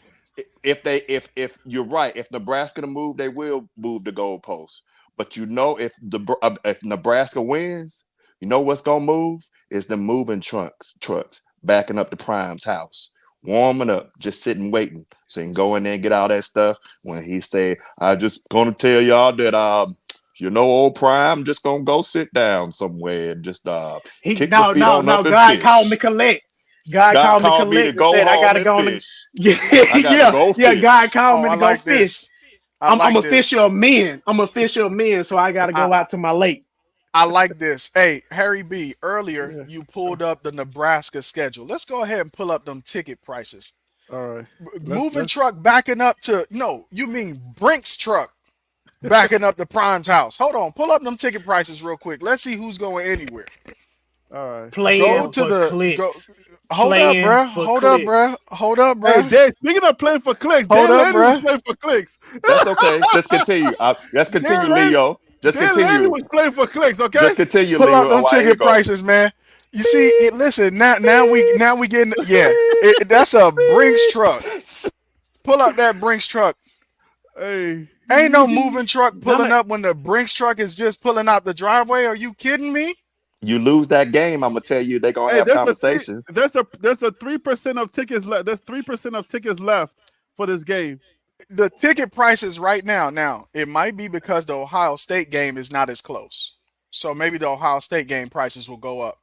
If you're right, if Nebraska to move, they will move the goalposts. But you know, if Nebraska wins, you know what's gonna move is the moving trucks backing up to Prime's house, warming up, just sitting waiting, so you can go in there and get all that stuff. When he said, "I just gonna tell y'all that old Prime just gonna go sit down somewhere and just He kick your no feet no on no. up and God called me fish." collect. God God called me called me to collect and go said I home gotta and go on. The, fish. yeah I got to go yeah. God fish. called Oh, me I to go like fish. this. I I'm like this. official man. I'm official man, so I gotta I, go out to my lake. I like this. Hey, Harry B, earlier Yeah. you pulled up the Nebraska schedule. Let's go ahead and pull up them ticket prices. All right. Moving Let's truck backing up to, no, you mean Brinks truck backing up to Prime's house. Hold on, pull up them ticket prices real quick. Let's see who's going anywhere. all right. Go Playing to for the go. clicks. Hold up, Playing bruh. for Hold up, clicks. bruh. Hold up, Hey, bruh. Speaking of playing for clicks, Hold Dan up, Lanning was bruh. playing for clicks. That's okay. Just continue. Let's continue, Dan Lanning, Leo. Just Dan Lanning continue. was playing for clicks. Okay. Just continue, Pull Leo. up Oh, them here you ticket go. prices, man. You see, listen, now we getting, yeah. That's a Brinks truck. Pull up that Brinks truck. Hey, Ain't no moving truck pulling Them up when the Brinks truck is just pulling out the driveway. Are you kidding me? You lose that game, I'm gonna tell you they're gonna hey, have conversations. there's a 3% of tickets left. There's 3% of tickets left for this game. The ticket prices right now, it might be because the Ohio State game is not as close. So maybe the Ohio State game prices will go up.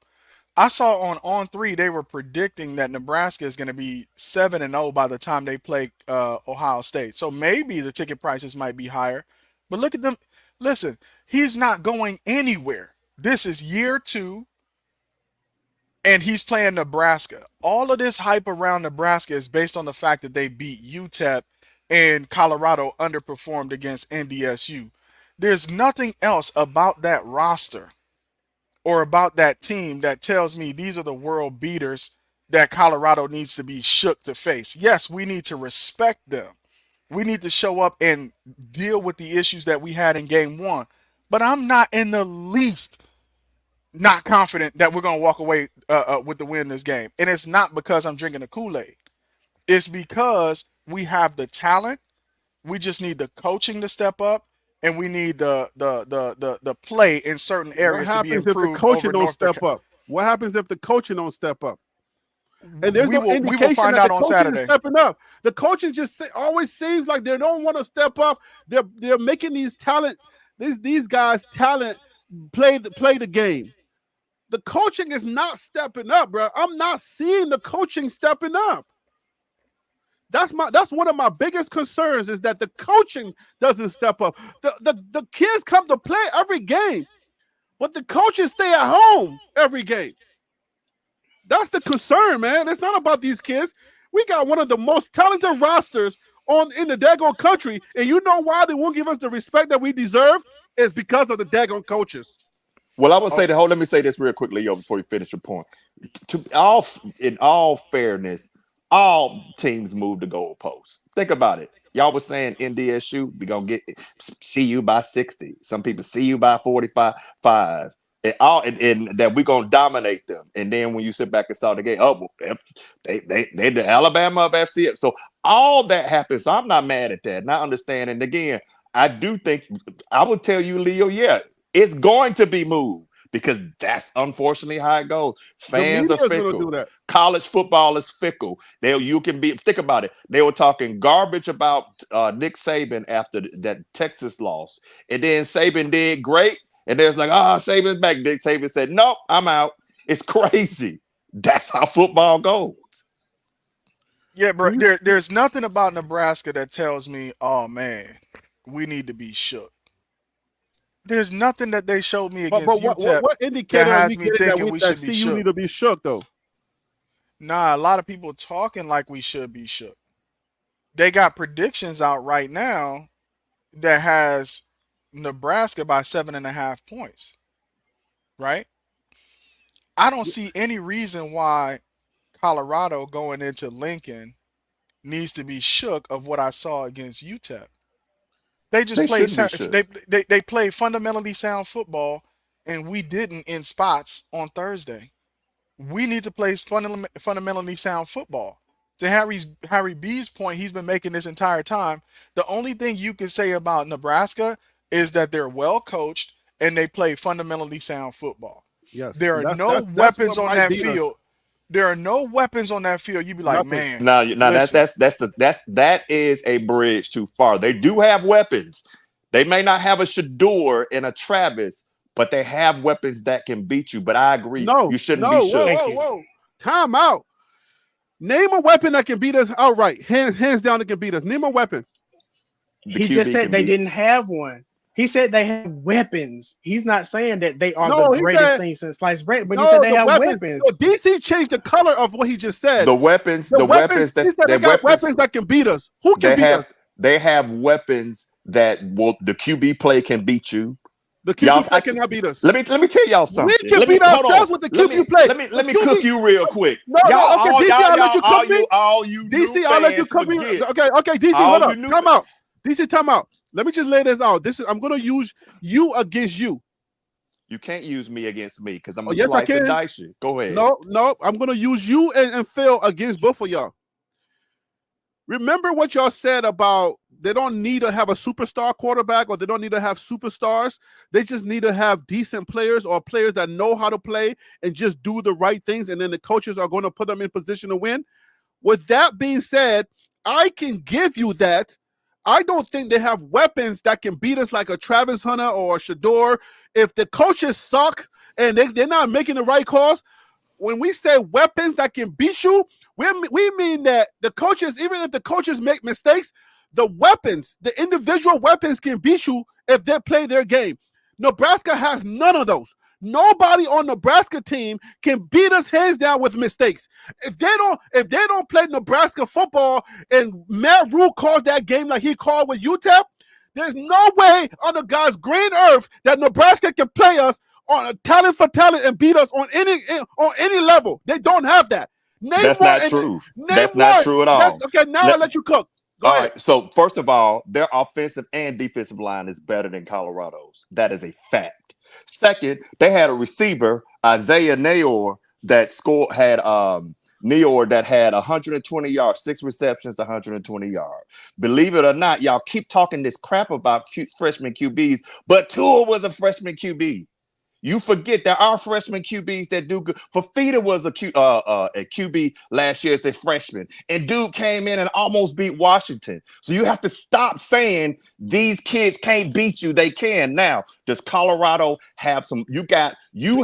I saw on 3 they were predicting that Nebraska is going to be 7-0 by the time they play Ohio State. So maybe the ticket prices might be higher. But look at them. Listen, he's not going anywhere. This is year 2 and he's playing Nebraska. All of this hype around Nebraska is based on the fact that they beat UTEP and Colorado underperformed against NDSU. There's nothing else about that roster or about that team that tells me these are the world beaters that Colorado needs to be shook to face. Yes, we need to respect them. We need to show up and deal with the issues that we had in game 1. But I'm not in the least not confident that we're going to walk away with the win in this game. And it's not because I'm drinking a Kool-Aid. It's because we have the talent. We just need the coaching to step up, and we need the play in certain What areas to be happens if the improved coaching over don't North step Dakota. up? What happens if the coaching don't step up? And there's no We will indication find that out the on coaching is Saturday. stepping up. The coaching always seems like they don't want to step up. They're making these guys talent play the game. The coaching is not stepping up, bro. I'm not seeing the coaching stepping up. That's one of my biggest concerns is that the coaching doesn't step up. The kids come to play every game, but the coaches stay at home every game. That's the concern, man. It's not about these kids. We got one of the most talented rosters in the daggone country, and you know why they won't give us the respect that we deserve? It's because of the daggone coaches. Well, I would Oh, say let me say this real quickly, Leo, before you finish your point. In all fairness, all teams move the goalposts. Think about it. Y'all was saying NDSU, we gonna see you by 60. Some people see you by 45. And that we're gonna dominate them. And then when you sit back and saw the game, oh, well, they the Alabama of FCS. So all that happens. So I'm not mad at that. Not understanding. Again, I do think I would tell you, Leo, yeah, it's going to be moved because that's unfortunately how it goes. The Fans media are is going to fickle. do that. College football is fickle. Think about it. They were talking garbage about Nick Saban after that Texas loss, and then Saban did great. And there's like, Saban's back. Nick Saban said, nope, I'm out. It's crazy. That's how football goes. Yeah, bro. There's nothing about Nebraska that tells me, oh man, we need to be shook. There's nothing that they showed me But against UTEP what that indicator are we has me getting thinking we that should be CU need shook. to be shook though? Nah, a lot of people talking like we should be shook. They got predictions out right now that has Nebraska by 7.5 points. Right? I don't see any reason why Colorado going into Lincoln needs to be shook of what I saw against UTEP. They just They played shouldn't be shook. they played fundamentally sound football, and we didn't in spots on Thursday. We need to play fundamentally sound football. To Harry B's point, he's been making this entire time. The only thing you can say about Nebraska is that they're well coached and they play fundamentally sound football. Yes. There are no weapons on that field. There are no weapons on that field. You'd be like, man. Now listen. that is a bridge too far. They do have weapons. They may not have a Shedeur and a Travis, but they have weapons that can beat you. But I agree, you shouldn't be shook. Whoa. Time out. Name a weapon that can beat us outright. Hands down, that can beat us. Name a weapon. He just said they didn't have one. He said they have weapons. He's not saying that they are the greatest thing since sliced bread, but he said they have weapons. No, DC changed the color of what he just said. The weapons that they got weapons that can beat us. Who can beat us? They have weapons that the QB play can beat you. The QB play cannot beat us. Let me tell y'all something. We can beat ourselves with the QB play. Let me cook you real quick. DC, I'll let you cook me. DC, I'll let you cook me. Okay, DC, hold up. Time out. DC, time out. Let me just lay this out. I'm going to use you against you. You can't use me against me because I'm going to slice and dice you. Go ahead. No. I'm going to use you and Phil against both of y'all. Remember what y'all said about they don't need to have a superstar quarterback or they don't need to have superstars. They just need to have decent players or players that know how to play and just do the right things, and then the coaches are going to put them in position to win. With that being said, I can give you that. I don't think they have weapons that can beat us like a Travis Hunter or a Shedeur. If the coaches suck and they're not making the right calls, when we say weapons that can beat you, we mean that the coaches, even if the coaches make mistakes, the weapons, the individual weapons can beat you if they play their game. Nebraska has none of those. Nobody on Nebraska team can beat us hands down with mistakes. If they don't play Nebraska football and Matt Rule calls that game like he called with UTEP, there's no way on the God's green earth that Nebraska can play us on a talent for talent and beat us on any level. They don't have that. That's not true. That's not true at all. Okay, now I'll let you cook. Go ahead. Right. So first of all, their offensive and defensive line is better than Colorado's. That is a fact. Second, they had a receiver, Isaiah Neyor, that had 120 yards, 6 receptions, 120 yards. Believe it or not, y'all keep talking this crap about freshman QBs, but Tua was a freshman QB. You forget there are freshman QBs that do good. Fafita was a QB last year as a freshman, and dude came in and almost beat Washington. So you have to stop saying these kids can't beat you. They can. Now, does Colorado have some? Do you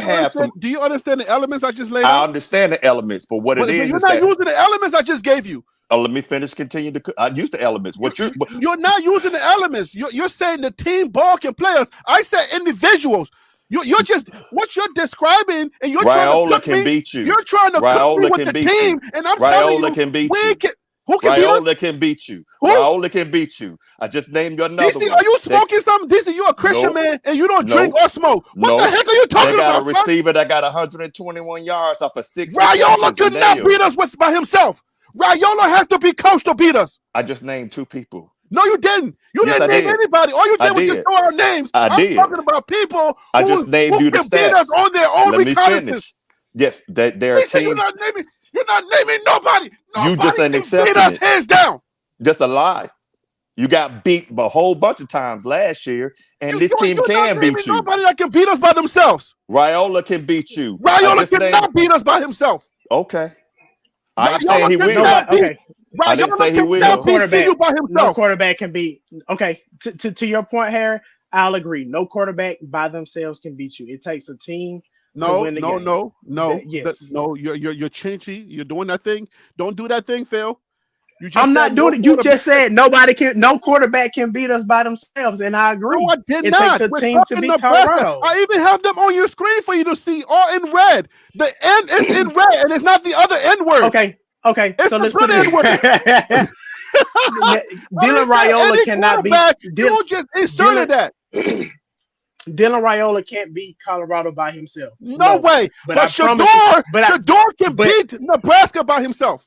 understand the elements I just laid out? I understand the elements, but what it is you're not using the elements I just gave you. Oh, let me finish. Continue to. I use the elements. You're not using the elements. You're saying the team ball can play us. I said individuals. You're just what you're describing, and you're Raiola can beat you. You're trying to cook me with the team, and I'm telling you, Raiola can beat you. Who can Raiola can beat you. Raiola can beat you. I just named you another DC, one. are you smoking something? DC, you a Christian man, and you don't drink or smoke. What the heck are you talking about? They got a receiver that got 121 yards off of 6. Raiola could not beat us by himself. Raiola has to be coached to beat us. I just named 2 people. No, you didn't. You didn't name anybody. All you did was just throw our names. I'm talking about people I just named you the stats. Beat us on their own reconnaissance. Yes, there are teams. You're not naming nobody. You just ain't accepting beat us hands down. That's a lie. You got beat a whole bunch of times last year, and this team can beat you. Nobody that can beat us by themselves. Raiola can beat you. Raiola cannot beat us by himself. Okay. I ain't saying he will. Okay. I didn't say he will. No quarterback can beat. Okay, to your point, Harry, I'll agree. No quarterback by themselves can beat you. It takes a team to No, win the no, game. no, no, Yes. no. You're changing. You're doing that thing. Don't do that thing, Phil. You I'm just said not no doing it. You just quarterback. said no quarterback can beat us by themselves, and I No, agree. I did It takes not. a We're team to talking beat Nebraska. Colorado. I even have them on your screen for you to see, all in red. The N is in red, and it's not the other N word. Okay. It's So the let's put good N word. it. I didn't Dylan say Raiola any cannot beat quarterback. Dylan. You just inserted that. Dylan Raiola can't beat Colorado by himself. No No, way. but But I promise you. Shedeur can But beat Nebraska by himself.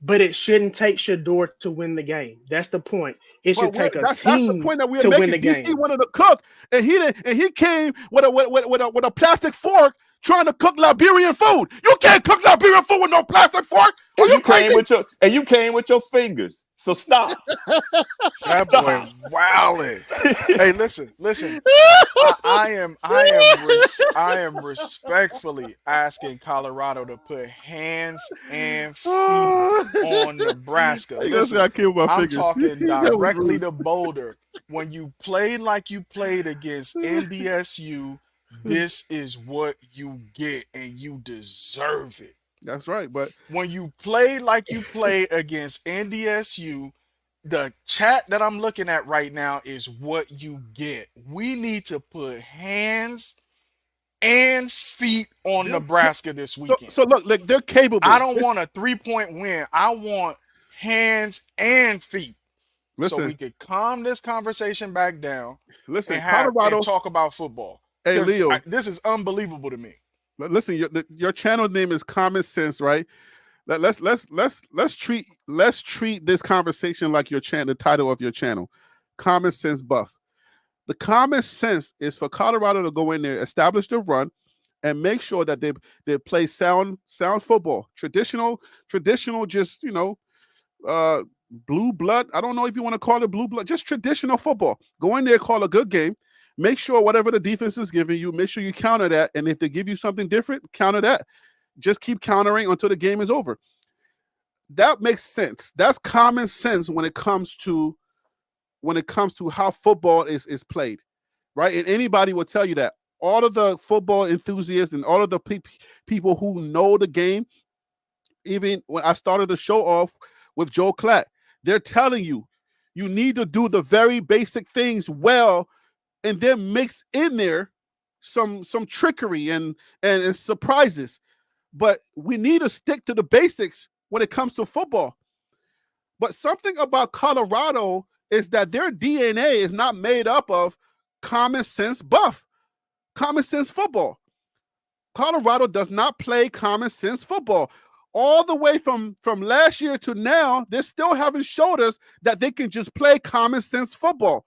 but it shouldn't take Shedeur to win the game. That's the point. It should But take a that's the team point that we're to win making. the DC game. wanted to cook, and he didn't, and he came with a plastic fork trying to cook Liberian food. You can't cook Liberian food with no plastic fork. Are And you you came crazy? with your fingers. So stop. That boy Stop. wildin'. Hey, listen. I am respectfully asking Colorado to put hands and feet on Nebraska. You gonna say Listen, I killed my I'm fingers? talking That was directly rude. to Boulder. When you played like you played against NDSU, this is what you get, and you deserve it. That's right. But When you play like you play against NDSU, the chat that I'm looking at right now is what you get. We need to put hands and feet on Nebraska this weekend. so look, they're I capable. don't want a 3-point win. I want hands and feet so we Listen, could calm this conversation back down listen, and Colorado. talk about football. Hey, Because Leo. this is unbelievable to me. Listen, your channel name is Common Sense, right? Let's treat this conversation like your channel, the title of your channel, Common Sense Buff. The common sense is for Colorado to go in there, establish the run, and make sure that they play sound football, traditional, just blue blood. I don't know if you want to call it blue blood, just traditional football. Go in there, call a good game. Make sure whatever the defense is giving you, make sure you counter that. And if they give you something different, counter that. Just keep countering until the game is over. That makes sense. That's common sense when it comes to how football is played, right? And anybody will tell you that. All of the football enthusiasts and all of the people who know the game, even when I started the show off with Joe Klatt, they're telling you need to do the very basic things well, and then mix in there some trickery and surprises. But we need to stick to the basics when it comes to football. But something about Colorado is that their DNA is not made up of common sense common sense football. Colorado does not play common sense football. All the way from last year to now, they still haven't showed us that they can just play common sense football.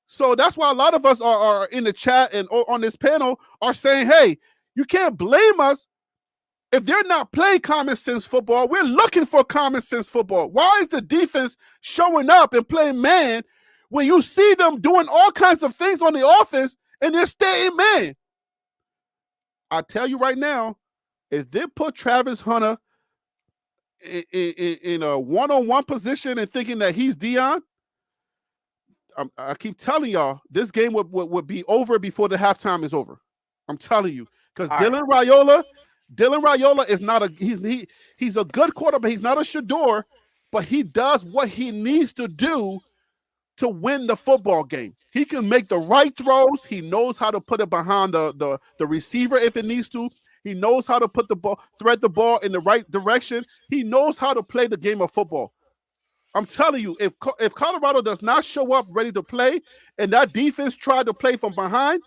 So that's why a lot of us are in the chat and on this panel are saying, hey, you can't blame us if they're not playing common sense football. We're looking for common sense football. Why is the defense showing up and playing man when you see them doing all kinds of things on the offense and they're staying man? I tell you right now, if they put Travis Hunter in a one-on-one position and thinking that he's Dion, I keep telling y'all, this game would be over before the halftime is over. I'm telling you, because Dylan Raiola is not he's a good quarterback. He's not a Shedeur, but he does what he needs to do to win the football game. He can make the right throws. He knows how to put it behind the receiver if it needs to. He knows how to thread the ball in the right direction. He knows how to play the game of football. I'm telling you, if Colorado does not show up ready to play and that defense try to play from behind,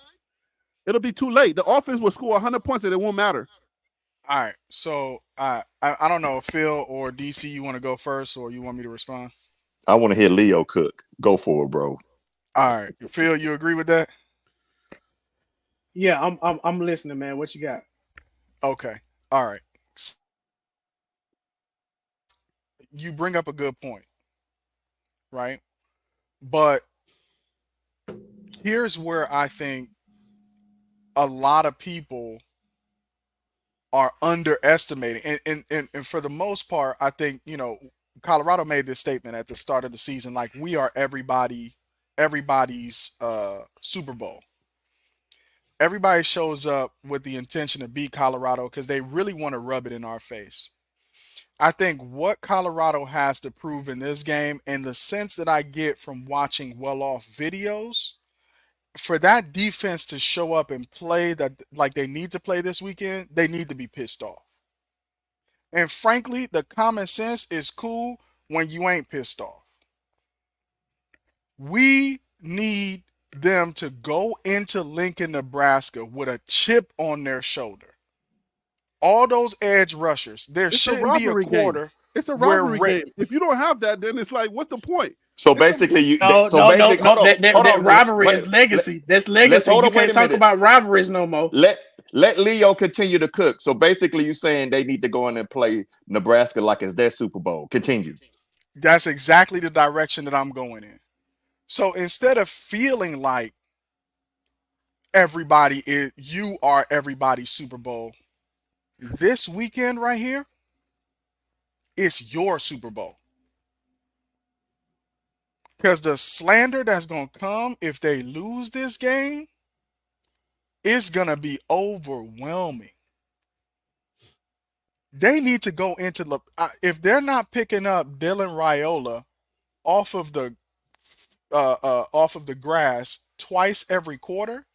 it'll be too late. The offense will score 100 points and it won't matter. All right. So I don't know if Phil or DC, you want to go first or you want me to respond? I want to hear Leo cook. Go for it, bro. All right. Phil, you agree with that? Yeah, I'm listening, man. What you got? Okay. All right. You bring up a good point, right? But here's where I think a lot of people are underestimating. And for the most part, I think, Colorado made this statement at the start of the season, like we are everybody's Super Bowl. everybody shows up with the intention to beat Colorado because they really want to rub it in our face. I think what Colorado has to prove in this game, and the sense that I get from watching well-off videos, for that defense to show up and play that like they need to play this weekend, they need to be pissed off. And frankly, the common sense is cool when you ain't pissed off. We need them to go into Lincoln, Nebraska with a chip on their shoulder. All those edge rushers, there shouldn't be a quarter. Game. It's a rivalry game. If you don't have that, then it's like, what's the point? So basically, you no. That rivalry is legacy. That's legacy. You can't talk about rivalries no more. Let Leo continue to cook. So basically, you saying they need to go in and play Nebraska like it's their Super Bowl. Continue. That's exactly the direction that I'm going in. So instead of feeling like you are everybody's Super Bowl, this weekend right here, it's your Super Bowl. Because the slander that's going to come if they lose this game, it's going to be overwhelming. They need to go into if they're not picking up Dylan Raiola off of the grass twice every quarter,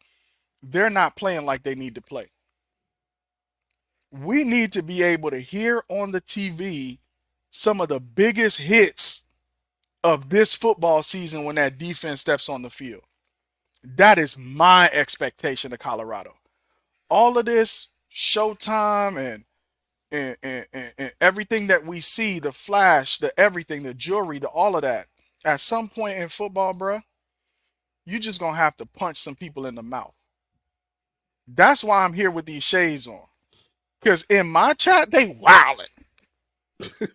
they're not playing like they need to play. We need to be able to hear on the TV some of the biggest hits of this football season when that defense steps on the field. That is my expectation of Colorado. All of this Showtime and everything that we see, the flash, the everything, the jewelry, all of that, at some point in football, bruh, you just going to have to punch some people in the mouth. That's why I'm here with these shades on. Because in my chat, they wildin'.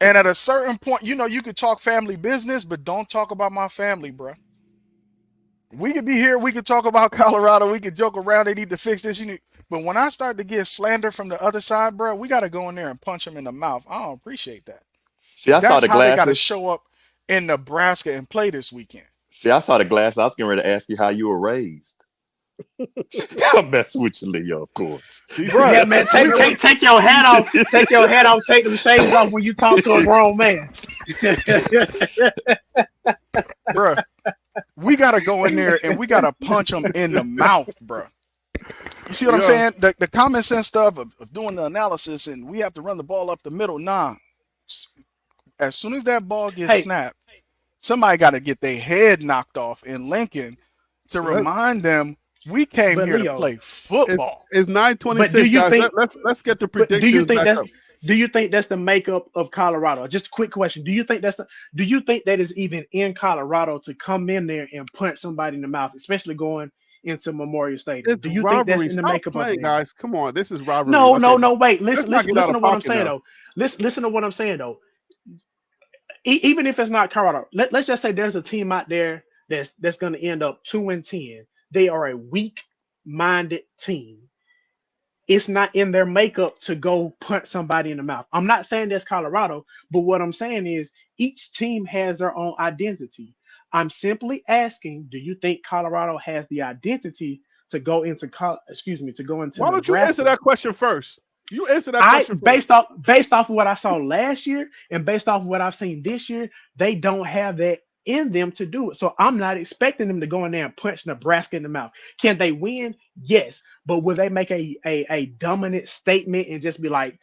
And at a certain point, you could talk family business, but don't talk about my family, bruh. We could be here. We could talk about Colorado. We could joke around. They need to fix this. But when I start to get slander from the other side, bruh, we got to go in there and punch them in the mouth. I don't appreciate that. See, that's how they got to show up in Nebraska and play this weekend. See, I saw the glasses. I was getting ready to ask you how you were raised. I'm messing with you, Leo, of course. Yeah, man. Take your hat off. Take your hat off. Take them shades off when you talk to a grown man. Bruh, we gotta go in there and we gotta punch them in the mouth, bruh. You see what I'm saying? The common sense stuff of doing the analysis and we have to run the ball up the middle. Nah. As soon as that ball gets snapped, somebody got to get their head knocked off in Lincoln to remind them we came here to play football. It's 9:26, guys. Let's get the predictions. Do you think that's the makeup of Colorado? Just a quick question. Do you think that is even in Colorado to come in there and punch somebody in the mouth, especially going into Memorial Stadium? Do you think that's in the makeup of it? Guys, come on. This is rivalry. No, wait. Listen to what I'm saying though. Listen to what I'm saying though. Even if it's not Colorado, let's just say there's a team out there that's going to end up 2-10. They are a weak-minded team. It's not in their makeup to go punch somebody in the mouth. I'm not saying that's Colorado, but what I'm saying is each team has their own identity. I'm simply asking, do you think Colorado has the identity to go into Why don't Nebraska? you answer that question first? You answer that question first. Based off of what I saw last year and based off of what I've seen this year, they don't have that in them to do it. So I'm not expecting them to go in there and punch Nebraska in the mouth. Can they win? Yes. But will they make a dominant statement and just be like,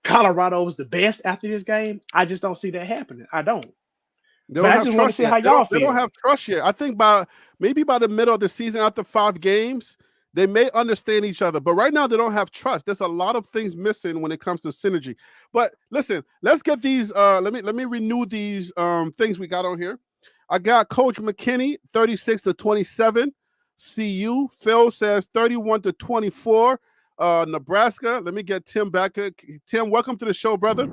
Colorado was the best after this game? I just don't see that happening. I don't. I just want to see how y'all feel. They don't have trust yet. I think maybe by the middle of the season, after 5 games, they may understand each other. But right now, they don't have trust. There's a lot of things missing when it comes to synergy. But listen, let's get these. Let me renew these things we got on here. I got Coach McKinney, 36-27. CU. Phil says 31-24. Nebraska. Let me get Tim back. Tim, welcome to the show, brother.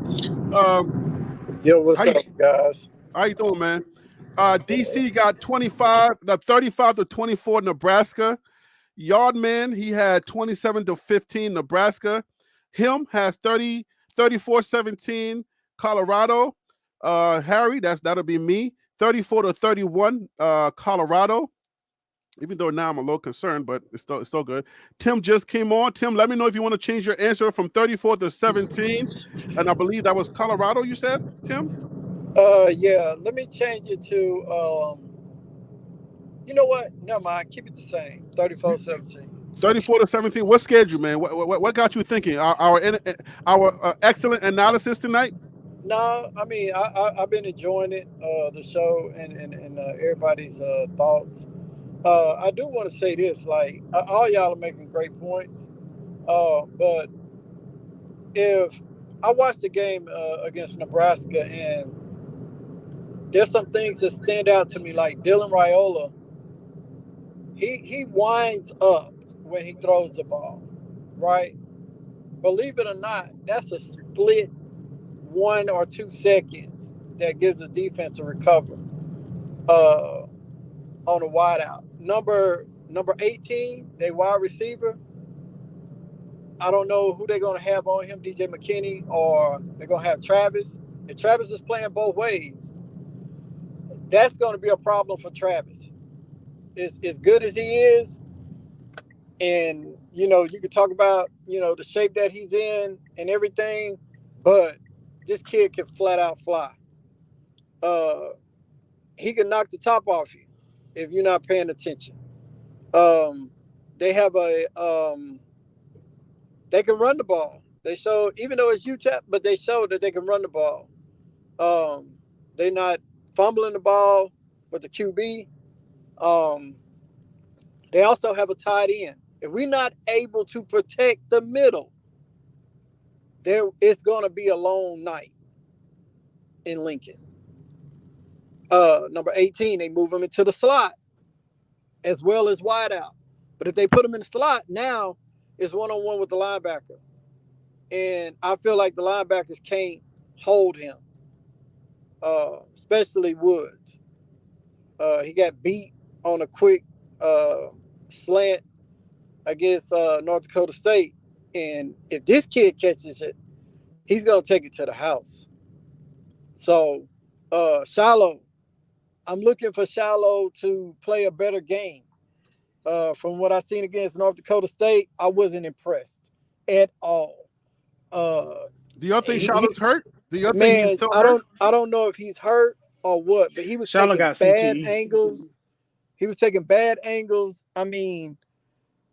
Yo, what's up, guys? How you doing, man? DC got 35-24 Nebraska. Yardman, he had 27-15 Nebraska. Him has 34-17 Colorado. Harry, that'll be me. 34-31 Colorado. Even though now I'm a little concerned, but it's still good. Tim just came on. Tim, let me know if you want to change your answer from 34 to 17. And I believe that was Colorado, you said, Tim? Yeah, let me change it to, you know what? Never mind. Keep it the same. 34-17. 34 to 17. What scared you, man? What got you thinking? Our excellent analysis tonight? No, I mean, I've been enjoying it, the show and everybody's thoughts. I do want to say this, like, all y'all are making great points. But if I watched the game against Nebraska, and there's some things that stand out to me, like Dylan Raiola, he winds up when he throws the ball, right? Believe it or not, that's a split 1 or 2 seconds that gives the defense to recover on a wideout. Number 18, they wide receiver. I don't know who they're going to have on him, DJ McKinney, or they're going to have Travis. If Travis is playing both ways, that's going to be a problem for Travis. As good as he is, and, you know, you could talk about, you know, the shape that he's in and everything, but this kid can flat out fly. He can knock the top off you if you're not paying attention. They have they can run the ball. They showed, even though it's UTEP, but they showed that they can run the ball. They're not fumbling the ball with the QB. They also have a tight end. If we're not able to protect the middle, it's going to be a long night in Lincoln. Number 18, they move him into the slot as well as wide out. But if they put him in the slot, now it's one-on-one with the linebacker. And I feel like the linebackers can't hold him, especially Woods. He got beat on a quick slant against North Dakota State. And if this kid catches it, he's going to take it to the house. So, Shiloh, I'm looking for Shiloh to play a better game. From what I've seen against North Dakota State, I wasn't impressed at all. Do y'all think Shiloh's hurt? Do y'all think he's still hurt? I don't know if he's hurt or what, but he was taking bad angles. He was taking bad angles. I mean,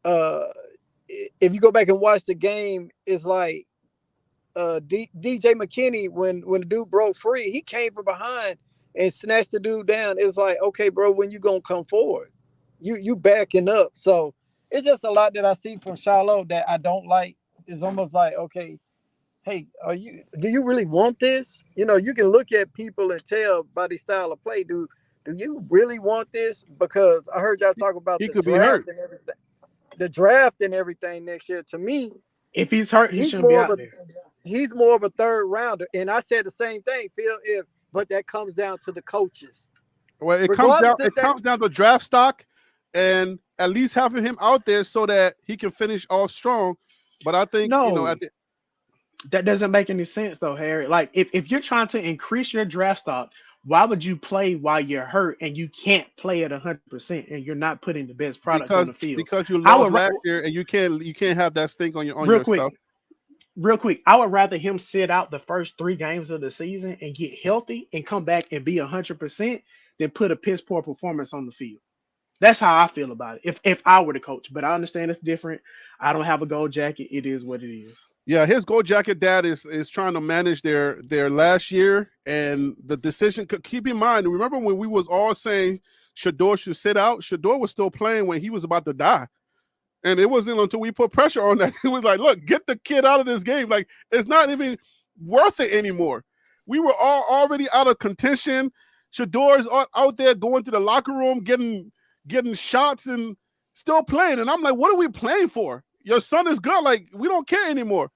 if you go back and watch the game, it's like DJ McKinney, when the dude broke free, he came from behind and snatched the dude down. It's like, okay, bro, when you gonna come forward? You backing up. So it's just a lot that I see from Shiloh that I don't like. It's almost like, okay, hey, do you really want this? You know, you can look at people and tell by the style of play, do you really want this? Because I heard y'all talk about the draft and everything. The draft and everything next year. To me, if he's hurt, he shouldn't be out there. He's more of a third rounder. And I said the same thing, Phil, but that comes down to the coaches. Well, it comes down to draft stock and at least having him out there so that he can finish off strong. But I think, that doesn't make any sense though, Harry. Like if you're trying to increase your draft stock, why would you play while you're hurt and you can't play at 100% and you're not putting the best product on the field? Because you lost last year and you can't have that stink on your stuff. Real quick, I would rather him sit out the first 3 games of the season and get healthy and come back and be 100% than put a piss poor performance on the field. That's how I feel about it. If I were the coach, but I understand it's different. I don't have a gold jacket. It is what it is. Yeah, his gold jacket dad is trying to manage their last year and the decision. Keep in mind, remember when we was all saying Shedeur should sit out? Shedeur was still playing when he was about to die. And it wasn't until we put pressure on that. It was like, look, get the kid out of this game. Like, it's not even worth it anymore. We were all already out of contention. Shedeur's out there going to the locker room, getting shots and still playing. And I'm like, what are we playing for? Your son is good. Like, we don't care anymore.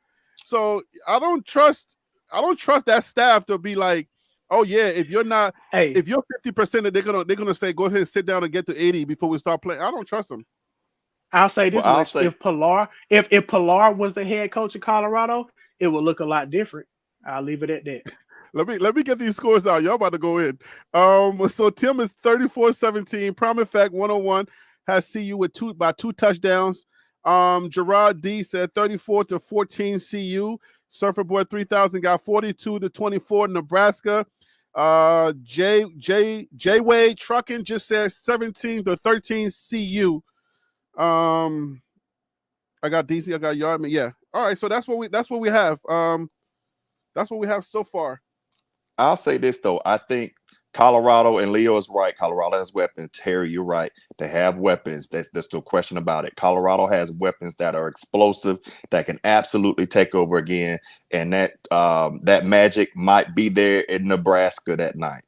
So I don't trust that staff to be like, oh yeah, if you're 50%, they're gonna say, go ahead and sit down and get to 80 before we start playing. I don't trust them. I'll say this much: if Pilar was the head coach of Colorado, it would look a lot different. I'll leave it at that. Let me get these scores out. Y'all about to go in. So Tim is 34-17. Prime Effect 101. has CU with two touchdowns. Gerard D said 34-14 CU. Surfer Boy 3000 got 42-24 Nebraska. J Wade Trucking just says 17-13 CU. I got DC, I got Yardman. Yeah. All right, so that's what we have. That's what we have so far. I'll say this though. I think Colorado, and Leo is right. Colorado has weapons. Terry, you're right. They have weapons. There's no question about it. Colorado has weapons that are explosive, that can absolutely take over again. And that magic might be there in Nebraska that night.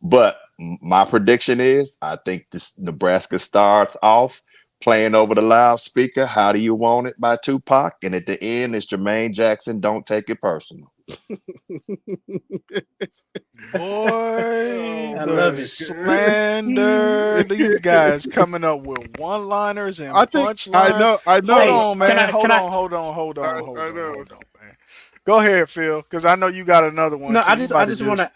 But my prediction is I think this Nebraska starts off playing over the loudspeaker, "How Do You Want It" by Tupac. And at the end, it's Jermaine Jackson, "Don't Take It Personal." Boy, the slander. These guys coming up with one-liners and punchlines. I know. Hold on, man. Hold on, man. Go ahead, Phil, because I know you got another one. No, too. I just want to.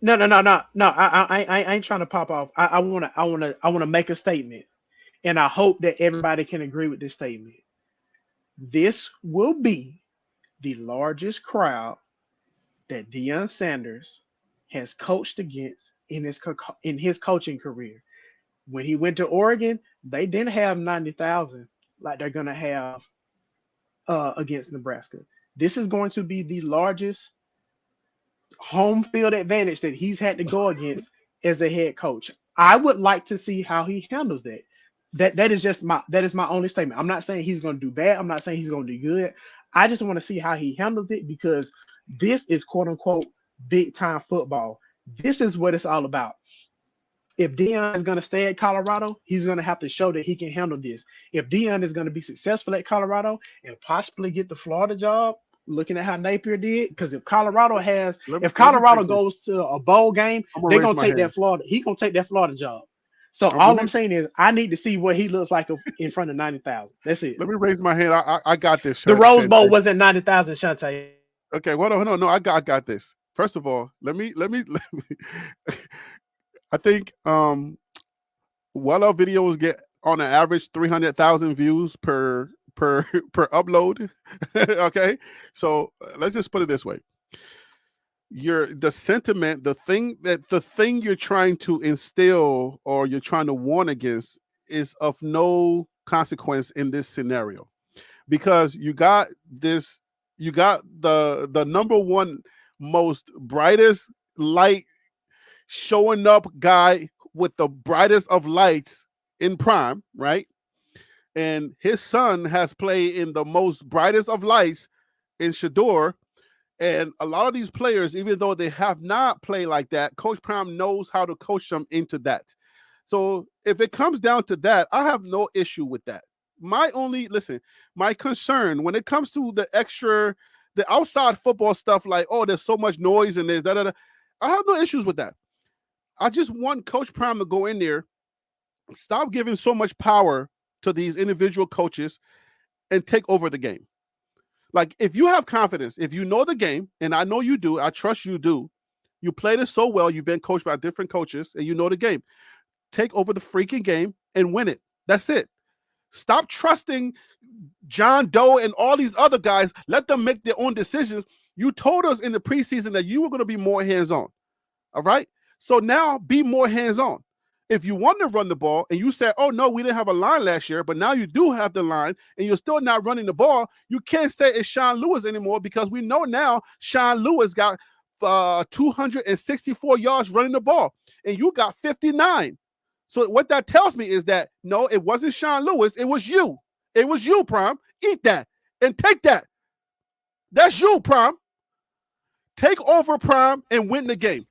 No. I ain't trying to pop off. I want to make a statement, and I hope that everybody can agree with this statement. This will be the largest crowd that Deion Sanders has coached against in his coaching career. When he went to Oregon, they didn't have 90,000 like they're gonna have against Nebraska. This is going to be the largest home field advantage that he's had to go against as a head coach. I would like to see how he handles that. That is my only statement. I'm not saying he's going to do bad. I'm not saying he's going to do good. I just want to see how he handles it, because this is quote unquote big time football. This is what it's all about. If Deion is going to stay at Colorado, he's going to have to show that he can handle this. If Deion is going to be successful at Colorado and possibly get the Florida job, looking at how Napier did, because if Colorado goes to a bowl game, they're going to take that Florida. He's going to take that Florida job. So all I'm saying is I need to see what he looks like in front of 90,000. That's it. Let me raise my hand. I got this. The Rose Bowl wasn't 90,000, Shante. Okay, hold on. No, I got this. First of all, let me I think our videos get on an average 300,000 views per upload. Okay, so let's just put it this way: the sentiment, the thing you're trying to instill or you're trying to warn against is of no consequence in this scenario, because you got the number one most brightest light showing up guy with the brightest of lights in prime, right? And his son has played in the most brightest of lights in Shedeur. And a lot of these players, even though they have not played like that, Coach Prime knows how to coach them into that. So if it comes down to that, I have no issue with that. My concern when it comes to the outside football stuff, like, oh, there's so much noise and there's I have no issues with that. I just want Coach Prime to go in there, stop giving so much power to these individual coaches, and take over the game. Like, if you have confidence, if you know the game, and I know you do, I trust you do, you played it so well, you've been coached by different coaches, and you know the game, take over the freaking game and win it. That's it. Stop trusting John Doe and all these other guys. Let them make their own decisions. You told us in the preseason that you were going to be more hands-on. All right? So now be more hands-on. If you want to run the ball and you said, oh, no, we didn't have a line last year, but now you do have the line and you're still not running the ball, you can't say it's Sean Lewis anymore, because we know now Sean Lewis got 264 yards running the ball and you got 59. So what that tells me is that, no, it wasn't Sean Lewis. It was you. It was you, Prime. Eat that and take that. That's you, Prime. Take over, Prime, and win the game.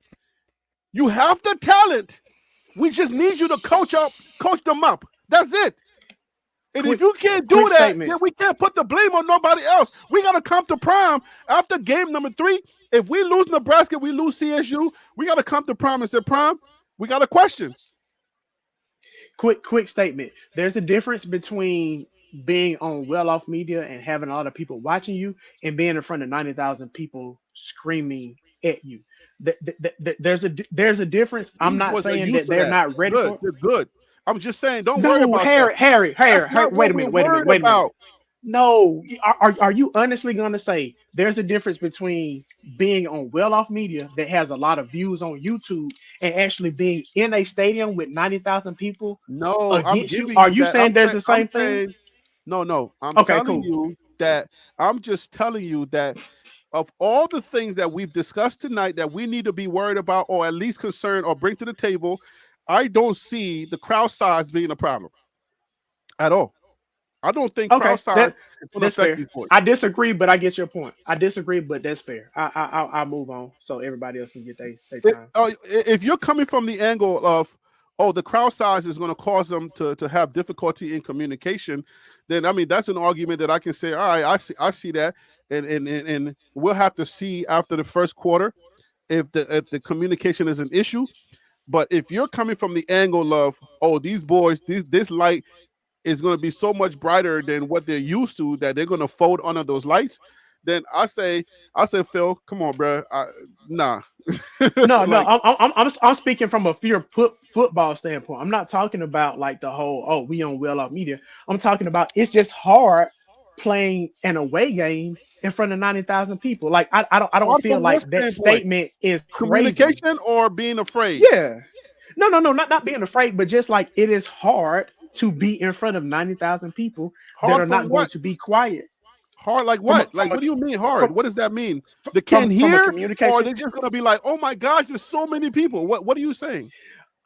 You have the talent. We just need you to coach them up. That's it. And if you can't do that, then we can't put the blame on nobody else. We got to come to Prime after game number 3. If we lose Nebraska, we lose CSU, we got to come to Prime and say, Prime, we got a question. Quick statement. There's a difference between being on well-off media and having a lot of people watching you and being in front of 90,000 people screaming at you. There's a difference. I'm not saying that they're not ready for it. They're good. I'm just saying, don't worry No, about that. Harry. That's not Wait what a we're minute. worried about. No, are you honestly going to say there's a difference between being on well-off media that has a lot of views on YouTube and actually being in a stadium with 90,000 people No, I'm against you? giving Are you you that. saying there's the I'm same thing? saying no. I'm Okay, telling cool. you that I'm just telling you that of all the things that we've discussed tonight that we need to be worried about or at least concerned or bring to the table, I don't see the crowd size being a problem at all. I don't think crowd Okay, size is going to that's affect fair. these boys. I disagree, but I get your point. I disagree, but that's fair. I'll move on so everybody else can get their time. If you're coming from the angle of, oh, the crowd size is going to cause them to have difficulty in communication, then I mean that's an argument that I can say, all right, I see that, and we'll have to see after the first quarter if the communication is an issue. But if you're coming from the angle of, oh, these boys, this light is going to be so much brighter than what they're used to that they're going to fold under those lights, then I say, Phil, come on, bro, nah. No, Like, I'm speaking from a pure football standpoint. I'm not talking about like the whole we on well off media. I'm talking about it's just hard playing an away game in front of 90,000 people. Like I don't hard feel from what like that standpoint? statement is crazy. Communication or being afraid? Yeah. No, not being afraid, but just like it is hard to be in front of 90,000 people that Hard are from not going what? to be quiet. Hard like From a, what? Like, from a what do you mean hard? from What does that mean? They can't from a hear, or communication. they're just gonna be like, oh my gosh, there's so many people. What are you saying?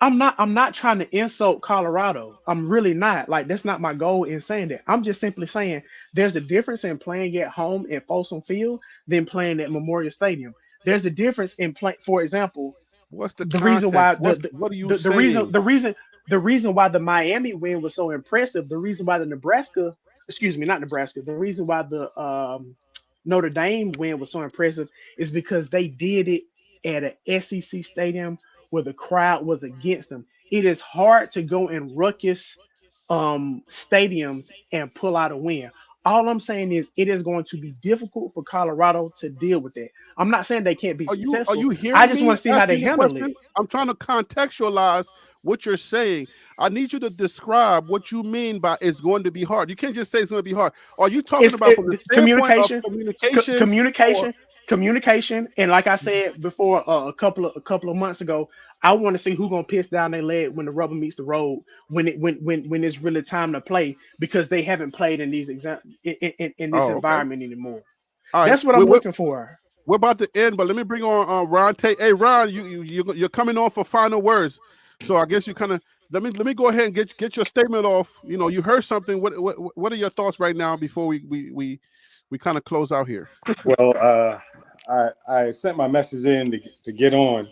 I'm not trying to insult Colorado. I'm really not. Like that's not my goal in saying that. I'm just simply saying there's a difference in playing at home at Folsom Field than playing at Memorial Stadium. There's a difference in play. For example, What's the the reason context? why What are you the reason saying? the reason why the Miami win was so impressive, the reason why the Nebraska, excuse me, not Nebraska, the reason why the Notre Dame win was so impressive is because they did it at an SEC stadium where the crowd was against them. It is hard to go in ruckus stadiums and pull out a win. All I'm saying is it is going to be difficult for Colorado to deal with that. I'm not saying they can't be Are successful. you I hearing just me want to see how they asking the handle it. question? I'm trying to contextualize what you're saying. I need you to describe what you mean by it's going to be hard. You can't just say it's going to be hard. Are you talking about from the standpoint of Communication, communication, or communication, and like I said before, a couple of months ago, I want to see who gonna piss down their leg when the rubber meets the road, when it's really time to play because they haven't played in these in this oh, okay, environment anymore. all right. That's what I'm looking for. We're about to end, but let me bring on Ron Tate. Hey, Ron, you're coming on for final words. So I guess you kind of let me go ahead and get your statement off. You know, you heard something. What are your thoughts right now before we kind of close out here? Well, I sent my message in to get on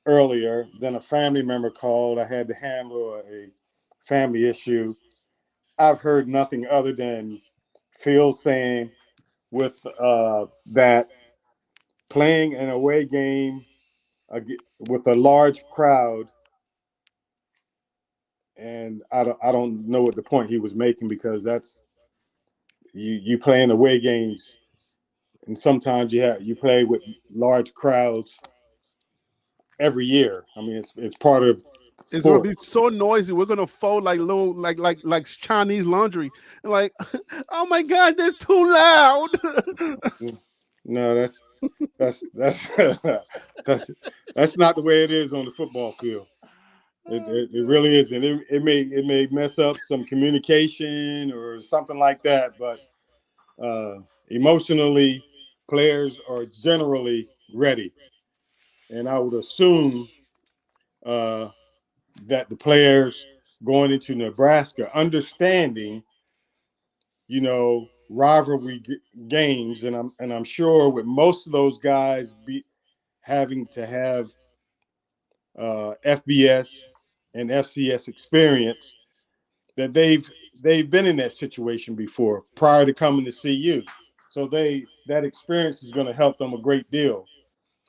earlier. Then a family member called. I had to handle a family issue. I've heard nothing other than Phil saying with that playing an away game with a large crowd, and I don't know what the point he was making, because that's you play in away games, and sometimes you play with large crowds every year. I mean, it's part of It's gonna be sports. so noisy. We're gonna fold like little like Chinese laundry. Like, oh my God, that's too loud. No, that's that's that's not the way it is on the football field. It really isn't. It may mess up some communication or something like that, but emotionally, players are generally ready, and I would assume that the players going into Nebraska, understanding, rivalry games, and I'm sure with most of those guys having to have FBS and FCS experience, that they've been in that situation before prior to coming to CU. So that experience is going to help them a great deal.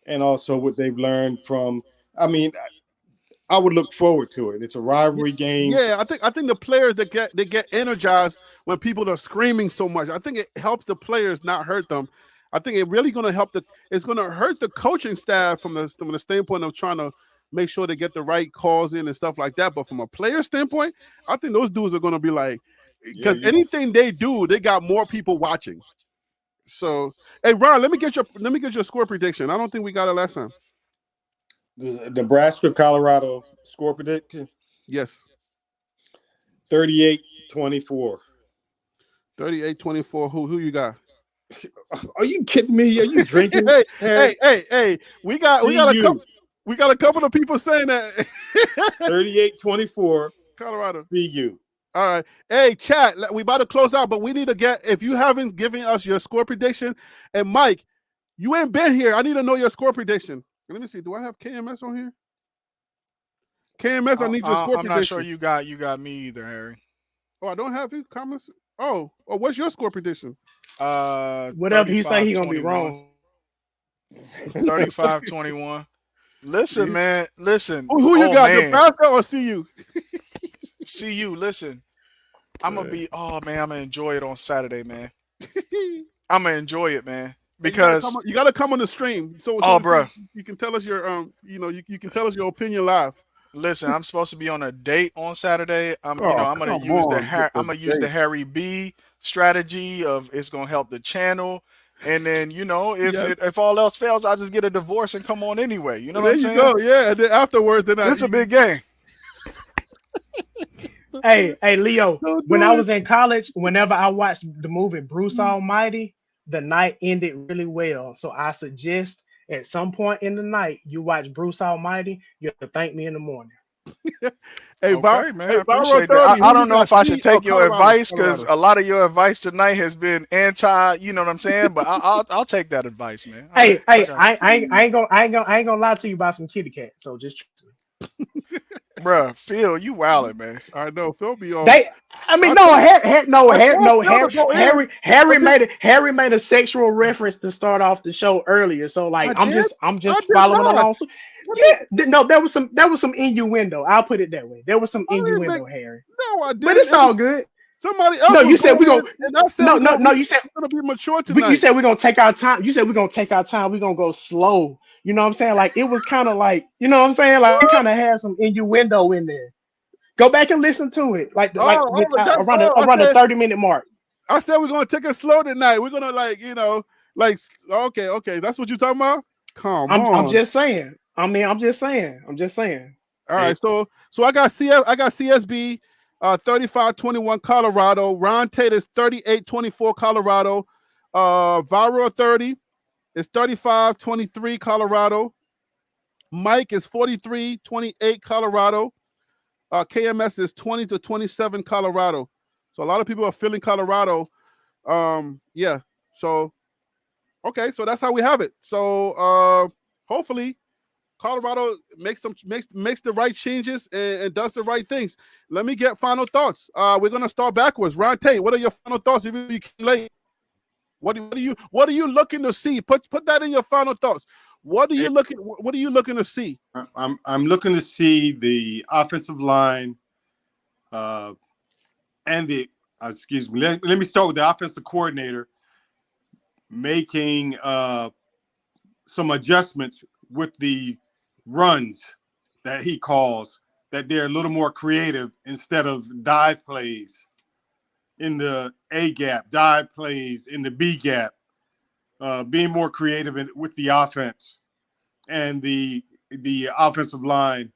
And also what they've learned from, I mean, I would look forward to it. It's a rivalry game. Yeah, I think the players that get energized when people are screaming so much. I think it helps the players, not hurt them. I think it really going to help it's going to hurt the coaching staff from the standpoint of trying to make sure they get the right calls in and stuff like that. But from a player standpoint, I think those dudes are going to be like, because anything they do, they got more people watching. So, hey, Ron, let me get your score prediction. I don't think we got it last time. The Nebraska, Colorado score prediction? Yes. 38-24. 38-24. Who you got? Are you kidding me? Are you drinking? hey. We got a couple of people saying that. 38-24. Colorado. CU. All right. Hey, chat, we about to close out, but we need to get, if you haven't given us your score prediction, and Mike, you ain't been here. I need to know your score prediction. Let me see. Do I have KMS on here? KMS, I need your score prediction. I'm not sure you got me either, Harry. Oh, I don't have you? Comments? Oh, what's your score prediction? Whatever he say, he gonna be wrong. 35-21. Listen, man. Listen. Who you got, Nebraska or CU? CU, listen. I'm going to be, I'm going to enjoy it on Saturday, man. I'm going to enjoy it, man. Because you got to come on the stream. So bro. You can tell us your, you can tell us your opinion live. Listen, I'm supposed to be on a date on Saturday. I'm going to use the Harry B strategy of it's going to help the channel. And then, if all else fails, I'll just get a divorce and come on anyway. You know what I'm saying? There you go, yeah. And then afterwards, it's a big game. Hey, Leo, when I was in college, whenever I watched the movie Bruce Almighty, the night ended really well. So I suggest at some point in the night, you watch Bruce Almighty, you have to thank me in the morning. Hey, man, I appreciate that. I don't know if I should take your advice because a lot of your advice tonight has been anti. You know what I'm saying? But I'll take that advice, man. I ain't gonna lie to you about some kitty cat. So just trust me. Bruh, Phil, you wildin', man. I know Phil be on. Harry made a sexual reference to start off the show earlier. So like I'm just following along. Yeah, no, there was some innuendo. I'll put it that way. There was some innuendo, Harry. No, I didn't. But it's all good. Somebody else. No, you said we gonna. No, you said we're gonna be mature tonight. You said we're gonna take our time. You said we're gonna take our time. We're gonna go slow. You know what I'm saying? Like it was kind of like, you know what I'm saying? Like we kind of had some innuendo in there. Go back and listen to it. Around the 30-minute mark. I said we're gonna take it slow tonight. We're gonna okay. That's what you're talking about? Come on. I'm just saying. I'm just saying. All right, so I got CSB 35-21 Colorado. Ron Tate is 38-24 Colorado. Viral 30 is 35-23 Colorado. Mike is 43-28 Colorado. KMS is 20-27 Colorado. So a lot of people are feeling Colorado. Yeah. So okay, so that's how we have it. So hopefully Colorado makes the right changes and does the right things. Let me get final thoughts. We're gonna start backwards. Ron Tate, what are your final thoughts? If you can late, what are you looking to see? Put that in your final thoughts. What are you looking to see? I'm looking to see the offensive line, and excuse me. Let me start with the offensive coordinator making some adjustments with the runs that he calls, that they're a little more creative instead of dive plays in the A gap, dive plays in the B gap, being more creative with the offense and the offensive line,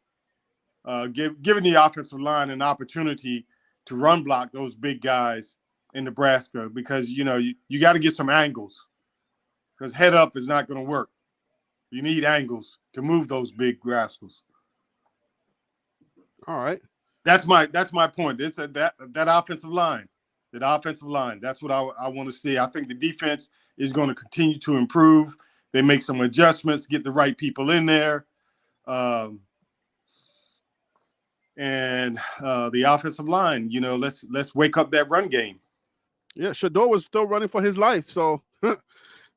giving the offensive line an opportunity to run block those big guys in Nebraska, because you got to get some angles, because head up is not going to work. You need angles to move those big rascals. All right. That's my point. It's that offensive line. That's what I want to see. I think the defense is going to continue to improve. They make some adjustments, get the right people in there. And the offensive line, let's wake up that run game. Yeah, Shedeur was still running for his life. So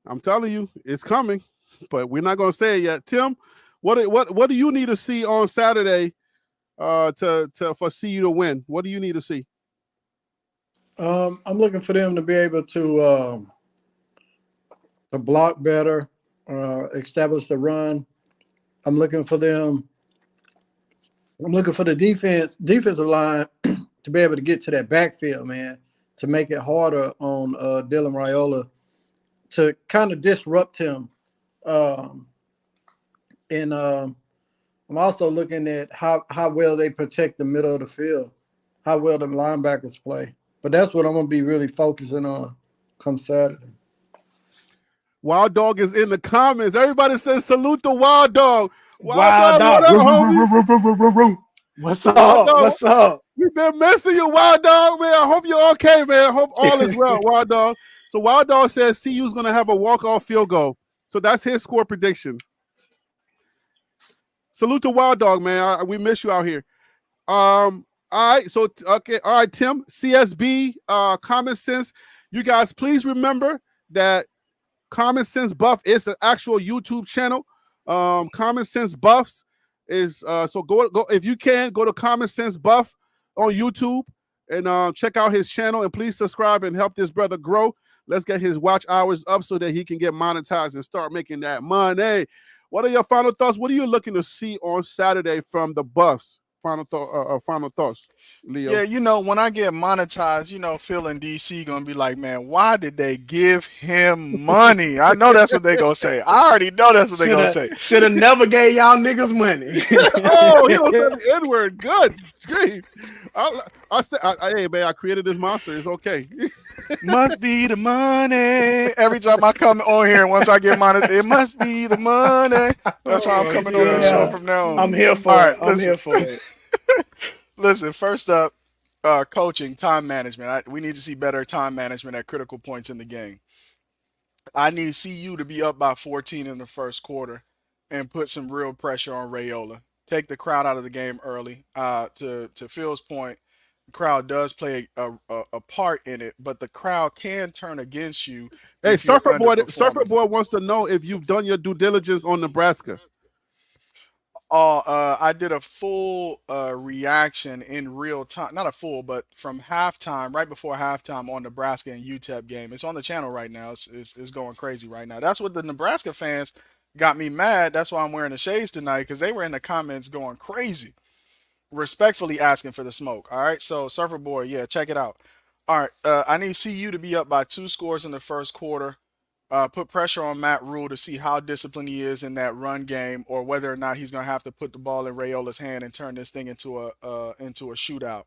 I'm telling you, it's coming. But we're not going to say it yet. Tim, what do you need to see on Saturday for CU to win? What do you need to see? I'm looking for them to be able to block better, establish the run. I'm looking for them I'm looking for the defensive line to be able to get to that backfield, man, to make it harder on Dylan Raiola, to kind of disrupt him. Um, and I'm also looking at how well they protect the middle of the field, how well the linebackers play. But that's what I'm going to be really focusing on come Saturday. Wild Dog is in the comments. Everybody says salute to Wild Dog. Wild What Dog. up, homie? What's Wild up? Dog, What's up? we've been missing you, Wild Dog, man. I hope you're okay, man. I hope all is well, Wild Dog. So Wild Dog says CU's going to have a walk-off field goal. So that's his score prediction. Salute to Wild Dog, man. We miss you out here. All right. So, okay. All right, Tim, CSB, Common Sense. You guys, please remember that Common Sense Buff is an actual YouTube channel. Common Sense Buffs is so go if you can go to Common Sense Buff on YouTube and check out his channel, and please subscribe and help this brother grow. Let's get his watch hours up so that he can get monetized and start making that money. What are your final thoughts? What are you looking to see on Saturday from the Buffs? Final thoughts, Leo. Yeah, when I get monetized, Phil and DC gonna be like, man, why did they give him money? I know that's what they gonna say. I already know that's what they gonna say. Should have never gave y'all niggas money. Oh, he don't say the N-word. Good. Great. I said, hey man, I created this monster. It's okay. Must be the money. Every time I come on here, once I get monetized, it must be the money. That's how I'm coming on this show from now on. I'm here for All it. right, I'm here for it. Listen, first up, coaching, time management. We need to see better time management at critical points in the game. I need CU to be up by 14 in the first quarter and put some real pressure on Raiola. Take the crowd out of the game early. To Phil's point, the crowd does play a part in it, but the crowd can turn against you. Hey, if you're Surfer underperforming. Boy wants to know if you've done your due diligence on Nebraska. I did a full reaction in real time. Not a full, but from halftime, right before halftime on Nebraska and UTEP game. It's on the channel right now. It's going crazy right now. That's what the Nebraska fans got me mad. That's why I'm wearing the shades tonight, because they were in the comments going crazy, respectfully asking for the smoke. All right, so Surfer Boy, yeah, check it out. All right, I need CU to be up by 2 scores in the first quarter. Put pressure on Matt Rule to see how disciplined he is in that run game, or whether or not he's going to have to put the ball in Raiola's hand and turn this thing into a shootout.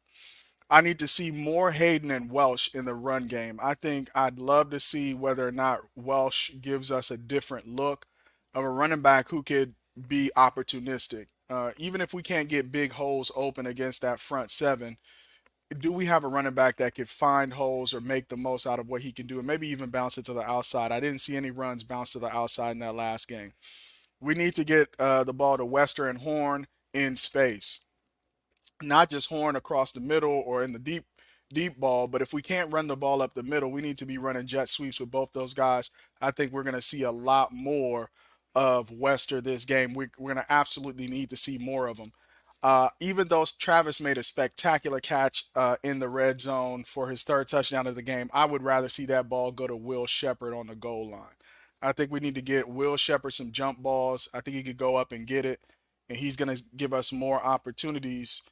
I need to see more Hayden and Welsh in the run game. I think I'd love to see whether or not Welsh gives us a different look of a running back who could be opportunistic. Even if we can't get big holes open against that front seven, do we have a running back that could find holes or make the most out of what he can do and maybe even bounce it to the outside? I didn't see any runs bounce to the outside in that last game. We need to get the ball to Wester and Horn in space, not just Horn across the middle or in the deep ball, but if we can't run the ball up the middle, we need to be running jet sweeps with both those guys. I think we're going to see a lot more of Wester this game. We're going to absolutely need to see more of them. Even though Travis made a spectacular catch in the red zone for his third touchdown of the game, I would rather see that ball go to Will Sheppard on the goal line. I think we need to get Will Sheppard some jump balls. I think he could go up and get it, and he's going to give us more opportunities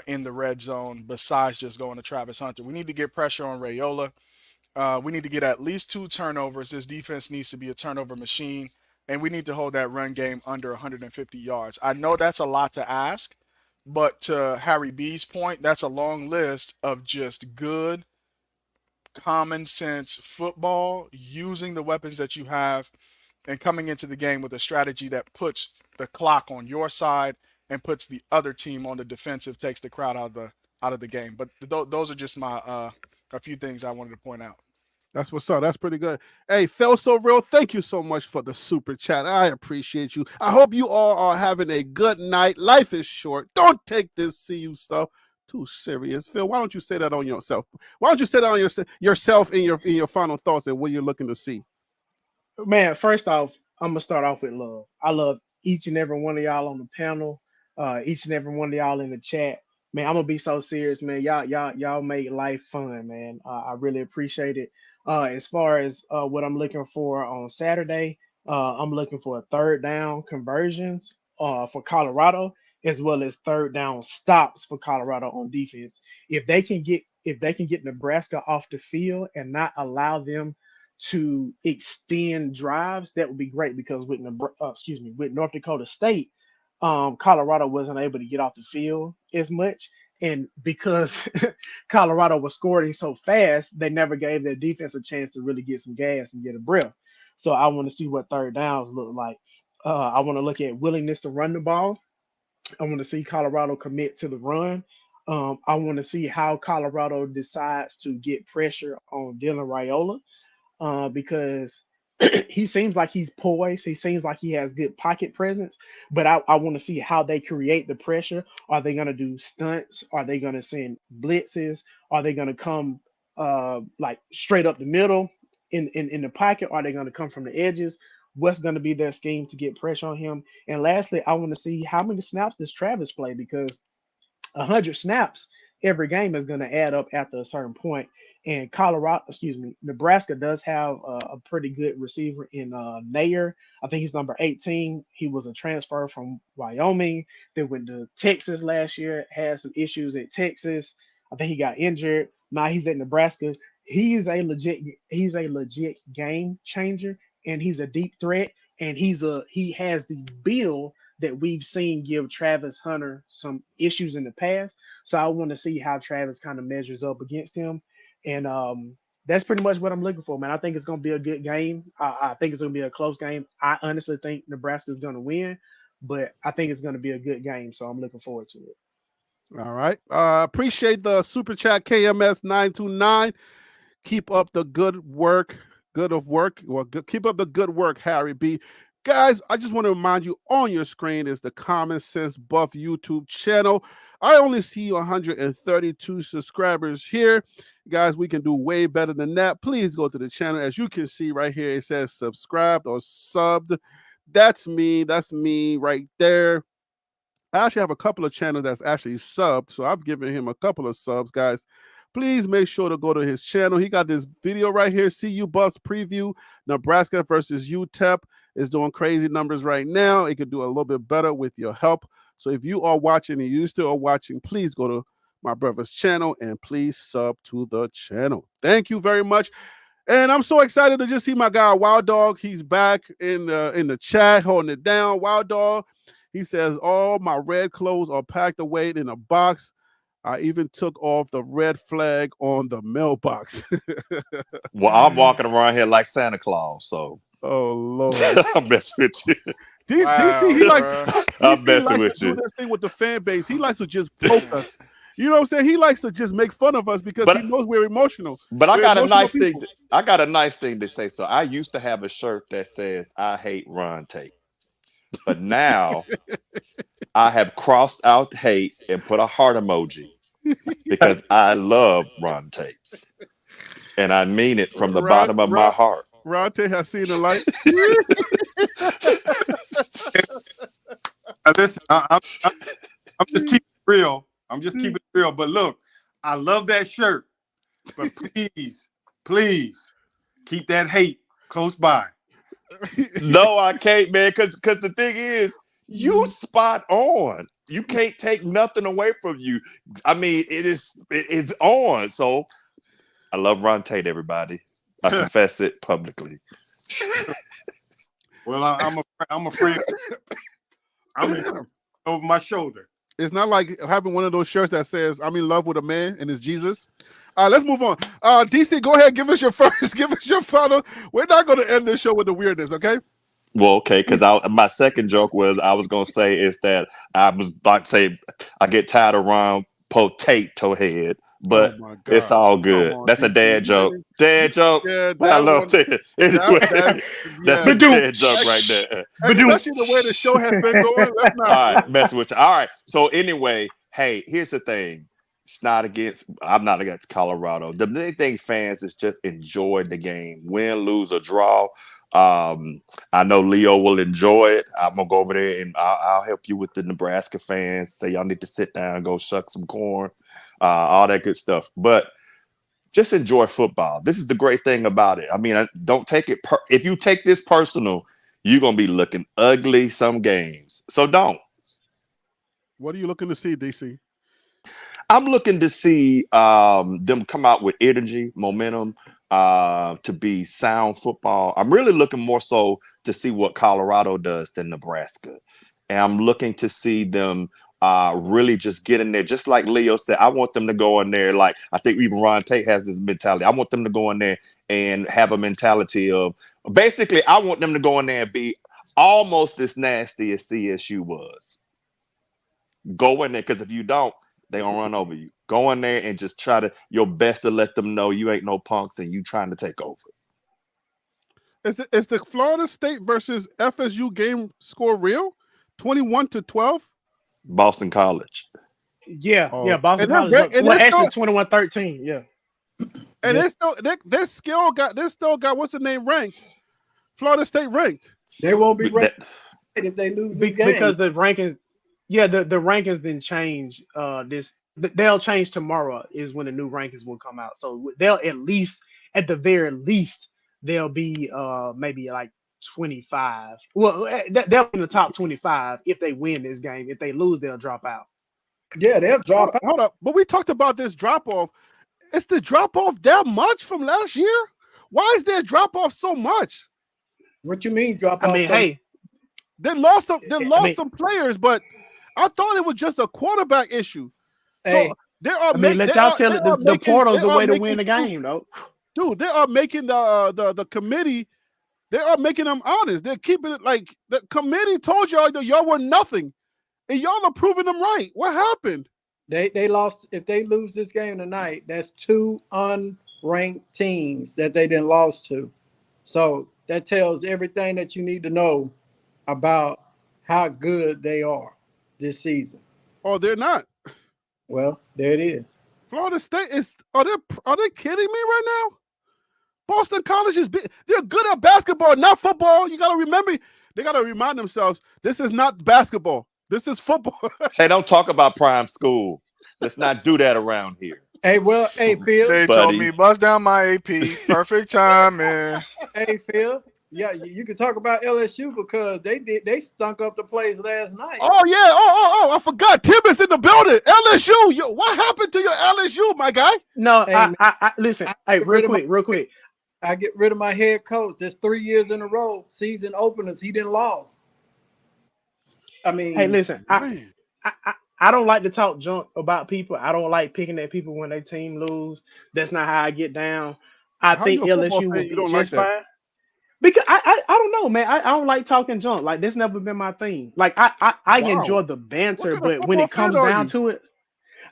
in the red zone besides just going to Travis Hunter. We need to get pressure on Raiola. We need to get at least 2 turnovers. This defense needs to be a turnover machine, and we need to hold that run game under 150 yards. I know that's a lot to ask, but to Harry B's point, that's a long list of just good, common sense football, using the weapons that you have and coming into the game with a strategy that puts the clock on your side and puts the other team on the defensive, takes the crowd out of the game. But those are just my a few things I wanted to point out. That's what's up. That's pretty good. Hey, Phil So Real, thank you so much for the super chat. I appreciate you. I hope you all are having a good night. Life is short. Don't take this CU stuff too serious. Phil, why don't you say that on yourself? Why don't you say that on yourself in your final thoughts and what you're looking to see? Man, first off, I'm gonna start off with love. I love each and every one of y'all on the panel, each and every one of y'all in the chat. Man, I'm gonna be so serious, man. Y'all make life fun, man. I really appreciate it. As far as what I'm looking for on Saturday, I'm looking for a third down conversions for Colorado. as well as third down stops for Colorado on defense. If they can get Nebraska off the field and not allow them to extend drives, that would be great because with North Dakota State, Colorado wasn't able to get off the field as much, and because Colorado was scoring so fast, they never gave their defense a chance to really get some gas and get a breath. So I want to see what third downs look like. I want to look at willingness to run the ball. I want to see Colorado commit to the run. I want to see how Colorado decides to get pressure on Dylan Raiola because he seems like he's poised. He seems like he has good pocket presence, but I want to see how they create the pressure. Are they going to do stunts? Are they going to send blitzes? Are they going to come like straight up the middle in the pocket? Are they going to come from the edges? What's going to be their scheme to get pressure on him? And lastly, I want to see how many snaps does Travis play because 100 snaps every game is going to add up after a certain point. And Nebraska does have a pretty good receiver in Nair. I think he's number 18. He was a transfer from Wyoming. They went to Texas last year, had some issues at Texas. I think he got injured. Now he's at Nebraska. He's a legit game changer, and he's a deep threat. And he has the build that we've seen give Travis Hunter some issues in the past. So I want to see how Travis kind of measures up against him. And that's pretty much what I'm looking for, man. I think it's going to be a good game. I think it's going to be a close game. I honestly think Nebraska is going to win, but I think it's going to be a good game. So I'm looking forward to it. All right. Appreciate the super chat KMS929. Keep up the good work. Keep up the good work, Harry B. Guys, I just want to remind you on your screen is the Common Sense Buff YouTube channel. I only see 132 subscribers here. Guys, we can do way better than that. Please go to the channel. As you can see right here, it says subscribed or subbed. That's me. That's me right there. I actually have a couple of channels that's actually subbed, so I've given him a couple of subs, guys. Please make sure to go to his channel. He got this video right here, CU Buffs preview, Nebraska versus UTEP. Is doing crazy numbers right now. It could do a little bit better with your help. So if you are watching and you still are watching, please go to my brother's channel and please sub to the channel. Thank you very much. And I'm so excited to just see my guy Wild Dog. He's back in the chat, holding it down. Wild Dog, he says, all my red clothes are packed away in a box. I even took off the red flag on the mailbox. Well, I'm walking around here like Santa Claus, so. Oh, Lord. I'm messing with you. DC, he likes with to do this thing with the fan base. He likes to just poke us. You know what I'm saying? He likes to just make fun of us because he knows we're emotional. But I got a nice thing. I got a nice thing to say. So I used to have a shirt that says "I hate Ron Tate," but now I have crossed out hate and put a heart emoji because I love Ron Tate, and I mean it from the bottom of my heart. Ron Tate has seen the light. Listen, I'm just keeping it real. I'm just keeping it real. But look, I love that shirt. But please keep that hate close by. No, I can't, man. Because the thing is, you spot on. You can't take nothing away from you. I mean, it's on. So I love Ron Tate, everybody. I confess it publicly. Well, I'm afraid I'm over my shoulder. It's not like having one of those shirts that says "I'm in love with a man" and it's Jesus. Let's move on. DC, go ahead. Give us your final. We're not going to end this show with the weirdness, okay? Well, okay, because my second joke was I was going to say is that I was about to say I get tired of Ron Potato Head. But it's all good. That's a dad joke. Dad joke. Yeah, I love it. Anyway, that's a dad joke right there. Especially the way the show has been going. Let's not. All right, messing with you. All right. So anyway, hey, here's the thing. I'm not against Colorado. The main thing, fans, is just enjoy the game. Win, lose, or draw. I know Leo will enjoy it. I'm gonna go over there and I'll help you with the Nebraska fans. Say y'all need to sit down, go shuck some corn. All that good stuff, but just enjoy football. This is the great thing about it. I mean, don't take it. If you take this personal, you're gonna be looking ugly some games. So don't. What are you looking to see, DC? I'm looking to see them come out with energy, momentum, to be sound football. I'm really looking more so to see what Colorado does than Nebraska. And I'm looking to see them really just get in there. Just like Leo said, I want them to go in there. Like, I think even Ron Tate has this mentality. I want them to go in there and have a mentality of, basically, I want them to go in there and be almost as nasty as CSU was. Go in there, because if you don't, they gonna run over you. Go in there and just try to your best to let them know you ain't no punks and you trying to take over. Is the Florida State versus FSU game score real? 21-12? Boston College. Yeah, Oh. Boston And College. and Well, it's actually, still- 21-13. Yeah. And they still got what's the name ranked? Florida State ranked. They won't be That- ranked if they lose this game. Because the rankings, the rankings didn't change. They'll change tomorrow is when the new rankings will come out. So they'll at the very least, they'll be maybe like 25. Well, they'll be in the top 25 if they win this game. If they lose, they'll drop out. Yeah, they'll drop out. Hold up. But we talked about this drop off. Is the drop off that much from last year? Why is there drop off so much? What you mean drop off? I mean, hey, they lost some players, but I thought it was just a quarterback issue. Hey, So let y'all tell it. The portal's the way to win the game, though. Dude, they are making the committee. They are making them honest. They're keeping it like the committee told y'all that y'all were nothing, and y'all are proving them right. What happened? They lost. If they lose this game tonight, that's 2 unranked teams that they didn't lost to. So that tells everything that you need to know about how good they are this season. Oh, they're not. Well, there it is. Florida State is. Are they kidding me right now? Boston College they're good at basketball, not football. You got to remember. They got to remind themselves this is not basketball. This is football. Hey, don't talk about prime school. Let's not do that around here. Hey, Phil. They told me bust down my AP. Perfect time, man. Hey, Phil. Yeah, you can talk about LSU because they stunk up the place last night. Oh yeah. Oh! I forgot. Tim is in the building. LSU. What happened to your LSU, my guy? No, Hey, I listen. Hey, real quick. I get rid of my head coach. That's 3 years in a row. Season openers, he didn't lose. I mean, Hey, listen. I don't like to talk junk about people. I don't like picking at people when their team lose. That's not how I get down. I think LSU will be just fine. Because I don't know, man. I don't like talking junk. Like, that's never been my thing. Like, I enjoy the banter, but when it comes down to it,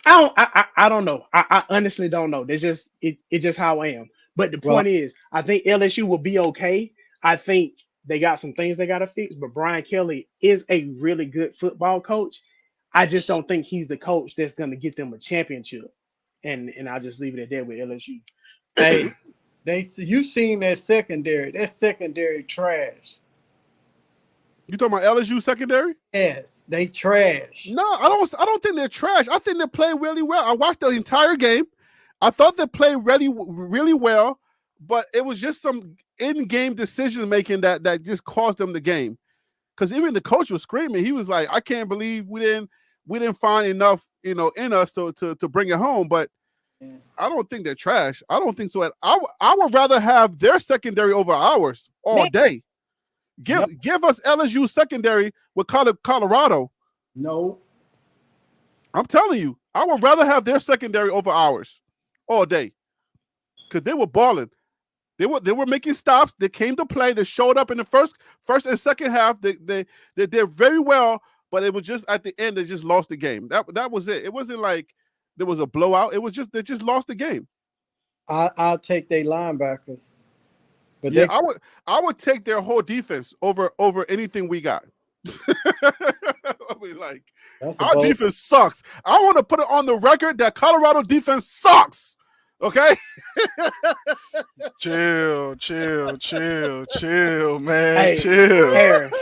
I don't know. I honestly don't know. It's just how I am. But the point is, I think LSU will be okay. I think they got some things they got to fix, but Brian Kelly is a really good football coach. I just don't think he's the coach that's going to get them a championship. And I'll just leave it at that with LSU. Hey, you seen that secondary? That secondary trash. You talking about LSU secondary? Yes, they trash. No, I don't think they're trash. I think they play really well. I watched the entire game. I thought they played really, really well, but it was just some in-game decision making that just caused them the game. Because even the coach was screaming. He was like, "I can't believe we didn't find enough, in us to bring it home." But I don't think they're trash. I don't think so. I would rather have their secondary over ours all day. Give us LSU secondary with Colorado. No, I'm telling you, I would rather have their secondary over ours all day, because they were balling. They were making stops. They came to play. They showed up in the first and second half. They did very well, but it was just at the end they just lost the game. That was it. It wasn't like there was a blowout. It was just they just lost the game. I'll take their linebackers. But yeah, I would take their whole defense over anything we got. I mean, like, our defense sucks. I want to put it on the record that Colorado defense sucks. Okay. Chill, man. Hey, chill. Harris,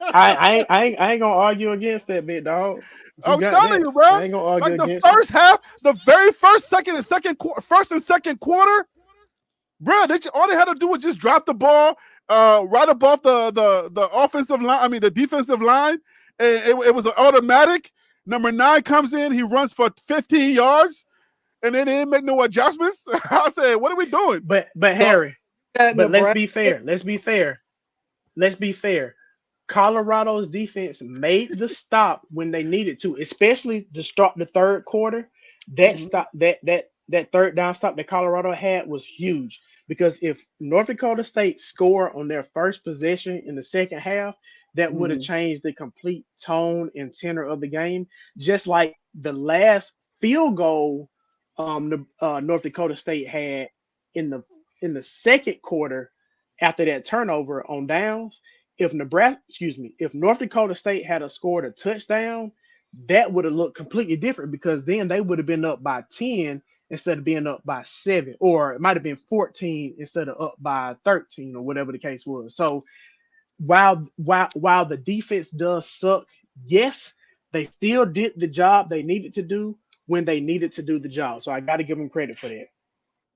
I ain't gonna argue against that, big dog. I'm telling you, bro. I ain't gonna argue like the against first half, the very first, first and second quarter, bro. All they had to do was just drop the ball right above the offensive line. I mean, the defensive line, and it was an automatic. Number 9 comes in, he runs for 15 yards, and then they didn't make no adjustments. I said, what are we doing? But Harry, That but let's Nebraska, be fair. Let's be fair. Colorado's defense made the stop when they needed to, especially to start the third quarter. That stop, that third down stop that Colorado had was huge, because if North Dakota State scored on their first possession in the second half, that would have changed the complete tone and tenor of the game. Just like the last field goal, North Dakota State had in the second quarter after that turnover on downs. If North Dakota State had scored a touchdown, that would have looked completely different, because then they would have been up by 10 instead of being up by 7, or it might have been 14 instead of up by 13, or whatever the case was. So while the defense does suck, yes, they still did the job they needed to do when they needed to do the job. So I got to give them credit for that.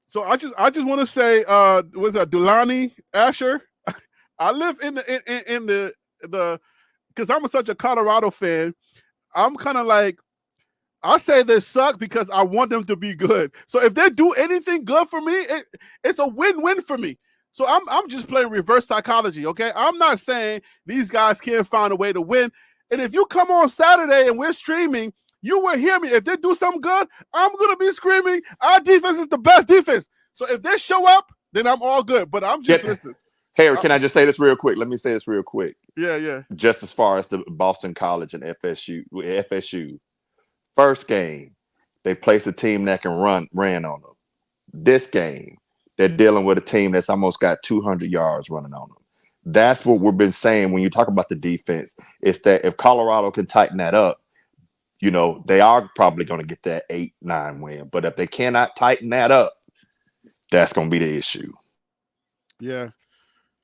So I just want to say, was that Dulani Asher? I live in the because I'm such a Colorado fan. I'm kind of like, I say they suck because I want them to be good. So if they do anything good for me, it's a win-win for me. So I'm just playing reverse psychology, okay? I'm not saying these guys can't find a way to win. And if you come on Saturday and we're streaming, you will hear me. If they do something good, I'm going to be screaming, our defense is the best defense. So if they show up, then I'm all good. But I'm just listening. Harry, can I just say this real quick? Let me say this real quick. Yeah. Just as far as the Boston College and FSU. First game, they placed a team that can ran on them. This game, they're dealing with a team that's almost got 200 yards running on them. That's what we've been saying when you talk about the defense. It's that if Colorado can tighten that up, they are probably going to get that 8-9 win. But if they cannot tighten that up, that's going to be the issue. Yeah.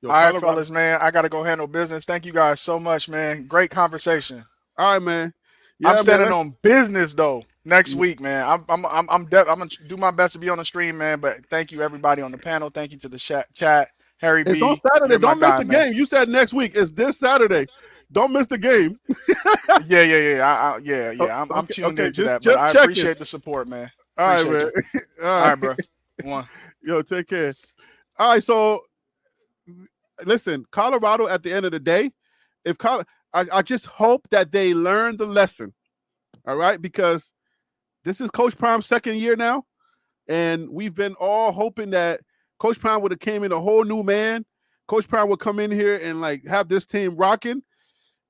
All right, fellas, man. I got to go handle business. Thank you guys so much, man. Great conversation. All right, man. Yeah, I'm standing on business though next week, man. I'm gonna do my best to be on the stream, man. But thank you everybody on the panel. Thank you to the chat. Harry it's B. on Saturday. Don't miss the game. You said next week. It's this Saturday. Don't miss the game. Yeah. I'm tuned into that, but I appreciate the support, man. All right, man. All right, bro. One. Yo, take care. All right, so listen, Colorado. At the end of the day, I just hope that they learn the lesson. All right, because this is Coach Prime's second year now, and we've been all hoping that Coach Prime would have came in a whole new man. Coach Prime would come in here and have this team rocking.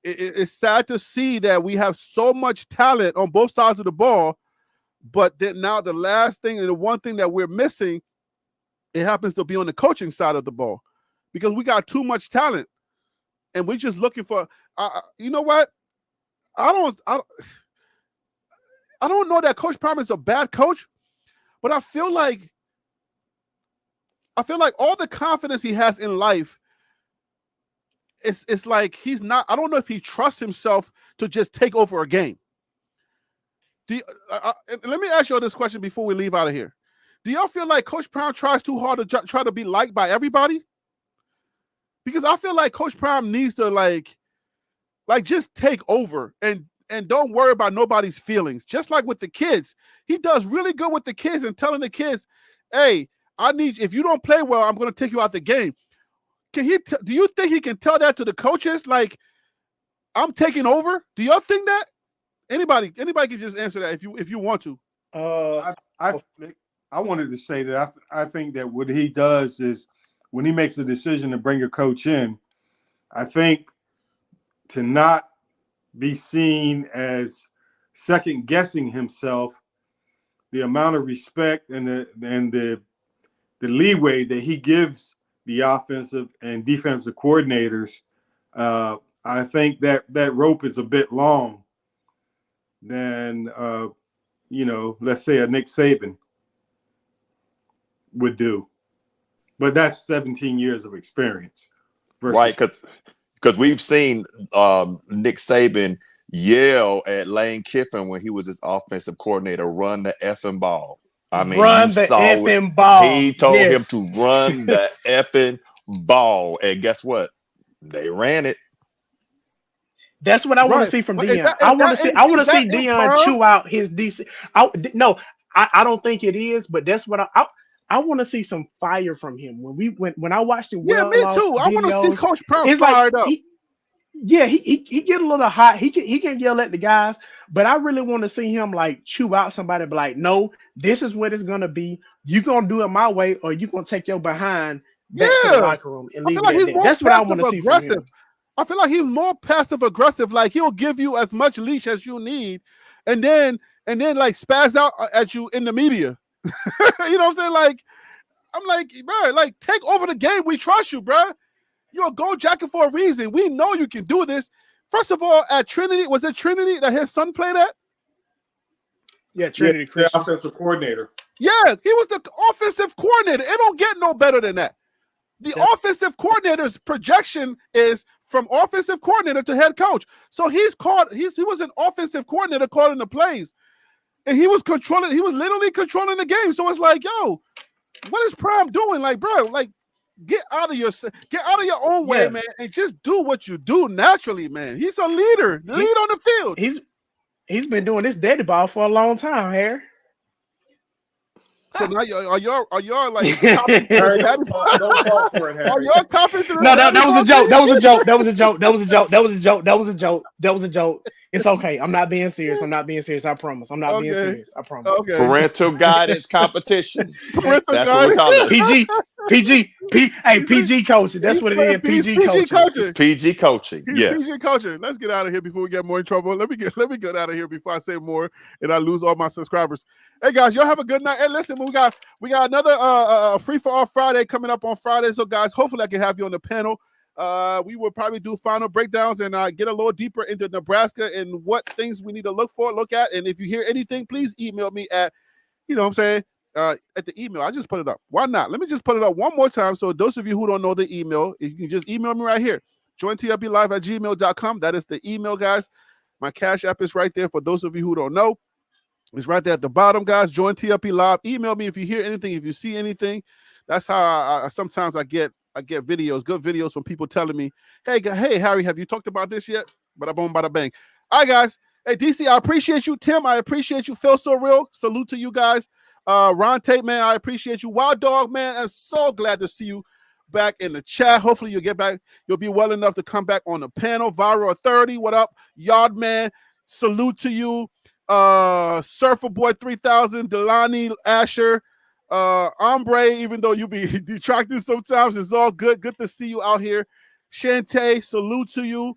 It's sad to see that we have so much talent on both sides of the ball, but then now the last thing and the one thing that we're missing, it happens to be on the coaching side of the ball, because we got too much talent. And we're just looking for, you know what? I don't know that Coach Prime is a bad coach, but I feel like all the confidence he has in life, it's like he's not. I don't know if he trusts himself to just take over a game. Let me ask you all this question before we leave out of here. Do y'all feel like Coach Prime tries too hard to try to be liked by everybody? Because I feel like Coach Prime needs to just take over and don't worry about nobody's feelings. Just like with the kids, he does really good with the kids and telling the kids, "Hey, if you don't play well, I'm going to take you out the game." Can he? Do you think he can tell that to the coaches? Like, I'm taking over. Do y'all think that? Anybody can just answer that if you want to. I wanted to say that I think that what he does is, when he makes a decision to bring a coach in, I think to not be seen as second guessing himself, the amount of respect and the leeway that he gives the offensive and defensive coordinators, I think that rope is a bit long than let's say a Nick Saban would do. But that's 17 years of experience. Right, because we've seen Nick Saban yell at Lane Kiffin when he was his offensive coordinator, "Run the effing ball." I mean, run the effing ball. He told him to run the effing ball. And guess what? They ran it. That's what I want to Right. see from But Dion. I want to see in Dion prime? chew out his DC. No, I don't think it is, but that's what I want to see some fire from him. When I watched the Yeah, well me off too. I want to see videos, Coach Prime it's like fired up. he get a little hot. He can yell at the guys, but I really want to see him like chew out somebody. But like, no, this is what it's gonna be. You gonna do it my way, or you gonna take your behind back to the Yeah. locker room and I leave feel it like at he's that. more That's what I want passive to see from aggressive. him. I feel like he's more passive aggressive. Like he'll give you as much leash as you need, and then like spaz out at you in the media. You know what I'm saying? Like I'm like, bro, like take over the game. We trust you, bro. You're a gold jacket for a reason. We know you can do this. First of all, at Trinity, was it Trinity that his son played at? Yeah, Trinity the Christian. offensive coordinator. Yeah, he was the offensive coordinator. It don't get no better than that. The offensive coordinator's projection is from offensive coordinator to head coach. So he was an offensive coordinator calling the plays. And he was literally controlling the game. So it's like, yo, what is Prime doing? Like, bro, like get out of your own way, man, and just do what you do naturally, man. He's a leader. Lead on the field. He's been doing this daddy ball for a long time, Harry. So now are y'all like Harry, don't fall for it, Harry. are y'all copping to the No, that was a joke. That was a joke. That was a joke. That was a joke. That was a joke. That was a joke. That was a joke. It's okay. I'm not being serious. I'm not being serious. I promise. I'm not being serious. I promise. Okay. Parental guidance competition. Parental That's what we call it. PG coaching. That's what it is. PG coaching. It's PG coaching. He's Yes. PG coaching. Let's get out of here before we get more in trouble. Let me get out of here before I say more and I lose all my subscribers. Hey guys, y'all have a good night. And listen, we got another free for all Friday coming up on Friday. So guys, hopefully I can have you on the panel. We will probably do final breakdowns and get a little deeper into Nebraska and what things we need to look at. And if you hear anything, please email me at, you know what I'm saying, at the email. I just put it up. Why not? Let me just put it up one more time. So those of you who don't know the email, you can just email me right here. jointlblive@gmail.com. That is the email, guys. My Cash App is right there for those of you who don't know. It's right there at the bottom, guys. Join TLP Live. Email me if you hear anything, if you see anything. That's how I sometimes I get videos, good videos from people telling me, hey, Harry, have you talked about this yet? Bada boom, bada bang. All right, guys. Hey, DC, I appreciate you. Tim, I appreciate you. Phil So Real, salute to you guys. Ron Tate, man, I appreciate you. Wild Dog, man, I'm so glad to see you back in the chat. Hopefully you'll get back. You'll be well enough to come back on the panel. Viral Authority, what up? Yard Man, salute to you. Surfer Boy 3000, Delani Asher, Ombre, even though you be detracting sometimes, it's all good. Good to see you out here. Shantae, salute to you.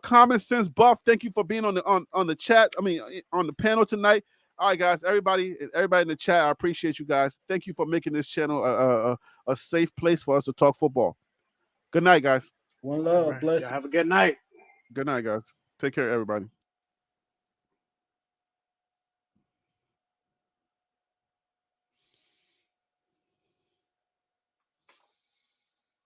Common Sense Buff, thank you for being on the chat. I mean, on the panel tonight. All right, guys, everybody in the chat, I appreciate you guys. Thank you for making this channel a safe place for us to talk football. Good night, guys. One love. Right. Bless you. Have a good night. Good night, guys. Take care, everybody.